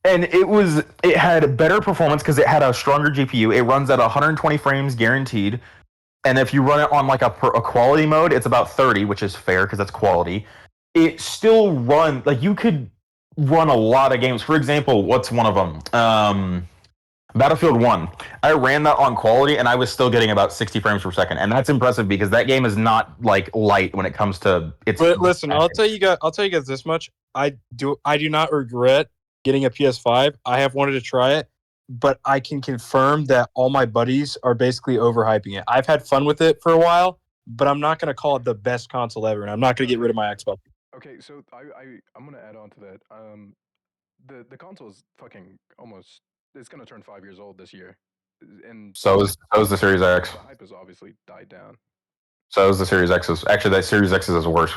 And it had better performance because it had a stronger GPU. It runs at 120 frames guaranteed. And if you run it on like a quality mode, it's about 30, which is fair because that's quality. It still runs, like you could run a lot of games. For example, what's one of them? Battlefield 1. I ran that on quality and I was still getting about 60 frames per second. And that's impressive because that game is not like light when it comes to its. But listen, I'll tell you guys this much. I do not regret getting a PS5. I have wanted to try it, but I can confirm that all my buddies are basically overhyping it. I've had fun with it for a while, but I'm not going to call it the best console ever, and I'm not going to get rid of my Xbox. Okay, so I'm gonna add on to that. The console is fucking almost. It's gonna turn 5 years old this year, and So is the Series X. the hype has obviously died down. So is the Series X. Actually, that Series X is worse.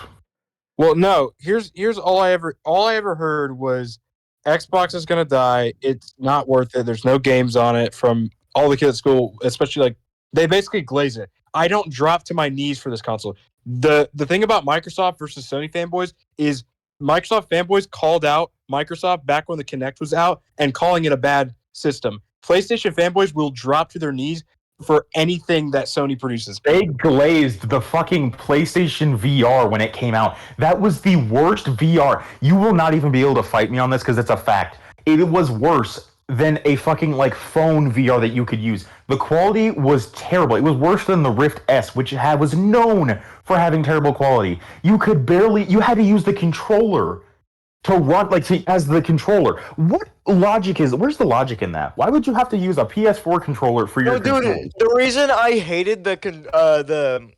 Well, no. Here's all I ever heard was Xbox is gonna die. It's not worth it. There's no games on it from all the kids at school, especially like they basically glaze it. I don't drop to my knees for this console. The thing about Microsoft versus Sony fanboys is Microsoft fanboys called out Microsoft back when the Kinect was out and calling it a bad system. PlayStation fanboys will drop to their knees for anything that Sony produces. They glazed the fucking PlayStation VR when it came out. That was the worst VR. You will not even be able to fight me on this because it's a fact. It was worse than a fucking like phone VR that you could use. The quality was terrible. It was worse than the Rift S, which was known for having terrible quality. You had to use the controller to run, as the controller. Where's the logic in that? Why would you have to use a PS4 controller for your controller? Dude, the reason I hated the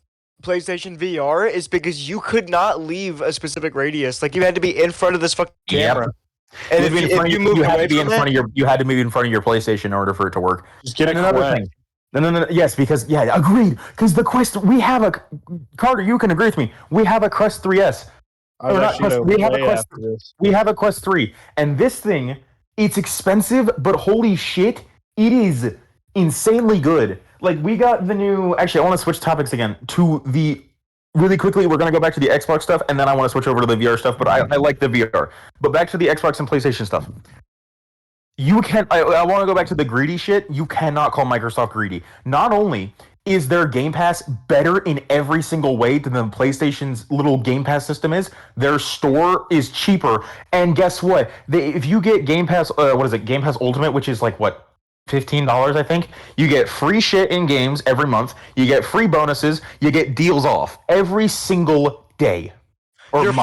PlayStation VR is because you could not leave a specific radius. Like, you had to be in front of this fucking camera. Yep. And if you moved you had away to be from in front of your PlayStation in order for it to work. Just get another thing. No. Yes, because agreed. Because the Quest, we have a Carter. You can agree with me. We have a Quest 3S. We have a Quest 3, and this thing, it's expensive, but holy shit, it is insanely good. Like, we got the new. Actually, I want to switch topics again to the. Really quickly, we're going to go back to the Xbox stuff, and then I want to switch over to the VR stuff, but I like the VR. But back to the Xbox and PlayStation stuff. I want to go back to the greedy shit. You cannot call Microsoft greedy. Not only is their Game Pass better in every single way than the PlayStation's little Game Pass system is, their store is cheaper. And guess what? If you get Game Pass, Game Pass Ultimate, which is like, what? $15, I think. You get free shit in games every month. You get free bonuses. You get deals off every single day. Your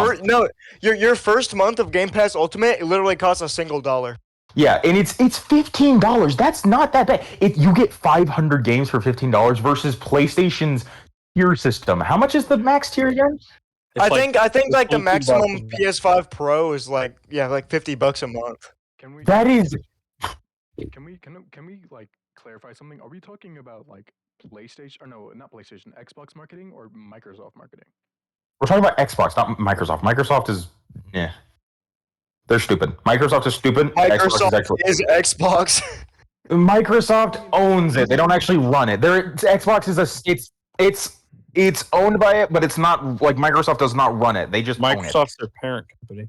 first month of Game Pass Ultimate, it literally costs $1. Yeah, and it's $15. That's not that bad. You get 500 games for $15 versus PlayStation's tier system. How much is the max tier again? I think like the maximum PS5 Pro is like $50 a month. Can we? That is Can we like clarify something? Are we talking about like PlayStation or no, not PlayStation, Xbox marketing or Microsoft marketing? We're talking about Xbox, not Microsoft. Microsoft is, yeah, they're stupid. Microsoft is stupid. Xbox is Microsoft actually. is Xbox. Microsoft owns it. They don't actually run it. Xbox is it's owned by it, but it's not like Microsoft does not run it. They just own it. Microsoft's their parent company.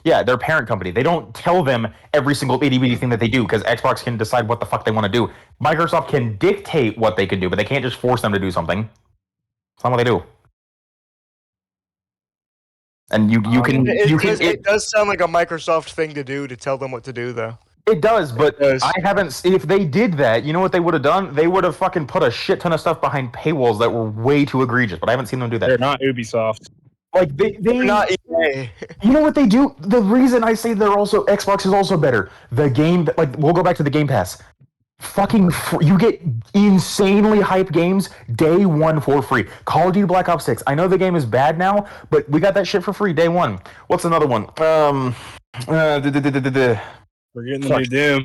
Yeah, their parent company. They don't tell them every single itty bitty thing that they do because Xbox can decide what the fuck they want to do. Microsoft can dictate what they can do, but they can't just force them to do something. That's not what they do. And It does sound like a Microsoft thing to do to tell them what to do, though. It does, but It does. I haven't. If they did that, you know what they would have done? They would have fucking put a shit ton of stuff behind paywalls that were way too egregious. But I haven't seen them do They're that. not Ubisoft. Like They're not EA. You know what they do? The reason I say they're also Xbox is also better. The game, like we'll go back to the Game Pass. You get insanely hype games day one for free. Call of Duty Black Ops 6. I know the game is bad now, but we got that shit for free day one. What's another one? We're getting the new Doom.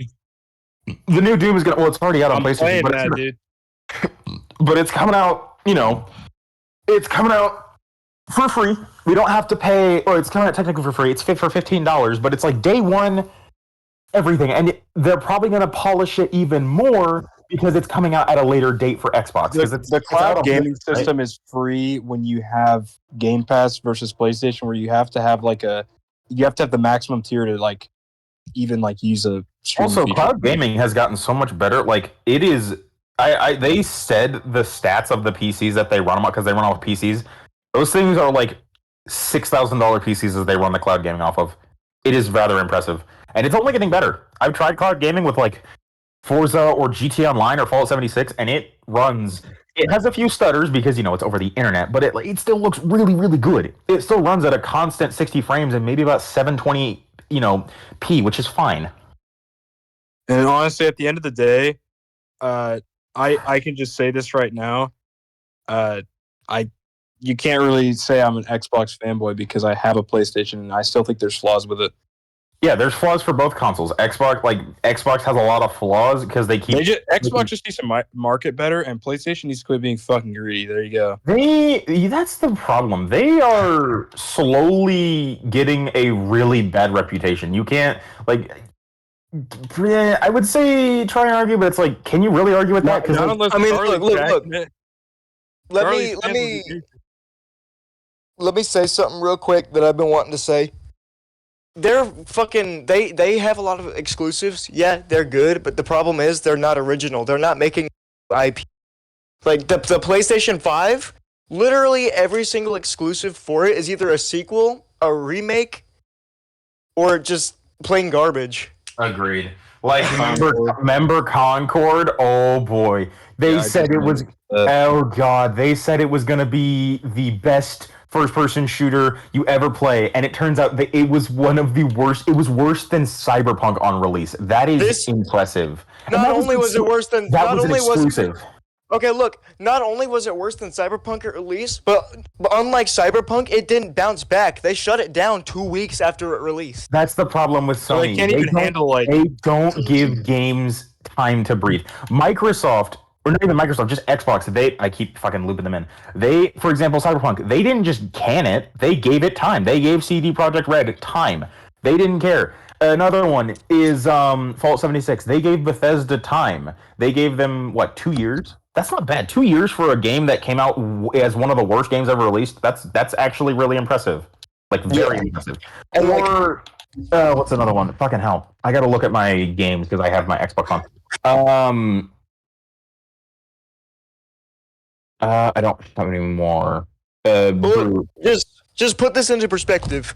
The new Doom is gonna. Well, it's already out on I'm PlayStation, playing but that, dude. but it's coming out. You know, it's coming out for free. We don't have to pay. Or it's coming out technically for free. It's fit for $15, but it's like day one. Everything, and they're probably going to polish it even more because it's coming out at a later date for Xbox. The cloud gaming system is free when you have Game Pass versus PlayStation, where you have to have the maximum tier to like even like use a streaming Also, feature. cloud gaming has gotten so much better. Like it is, they said the stats of the PCs that they run them because they run off PCs. Those things are like $6,000 PCs as they run the cloud gaming off of. It is rather impressive. And it's only getting better. I've tried cloud gaming with like Forza or GT Online or Fallout 76, and it runs. It has a few stutters because, you know, it's over the internet, but it still looks really, really good. It still runs at a constant 60 frames and maybe about 720, p, which is fine. And honestly, at the end of the day, I can just say this right now. You can't really say I'm an Xbox fanboy because I have a PlayStation and I still think there's flaws with it. Yeah, there's flaws for both consoles. Xbox has a lot of flaws because Xbox just needs to market better, and PlayStation needs to quit being fucking greedy. There you go. That's the problem. They are slowly getting a really bad reputation. You can't I would say try and argue, but it's like, can you really argue with that? Because look. Let me say something real quick that I've been wanting to say. They're fucking. They have a lot of exclusives. Yeah, they're good, but the problem is they're not original. They're not making IP. Like the PlayStation 5, literally every single exclusive for it is either a sequel, a remake, or just plain garbage. Agreed. Like remember Concord? Oh boy, they said it was. Oh god, they said it was gonna be the best first-person shooter you ever play, and it turns out that it was one of the worst. It was worse than Cyberpunk on release. That is impressive. Not only was it worse than that was an exclusive. Okay, look, not only was it worse than Cyberpunk at release, but unlike Cyberpunk, it didn't bounce back. They shut it down 2 weeks after it released. That's the problem with Sony. So they can't even handle They don't give games time to breathe. Microsoft, or not even Microsoft, just Xbox, I keep fucking looping them in. For example, Cyberpunk, they didn't just can it, they gave it time. They gave CD Projekt Red time. They didn't care. Another one is Fallout 76. They gave Bethesda time. They gave them, 2 years? That's not bad. 2 years for a game that came out as one of the worst games ever released. That's actually really impressive. Very impressive. Or what's another one? Fucking hell. I got to look at my games because I have my Xbox on. I don't have any more. Just put this into perspective.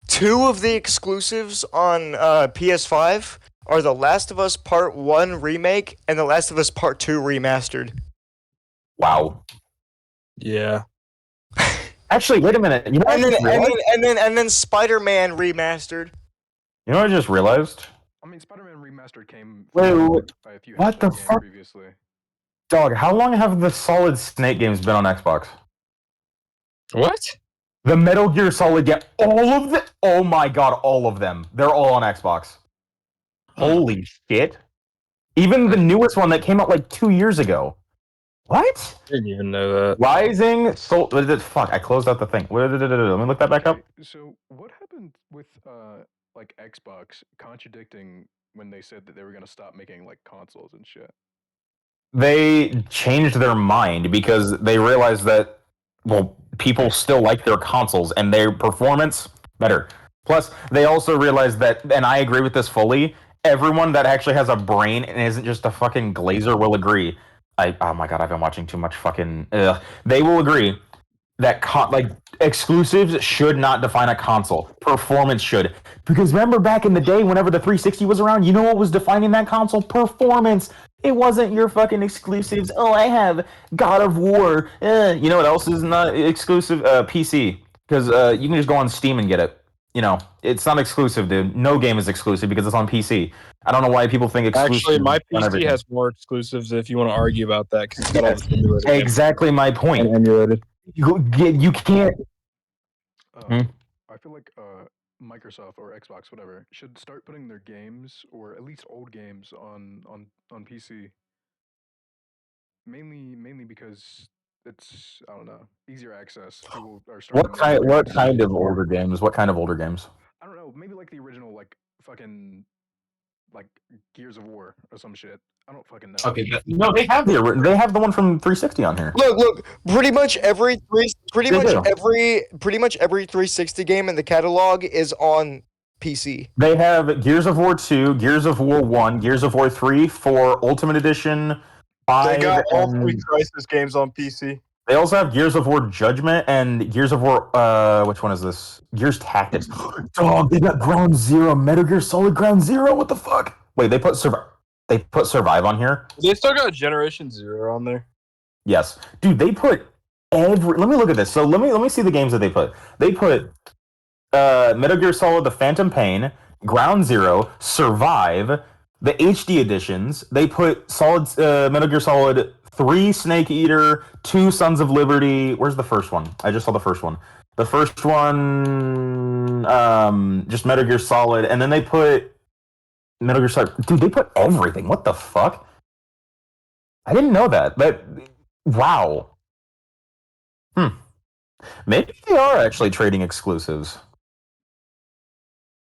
2 of the exclusives on PS5 are The Last of Us Part 1 Remake and The Last of Us Part 2 Remastered. Wow. Yeah. Actually, wait a minute. You know and then Spider-Man Remastered. You know what I just realized? I mean, Spider-Man Remastered came by a few what the fuck? Previously. Dog, how long have the Solid Snake games been on Xbox? What? The Metal Gear Solid, all of them? Oh my god, all of them. They're all on Xbox. Holy shit. Even the newest one that came out like 2 years ago. What? I didn't even know that. Rising Soul. Fuck! I closed out the thing. Let me look that back up. So what happened with like Xbox contradicting when they said that they were gonna stop making like consoles and shit? They changed their mind because they realized that, well, people still like their consoles and their performance better. Plus, they also realized that, and I agree with this fully, everyone that actually has a brain and isn't just a fucking glazer will agree. Oh my god, I've been watching too much fucking. They will agree that like exclusives should not define a console. Performance should. Because remember back in the day, whenever the 360 was around, you know what was defining that console? Performance. It wasn't your fucking exclusives. Oh, I have God of War. You know what else is not exclusive? PC. Because you can just go on Steam and get it. You know, it's not exclusive, dude. No game is exclusive because it's on PC. I don't know why people think exclusive. Actually, my on PC everything. has more exclusives if you want to argue about that because it's got all the simulated games Exactly my point. and emulated. You can't. I feel like Microsoft or Xbox, whatever, should start putting their games or at least old games on PC. Mainly because it's, I don't know, easier access. People are starting. What kind of older games? What kind of older games? I don't know. Maybe like the original, like fucking, like Gears of War or some shit. I don't fucking know. Okay, no, they have the one from 360 on here. Look. Pretty much every They do. pretty much every 360 game in the catalog is on PC. They have Gears of War 2, Gears of War 1, Gears of War 3, 4, Ultimate Edition, 5. They got all and 3 Crisis games on PC. They also have Gears of War Judgment and Gears of War. Which one is this? Gears Tactics. Dog, they got Ground Zero, Metal Gear Solid Ground Zero. What the fuck? Wait, they put Survive on here. They still got Generation Zero on there. Yes, dude, they put every. Let me look at this. So let me see the games that they put. They put Metal Gear Solid: The Phantom Pain, Ground Zero, Survive, the HD editions. They put Metal Gear Solid 3, Snake Eater, 2, Sons of Liberty. Where's the first one? I just saw the first one. The first one, just Metal Gear Solid, and then they put Metal Gear Solid. Dude, they put everything. What the fuck? I didn't know that. Wow. Maybe they are actually trading exclusives.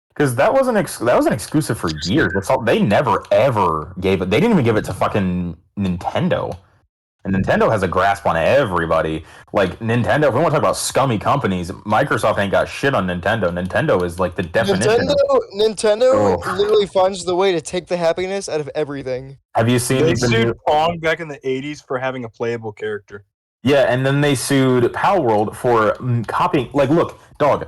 Because that was an exclusive for years. They never ever gave it. They didn't even give it to fucking Nintendo. And Nintendo has a grasp on everybody. Like Nintendo, if we want to talk about scummy companies, Microsoft ain't got shit on Nintendo. Nintendo is like the definition. Nintendo literally finds the way to take the happiness out of everything. Have you seen? They sued Pong back in the '80s for having a playable character. Yeah, and then they sued Palworld for copying. Like, look, dog.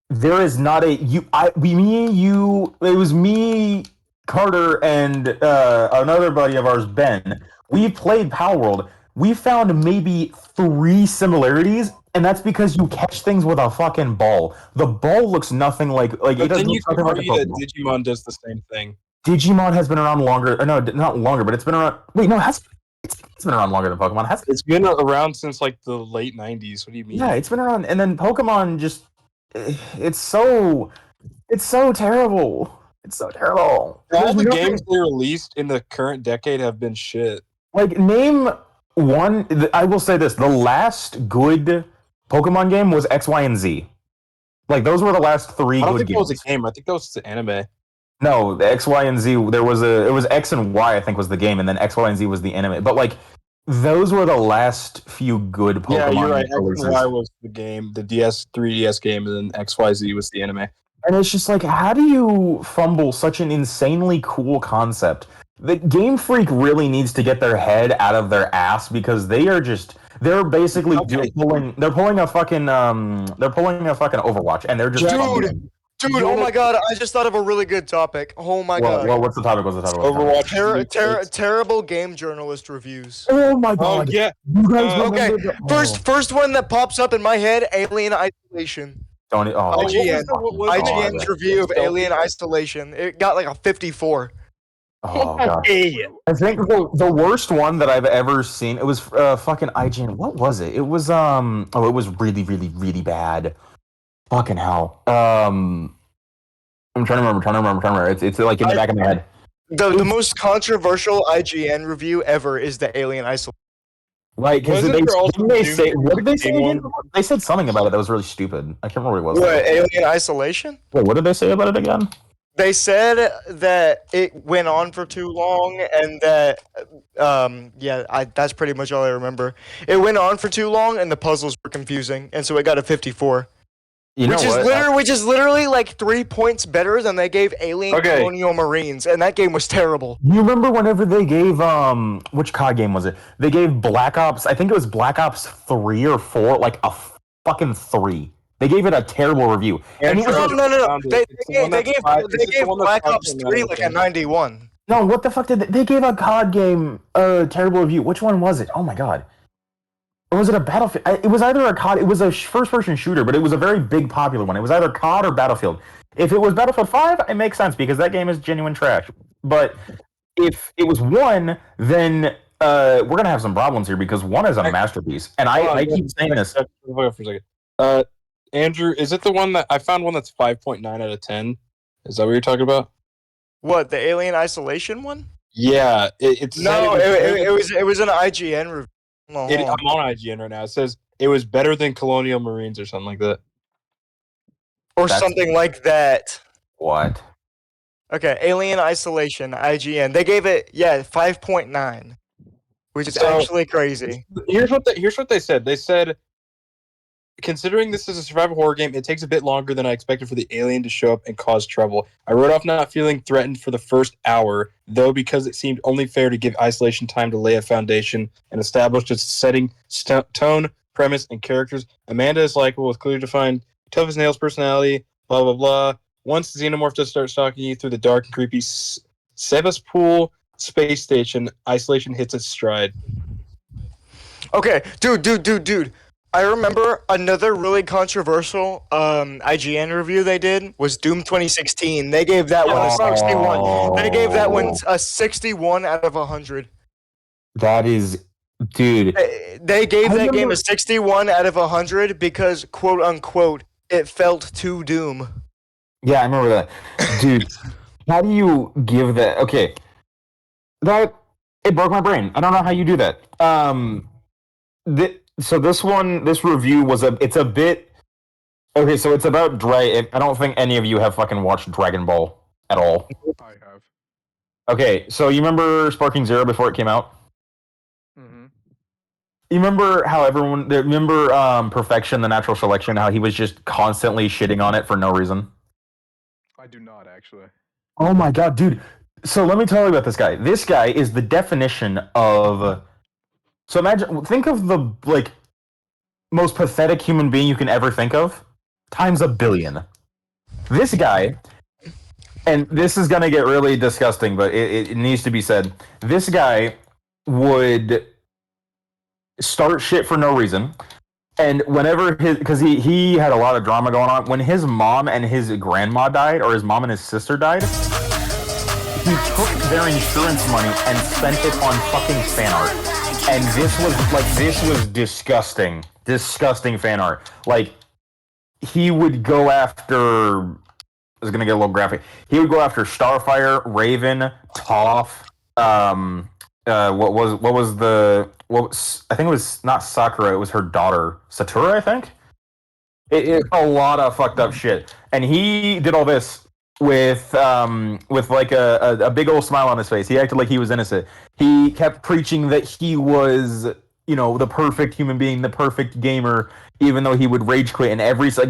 There is not a you. It was me, Carter, and another buddy of ours, Ben. We played Palworld. We found maybe 3 similarities, and that's because you catch things with a fucking ball. The ball looks nothing like it But doesn't then you look can nothing like a argue that Pokemon. Digimon does the same thing. Digimon has been around longer. No, not longer, but it's been around. Wait, no, it's been around longer than Pokemon. Has It's been around since like the late '90s. What do you mean? Yeah, it's been around, and then Pokemon just it's so terrible. It's so terrible. All the games they released in the current decade have been shit. Like, name one. I will say this: the last good Pokemon game was X, Y, and Z. Like, those were the last 3 I don't good think games. that was a game. I think that was the anime. No, the X, Y, and Z. It was X and Y. I think was the game, and then X, Y, and Z was the anime. But like, those were the last few good Pokemon. Yeah, you're right. X releases. and Y was the game, the 3DS game, and then XYZ was the anime. And it's just like, how do you fumble such an insanely cool concept? The Game Freak really needs to get their head out of their ass because they're basically pulling a fucking Overwatch, and they're just Dude, oh my god, I just thought of a really good topic. Oh my god. Well, what's the topic? Overwatch. Terrible game journalist reviews. Oh my god. Oh yeah. You guys Okay, remember first one that pops up in my head, Alien Isolation. IGN's review of Alien Isolation. It got like a 54. Oh god. Hey, I think the worst one that I've ever seen, it was fucking IGN. What was it? It was it was really, really, really bad. Fucking hell. I'm trying to remember. It's like in the back of my head. The most controversial IGN review ever is the Alien Isolation. Right, because Wasn't there also didn't they Doom say what did they say 2016 again? They said something about it that was really stupid. I can't remember what it was. What, Alien Isolation? Wait, what did they say about it again? They said that it went on for too long, and that that's pretty much all I remember. It went on for too long, and the puzzles were confusing, and so it got a 54. You know what? Which is literally like 3 points better than they gave Alien Okay. Colonial Marines, and that game was terrible. You remember whenever they gave which COD game was it? They gave Black Ops, I think it was Black Ops 3 or 4, like a fucking 3. They gave it a terrible review. And it was No. They gave Black Ops 3 like a 91. No, what the fuck did they gave a COD game a terrible review? Which one was it? Oh my god. Or was it a Battlefield? It was either a COD, it was a first-person shooter, but it was a very big popular one. It was either COD or Battlefield. If it was Battlefield 5, it makes sense because that game is genuine trash. But if it was 1, then we're going to have some problems here because 1 is a masterpiece. And I keep saying this. Hold on for a second. Andrew, is it the one that I found one that's 5.9 out of 10? Is that what you're talking about? What, the Alien Isolation one? Yeah, it's it was an IGN review. I'm on IGN right now. It says it was better than Colonial Marines or something like that. Or something like that. What? Okay, Alien Isolation, IGN. They gave it 5.9, which is actually crazy. Here's what they said. They said, considering this is a survival horror game, it takes a bit longer than I expected for the alien to show up and cause trouble. I wrote off not feeling threatened for the first hour, though, because it seemed only fair to give Isolation time to lay a foundation and establish its setting, tone, premise, and characters. Amanda is likable with clearly defined, tough as nails personality, blah, blah, blah. Once the Xenomorph does start stalking you through the dark and creepy Sebastopol space station, Isolation hits its stride. Okay, dude. I remember another really controversial IGN review they did was Doom 2016. They gave that one a 61. They gave that one a 61 out of 100. That is, dude. They gave that game a 61 out of 100 because, quote unquote, it felt too Doom. Yeah, I remember that. Dude, how do you give that? Okay. It broke my brain. I don't know how you do that. So this review was it's a bit okay. So it's about I don't think any of you have fucking watched Dragon Ball at all. I have. Okay, so you remember Sparking Zero before it came out? Mm-hmm. You remember how Perfection, the Natural Selection, how he was just constantly shitting on it for no reason? I do not actually. Oh my god, dude. So let me tell you about this guy. This guy is the definition of. So think of the most pathetic human being you can ever think of, times 1 billion. This guy, and this is gonna get really disgusting, but it needs to be said. This guy would start shit for no reason, and whenever because he had a lot of drama going on. When his mom and his grandma died, or his mom and his sister died, he took their insurance money and spent it on fucking fan art. And this was disgusting fan art. Like, he would go after, I was gonna get a little graphic. He would go after Starfire, Raven, Toph. I think it was not Sakura. It was her daughter, Satura. I think. It a lot of fucked up shit, and he did all this with like a big old smile on his face. He acted like he was innocent. He kept preaching that he was, the perfect human being, the perfect gamer, even though he would rage quit in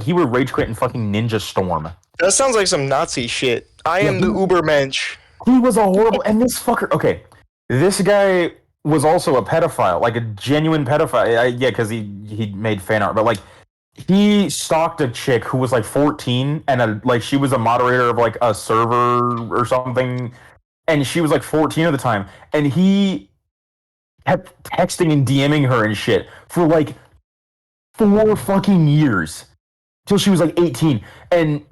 he would rage quit in fucking Ninja Storm. That sounds like some Nazi shit. I am the Ubermensch. He was a horrible, and this fucker, okay, this guy was also a pedophile, like a genuine pedophile. Because he made fan art, but he stalked a chick who was 14 and she was a moderator of a server or something, and she was 14 at the time, and he kept texting and DMing her and shit for 4 fucking years till she was 18, and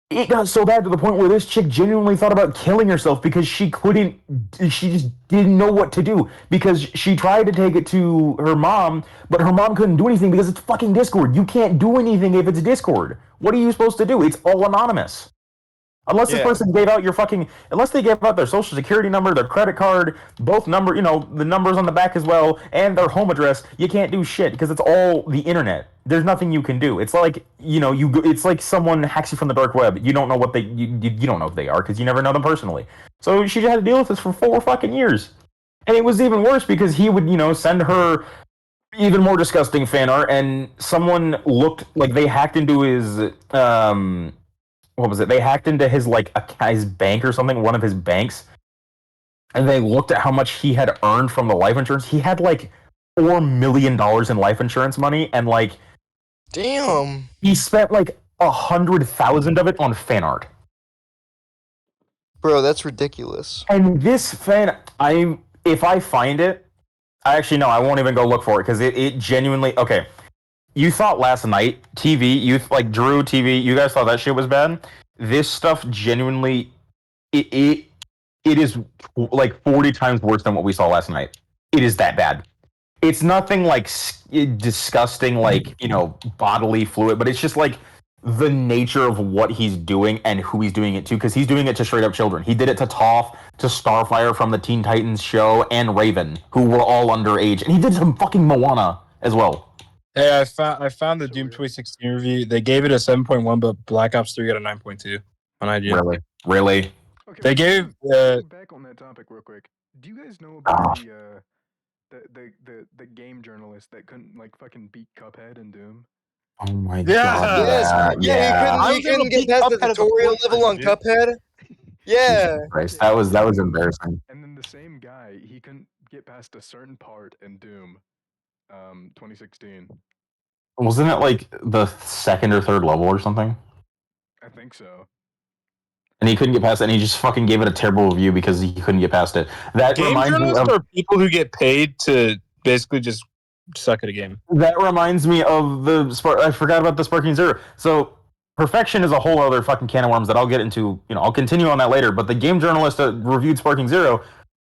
it got so bad to the point where this chick genuinely thought about killing herself because she just didn't know what to do, because she tried to take it to her mom, but her mom couldn't do anything because it's fucking Discord. You can't do anything if it's Discord. What are you supposed to do? It's all anonymous. Unless this Yeah. person gave out unless they gave out their social security number, their credit card, both the numbers on the back as well, and their home address, you can't do shit because it's all the internet. There's nothing you can do. It's like, it's like someone hacks you from the dark web. You don't know what you don't know who they are because you never know them personally. So she had to deal with this for 4 fucking years. And it was even worse because he would, send her even more disgusting fan art, and someone looked like they hacked into his what was it? They hacked into his bank or something, one of his banks, and they looked at how much he had earned from the life insurance. He had like $4 million in life insurance money, and Damn. he spent like 100,000 of it on fan art. Bro, that's ridiculous. And this fan, if I find it, actually no, I won't even go look for it because it genuinely okay. You thought last night TV, Drew TV, you guys thought that shit was bad. This stuff genuinely, it is like 40 times worse than what we saw last night. It is that bad. It's nothing like disgusting, bodily fluid, but it's just like the nature of what he's doing and who he's doing it to, because he's doing it to straight up children. He did it to Toph, to Starfire from the Teen Titans show, and Raven, who were all underage, and he did some fucking Moana as well. Hey, I found the Doom 2016 review. They gave it a 7.1, but Black Ops 3 got a 9.2 on IGN. Really? Okay, They gave back on that topic real quick. Do you guys know about the game journalist that couldn't fucking beat Cuphead and Doom? Oh my Yeah. god! Yeah, he couldn't get past the tutorial level on Cuphead. Yeah. Christ, that was embarrassing. And then the same guy, he couldn't get past a certain part in Doom, 2016. Wasn't it like the second or third level or something? I think so. And he couldn't get past it, and he just fucking gave it a terrible review because he couldn't get past it. That game reminds me journalists of are people who get paid to basically just suck at a game. That reminds me of I forgot about the Sparking Zero. So Perfection is a whole other fucking can of worms that I'll get into. I'll continue on that later. But the game journalist that reviewed Sparking Zero,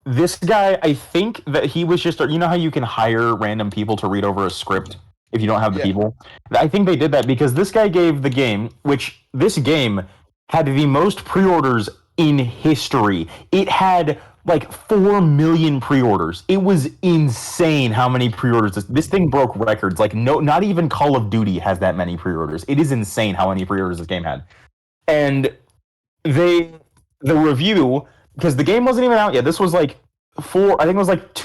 this guy, I think that he was just, how you can hire random people to read over a script if you don't have the people. I think they did that because this guy gave the game, which this game had the most pre-orders in history. It had like 4 million pre-orders. It was insane how many pre-orders this thing broke records. Like not even Call of Duty has that many pre-orders. It is insane how many pre-orders this game had. And the review, because the game wasn't even out yet. This was like 2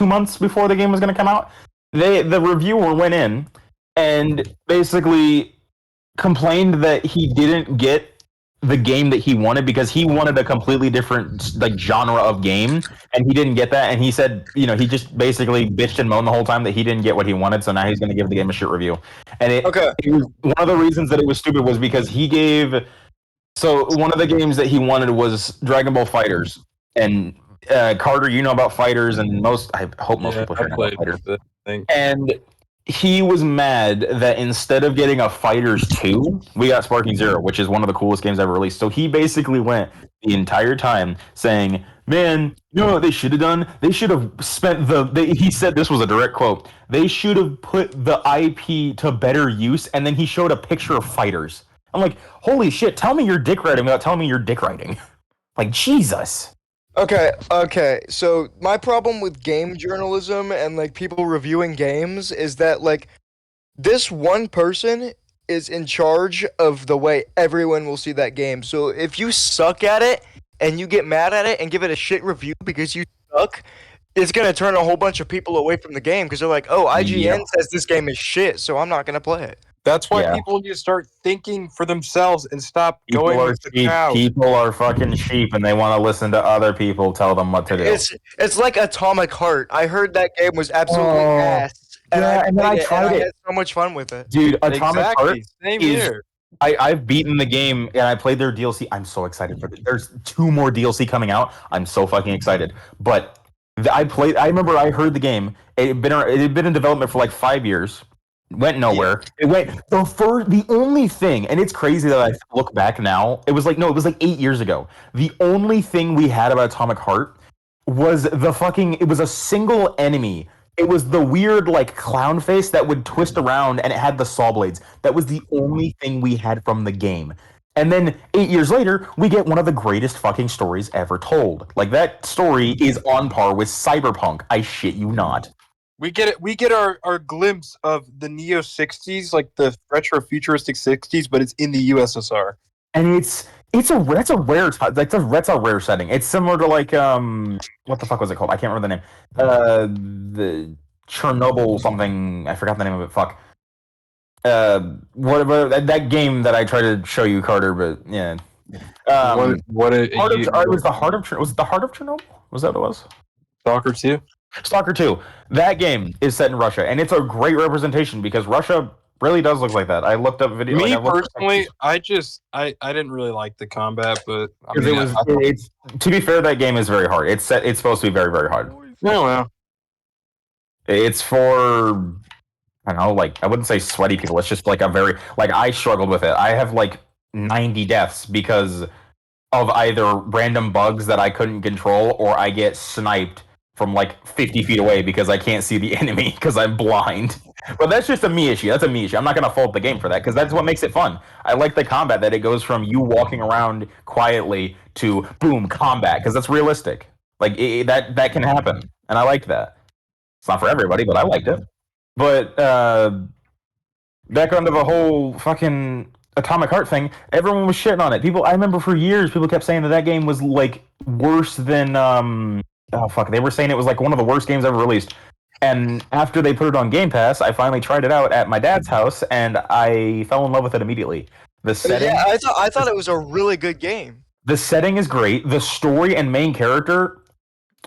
months before the game was going to come out. The reviewer went in and basically complained that he didn't get the game that he wanted because he wanted a completely different genre of game, and he didn't get that. And he said, he just basically bitched and moaned the whole time that he didn't get what he wanted. So now he's going to give the game a shit review. And it was one of the reasons that it was stupid was because he gave. So one of the games that he wanted was Dragon Ball Fighters, and Carter, you know about Fighters, and I hope most people know about Fighters. And he was mad that instead of getting a Fighters 2, we got Sparking Zero, which is one of the coolest games ever released. So he basically went the entire time saying, man, you know what they should have done? They should have spent he said this was a direct quote, they should have put the IP to better use, and then he showed a picture of Fighters. I'm like, holy shit, tell me you're dick writing without telling me you're dick writing. Like, Jesus. Okay. So my problem with game journalism and people reviewing games is that this one person is in charge of the way everyone will see that game. So if you suck at it and you get mad at it and give it a shit review because you suck, it's gonna turn a whole bunch of people away from the game because they're like, oh, IGN says this game is shit, so I'm not gonna play it. That's why people need to start thinking for themselves and stop going with the crowd. People are fucking sheep, and they want to listen to other people tell them what to do. It's like Atomic Heart. I heard that game was absolutely ass. And I tried it. I had so much fun with it. Dude, Atomic Heart Same here. I've beaten the game, and I played their DLC. I'm so excited for it. There's 2 more DLC coming out. I'm so fucking excited. But I remember I heard the game. It had been in development for like 5 years. Went nowhere. It went the only thing, and it's crazy that I look back now. It was like 8 years ago. The only thing we had about Atomic Heart was it was a single enemy. It was the weird clown face that would twist around, and it had the saw blades. That was the only thing we had from the game. And then 8 years later, we get one of the greatest fucking stories ever told. Like that story is on par with Cyberpunk. I shit you not. We get it. We get our glimpse of the Neo '60s, like the retro futuristic '60s, but it's in the USSR. And that's a rare setting. It's similar to like what the fuck was it called? I can't remember the name. The Chernobyl something. I forgot the name of it. Fuck. Whatever that game that I tried to show you, Carter. But yeah. What a Heart of, it was the heart of was it the heart of Chernobyl? Was that what it was? Stalker 2? Stalker 2. That game is set in Russia, and it's a great representation because Russia really does look like that. I looked up video. Me like, I looked personally, I didn't really like the combat, but I because mean, it's to be fair, that game is very hard. It's supposed to be very, very hard. no, well, It's for I don't know, like I wouldn't say sweaty people. It's just like a very like I struggled with it. I have like 90 deaths because of either random bugs that I couldn't control or I get sniped from like 50 feet away because I can't see the enemy because I'm blind. But that's just a me issue. That's a me issue. I'm not going to fault the game for that because that's what makes it fun. I like the combat that it goes from you walking around quietly to boom, combat because that's realistic. Like that can happen. And I liked that. It's not for everybody, but I liked it. But back onto the whole fucking Atomic Heart thing, everyone was shitting on it. I remember for years, people kept saying that game was like worse than they were saying it was like one of the worst games ever released. And after they put it on Game Pass, I finally tried it out at my dad's house, and I fell in love with it immediately. The setting, Yeah, I thought it was a really good game. The setting is great. The story and main character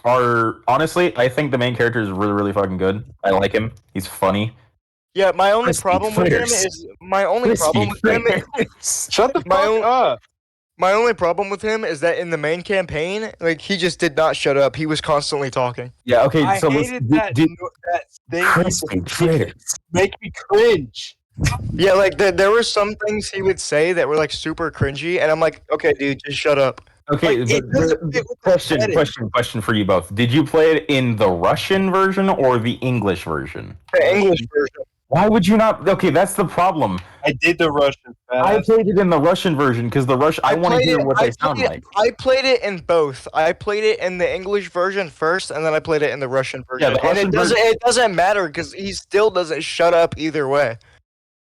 are honestly, I think the main character is really, really fucking good. I like him. He's funny. Yeah, my only Crispy problem with him fritters. is my only problem with him. shut the fuck up. My only problem with him is that in the main campaign, like he just did not shut up. He was constantly talking. Yeah. Okay. I So hated that thing. crispy fritters. Make me cringe. Yeah, like there were some things he would say that were like super cringy, and I'm like, okay, dude, just shut up. Okay, Like, it doesn't fit with the setting. question for you both. Did you play it in the Russian version or the English version? The English version. Why would you not? Okay, that's the problem. I did the Russian. I played it in the Russian version because I want to hear what they sound like. I played it in both. I played it in the English version first, and then I played it in the Russian version. the And Russian it doesn't matter because he still doesn't shut up either way.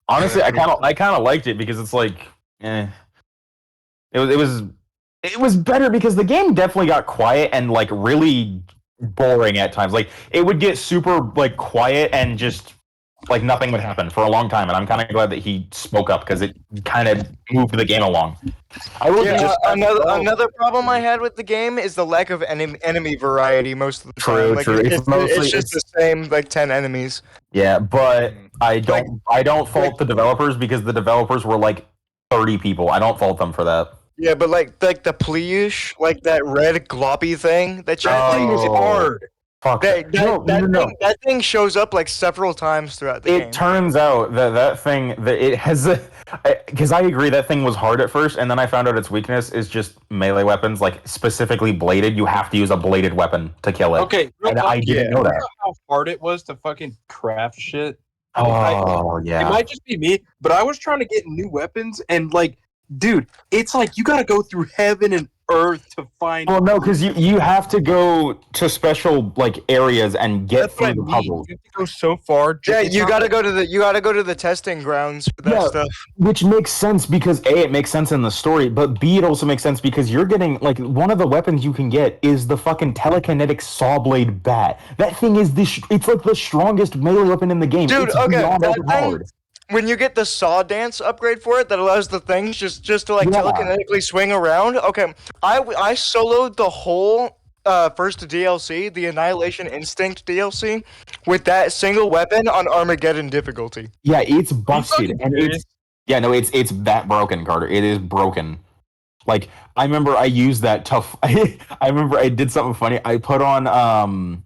Honestly, I kind of liked it because it's like, it was better because the game definitely got quiet and like really boring at times. Like it would get super like quiet and just like nothing would happen for a long time. And I'm kind of glad that he spoke up because it kind of moved the game along. Another problem I had with the game is the lack of enemy variety most of the time. Like, True. It's just the same like 10 enemies. Yeah, but I don't fault the developers because the developers were like 30 people. I don't fault them for that. Yeah, but like the Pleish, like that red gloppy thing that That thing is hard. Fuck. That thing shows up like several times throughout the game. It turns out that thing that it has because I agree that thing was hard at first, and then I found out its weakness is just melee weapons, like specifically bladed. You have to use a bladed weapon to kill it. Okay, and I didn't know that. How hard it was to fucking craft shit. Yeah. It might just be me, but I was trying to get new weapons, and like, dude, it's like you got to go through heaven and earth to find. Well, no, because you have to go to special like areas and get through the puzzles. You have to go so far. Yeah, you gotta go to the testing grounds for that stuff. Which makes sense because A, it makes sense in the story, but B, it also makes sense because you're getting like one of the weapons you can get is the fucking telekinetic saw blade bat. That thing is it's like the strongest melee weapon in the game. Dude, it's okay, beyond that overpowered. When you get the saw dance upgrade for it that allows the things just to like telekinetically swing around. Okay, I soloed the whole first DLC, the Annihilation Instinct DLC, with that single weapon on Armageddon difficulty. Yeah, it's busted, and it's that broken, Carter. It is broken. Like I remember, I used that tough. I remember I did something funny. I put on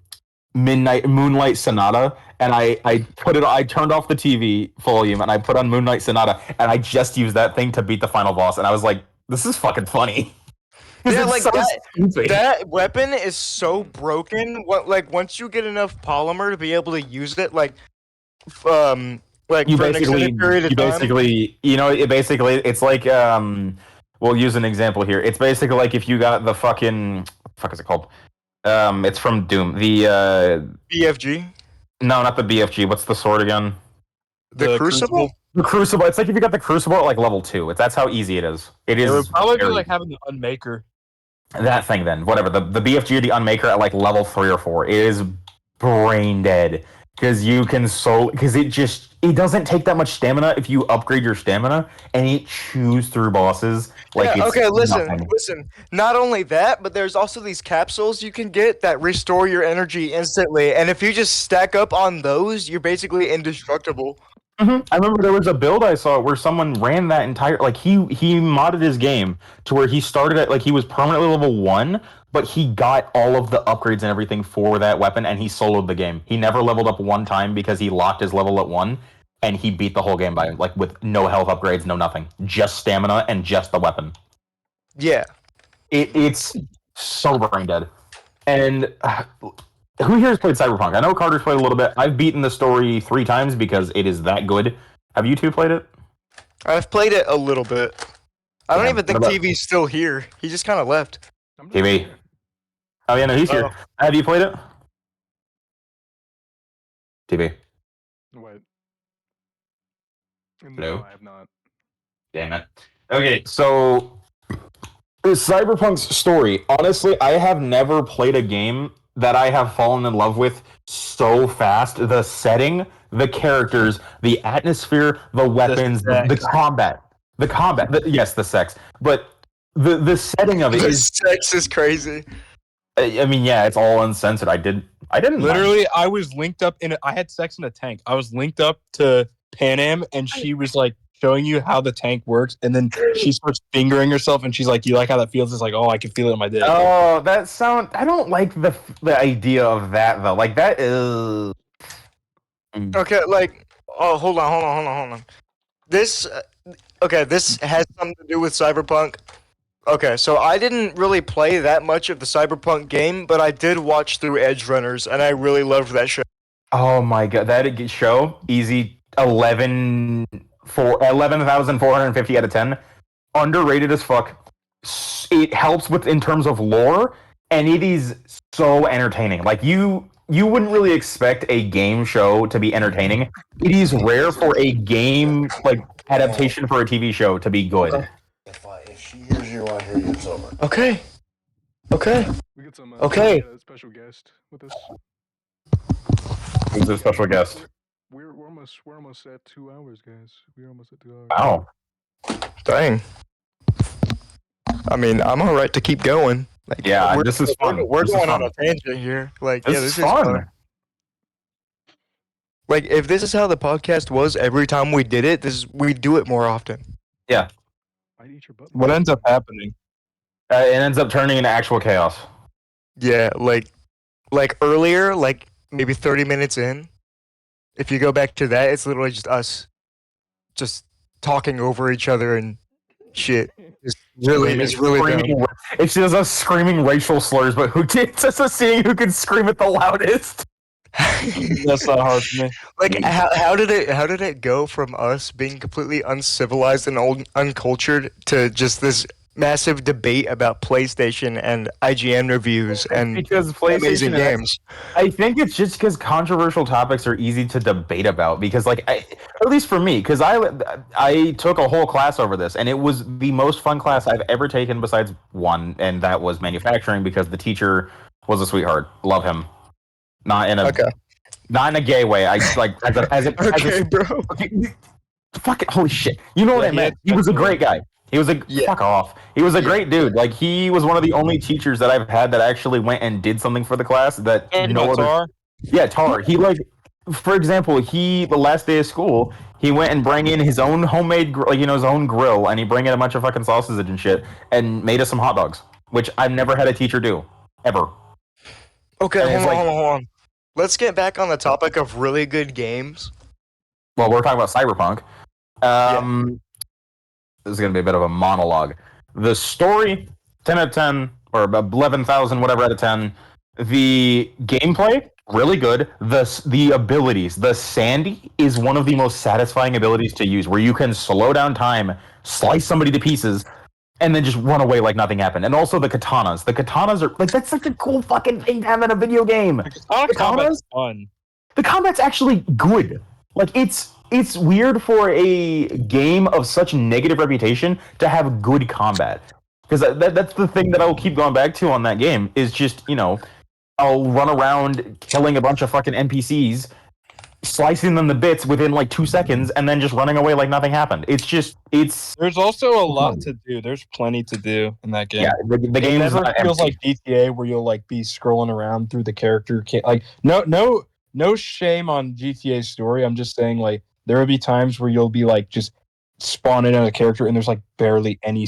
Moonlight Sonata, and I turned off the TV volume, and I put on Moonlight Sonata, and I just used that thing to beat the final boss, and I was like, this is fucking funny. Yeah, like that weapon is so broken. Like once you get enough polymer to be able to use it, like Like You for an basically, extended period of you time. basically, it's like, we'll use an example here. It's basically like if you got the fuck is it called? It's from Doom. BFG, No, not the BFG. What's the sword again? the Crucible. The Crucible. It's like if you got the Crucible at like level 2. That's how easy it is. It It is would probably be very- like having the Unmaker. that thing then. Whatever. The BFG or the Unmaker at like level 3 or 4 is brain dead. Because it doesn't take that much stamina if you upgrade your stamina, and it chews through bosses like Yeah, it's okay, listen, nothing. listen. Not only that, but there's also these capsules you can get that restore your energy instantly. And if you just stack up on those, you're basically indestructible. I remember there was a build I saw where someone ran that entire like he modded his game to where he started at like he was permanently level 1, but he got all of the upgrades and everything for that weapon, and he soloed the game. He never leveled up one time because he locked his level at 1, and he beat the whole game by like with no health upgrades, no nothing, just stamina and just the weapon. Yeah. It's so brain dead. And who here has played Cyberpunk? I know Carter's played a little bit. I've beaten the story 3 times because it is that good. Have you two played it? I've played it a little bit. I don't Yeah, even think what about- TV's still here. He just kind of left. I'm not TV. sure. Oh yeah, no, he's here. Oh. Have you played it? TV. What? No. No, I have not. Damn it. Okay, so Cyberpunk's story. Honestly, I have never played a game that I have fallen in love with so fast. The setting, the characters, the atmosphere, the weapons, the combat. The combat. Yes, the sex. But the setting of it The is sex is crazy. I mean, yeah, it's all uncensored. I didn't mind. Literally, I was linked up I had sex in a tank. I was linked up to Pan Am, and she was like showing you how the tank works, and then she starts fingering herself, and she's like, "You like how that feels?" It's like, "Oh, I can feel it in my dick." Oh, I don't like the idea of that though. Like that is Okay, like, oh, hold on. This, okay, this has something to do with Cyberpunk. Okay, so I didn't really play that much of the Cyberpunk game, but I did watch through Edge Runners, and I really loved that show. Oh my god, that show easy 11,450 out of 10. Underrated as fuck. It helps with in terms of lore, and it is so entertaining. Like you wouldn't really expect a game show to be entertaining. It is rare for a game like adaptation for a TV show to be good. If she hears you, I hear you. It's over. Okay. Okay. We got some. Okay. We got a special guest with us. Who's a special guest? We're almost at 2 hours, guys. We're almost at 2 hours. Wow. Dang. I mean, I'm all right to keep going. Like, Yeah, this is fun. We're This is going on fun. a tangent here. Like, This yeah, is this fun. fun. Like, if this is how the podcast was every time we did it, we'd do it more often. Yeah. I'd eat your butt. What ends up happening? It ends up turning into actual chaos. Yeah, like earlier, like maybe 30 minutes in. If you go back to that, it's literally just us, just talking over each other and shit. It's really dumb. It's just us screaming racial slurs, but it's just us seeing who can scream it the loudest. That's not hard for me. Like how did it go from us being completely uncivilized and uncultured to just this massive debate about PlayStation and IGN reviews and Because amazing PlayStation games? I think it's just because controversial topics are easy to debate about. Because, like, at least for me, because I took a whole class over this, and it was the most fun class I've ever taken besides one, and that was manufacturing because the teacher was a sweetheart. Love him. Not in a gay way. I like Okay, bro. fuck it, holy shit. You know what I meant? He was a great guy. He was fuck off. He was a great dude. Like he was one of the only teachers that I've had that actually went and did something for the class that no other. Tar? Yeah, Tar. He like, for example, the last day of school, he went and bring in his own homemade, his own grill, and he bring in a bunch of fucking sausage and shit, and made us some hot dogs, which I've never had a teacher do ever. Okay, And it's hold on. Let's get back on the topic of really good games. Well, we're talking about Cyberpunk. This is going to be a bit of a monologue. The story, 10 out of 10, or 11,000, whatever out of 10. The gameplay, really good. The abilities. The Sandy is one of the most satisfying abilities to use, where you can slow down time, slice somebody to pieces, and then just run away like nothing happened. And also the katanas. The katanas are like that's such a cool fucking thing to have in a video game. The katana combat's fun. The combat's actually good. Like it's weird for a game of such negative reputation to have good combat. Because that's the thing that I'll keep going back to on that game is just, I'll run around killing a bunch of fucking NPCs, slicing them to bits within like 2 seconds, and then just running away like nothing happened. There's also a lot to do. There's plenty to do in that game. Yeah, the It game's never not feels empty. like GTA where you'll like be scrolling around through the character. Like no shame on GTA's story. I'm just saying like there will be times where you'll be like just spawning in a character and there's like barely any.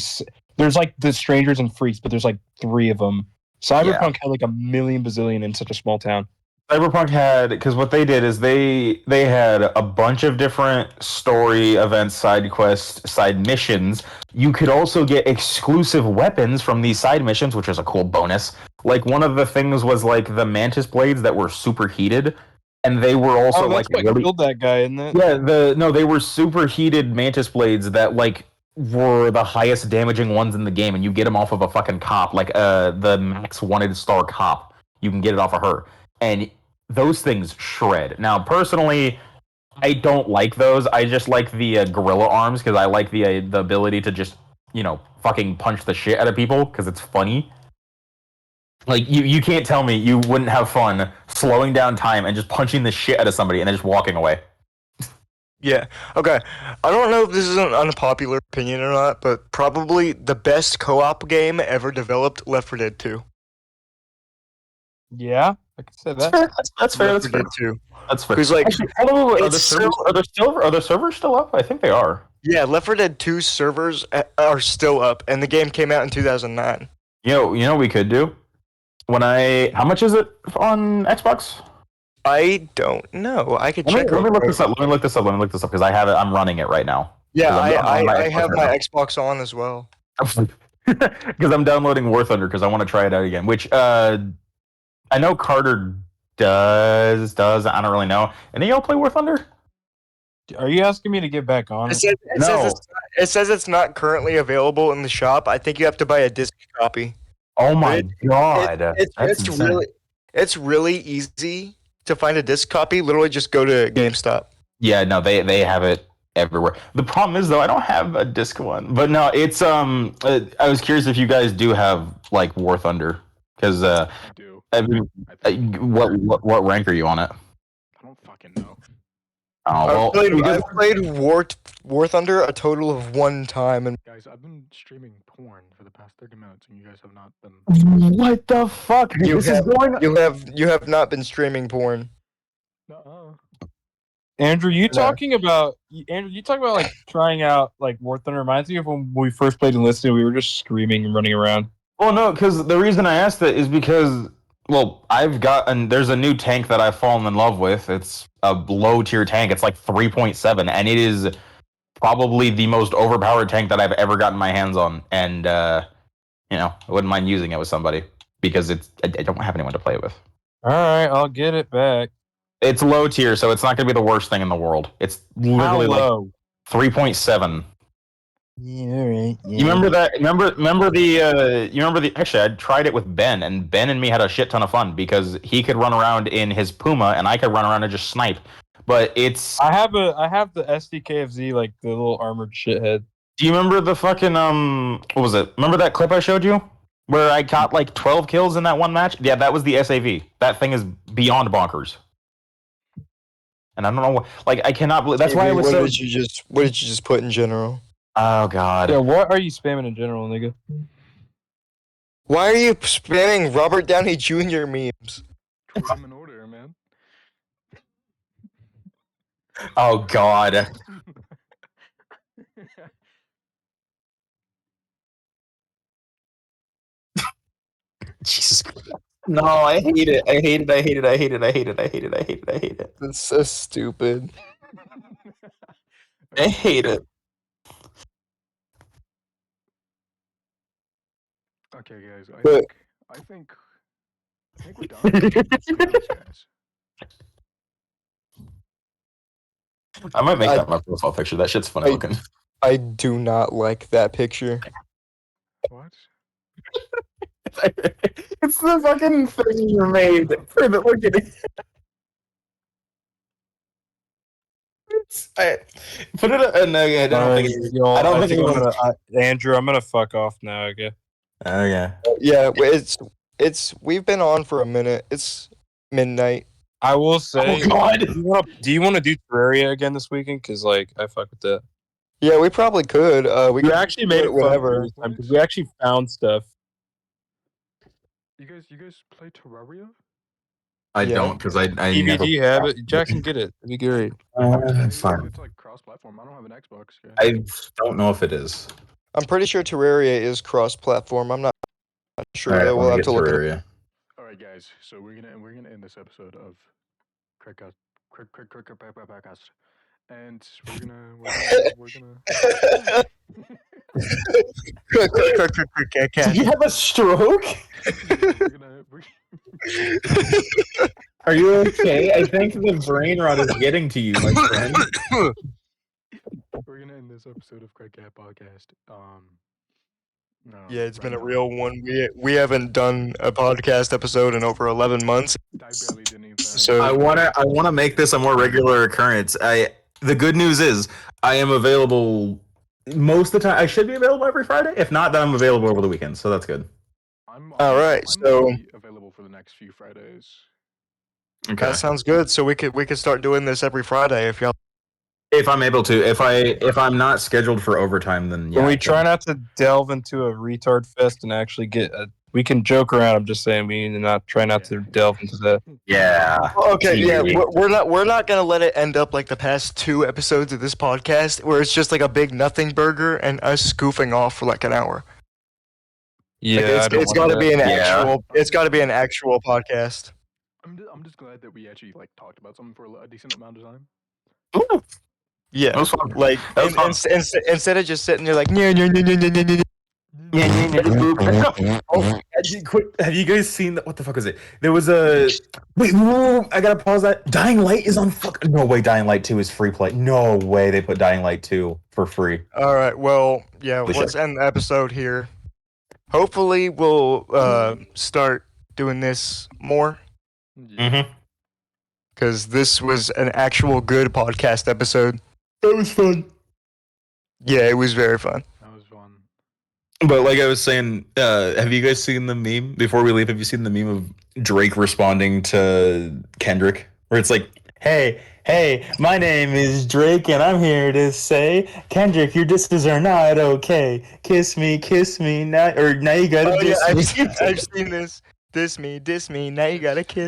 There's like the strangers and freaks, but there's like 3 of them. Cyberpunk had like a million bazillion in such a small town. Cyberpunk had, because what they did is they had a bunch of different story events, side quests, side missions. You could also get exclusive weapons from these side missions, which is a cool bonus. Like one of the things was like the mantis blades that were superheated, and they were also Oh, that's like what really killed that guy, isn't it? yeah. They were superheated mantis blades that like were the highest damaging ones in the game, and you get them off of a fucking cop, like the max wanted star cop. You can get it off of her, and those things shred. Now, personally, I don't like those. I just like the gorilla arms because I like the ability to just fucking punch the shit out of people because it's funny. Like you can't tell me you wouldn't have fun slowing down time and just punching the shit out of somebody and then just walking away. Yeah. Okay. I don't know if this is an unpopular opinion or not, but probably the best co-op game ever developed, Left 4 Dead 2. Yeah, I can say that. That's fair. Left That's 4 fair. Dead 2. That's fair. Because like, Actually, are it's the servers still up? I think they are. yeah, Left 4 Dead 2 servers are still up, and the game came out in 2009. You know what we could do? How much is it on Xbox? I don't know. I could check. Let me look this up. Let me look this up because I have it. I'm running it right now. Yeah, 'Cause I have my right Xbox on as well. now. Because I'm downloading War Thunder because I want to try it out again. Which I know Carter does. I don't really know. Any of y'all play War Thunder? Are you asking me to get back on it? It says it's not currently available in the shop. I think you have to buy a disc copy. Oh my god, It's really easy to find a disc copy. Literally, just go to GameStop. Yeah, no, they have it everywhere. The problem is though, I don't have a disc one. But no, it's I was curious if you guys do have like War Thunder because I do. I mean, what rank are you on it? I don't fucking know. Oh well, I've played War Thunder a total of 1 time, and Guys, I've been streaming porn for the past 30 minutes, and you guys have not been. what the fuck? This is going on. you have not been streaming porn. Nuh-uh. Andrew, you talking about like trying out like War Thunder reminds me of when we first played Enlisted. We were just screaming and running around. Well, no, because the reason I asked that is because, well, there's a new tank that I've fallen in love with. It's a low tier tank. It's like 3.7, and it is probably the most overpowered tank that I've ever gotten my hands on. And I wouldn't mind using it with somebody because I don't have anyone to play it with. All right, I'll get it back. It's low tier, so it's not going to be the worst thing in the world. It's literally How low? like 3.7. Yeah, all right. Yeah. You remember that? Remember the? Actually, I tried it with Ben, and Ben and me had a shit ton of fun because he could run around in his Puma, and I could run around and just snipe. But I have the SDKFZ, like the little armored shithead. do you remember the fucking What was it? Remember that clip I showed you where I got like 12 kills in that one match? Yeah, that was the SAV. That thing is beyond bonkers. And I don't know what. Like, I cannot believe. That's why I was What so. did you just put in general? Oh god. Yeah, what are you spamming in general, nigga? Why are you spamming Robert Downey Jr. memes? Put them in order, man. Oh god. Jesus Christ. No, I hate it. I hate it. I hate it. I hate it. I hate it. I hate it. I hate it. I hate it. That's so stupid. I hate it. Okay, guys. But- I think I think we're done. Let's be honest, guys. I might make I- that my profile picture. That shit's funny looking. I do not like that picture. What? It's the fucking thing you made for the look at it. Put it. No, I don't think. I don't think anyone. Andrew, I'm gonna fuck off now. Okay. Oh yeah. Yeah, we've been on for a minute. It's midnight. I will say. Oh God. Do you want to do Terraria again this weekend? Because like I fuck with that. Yeah, we probably could. We We could actually made it whatever. fun this time because we actually found stuff. You guys play Terraria? I Yeah. don't because I DVD, never. you have it. Jackson, get it. It'd be great. It's fine. It's like cross-platform. I don't have an Xbox. Guys. I don't know if it is. I'm pretty sure Terraria is cross-platform. I'm not sure All right, though. We'll have to look at it. Terraria. All right, guys. So we're gonna end this episode of Podcast, and we're gonna. Did you have a stroke? Are you okay? I think the brain rot is getting to you, my friend. We're gonna end this episode of Craig Cat Podcast. Yeah, it's been a now. real one. We haven't done a podcast episode in over 11 months. I barely did anything. So I wanna make this a more regular occurrence. The good news is I am available most of the time. I should be available every Friday. If not, then I'm available over the weekend. So that's good. All right, I'm so- gonna be available for the next few Fridays. Okay. that sounds good. So we could start doing this every Friday if y'all. If I'm able to, if I'm not scheduled for overtime, then yeah. Can I we can. try not to delve into a retard fest and actually get a? We can joke around. I'm just saying we need to not try not to delve into that. Yeah. Okay, yeah, TV. we're not gonna let it end up like the past 2 episodes of this podcast, where it's just like a big nothing burger and us goofing off for like an hour. Yeah, Like, it's got to be an Yeah. actual. It's got to be an actual podcast. I'm just glad that we actually like talked about something for a decent amount of time. Ooh, Yeah, that was fun. like That was fun. instead of just sitting there like yeah. Have you guys seen that? What the fuck is it? There was a wait. Whoa, I gotta pause that. Dying Light is on fuck. No way. Dying Light 2 is free play. No way. They put Dying Light 2 for free. All right, well, yeah, Holy let's shit. end the episode here. Hopefully, we'll start doing this more Yeah. because this was an actual good podcast episode. That was fun. Yeah, it was very fun. That was fun. But like I was saying, have you guys seen the meme? Before we leave, have you seen the meme of Drake responding to Kendrick, where it's like, "Hey, my name is Drake, and I'm here to say, Kendrick, your disses are not okay. Kiss me, now you gotta Oh yeah, diss me." I've seen this. Diss me. Now you gotta kiss.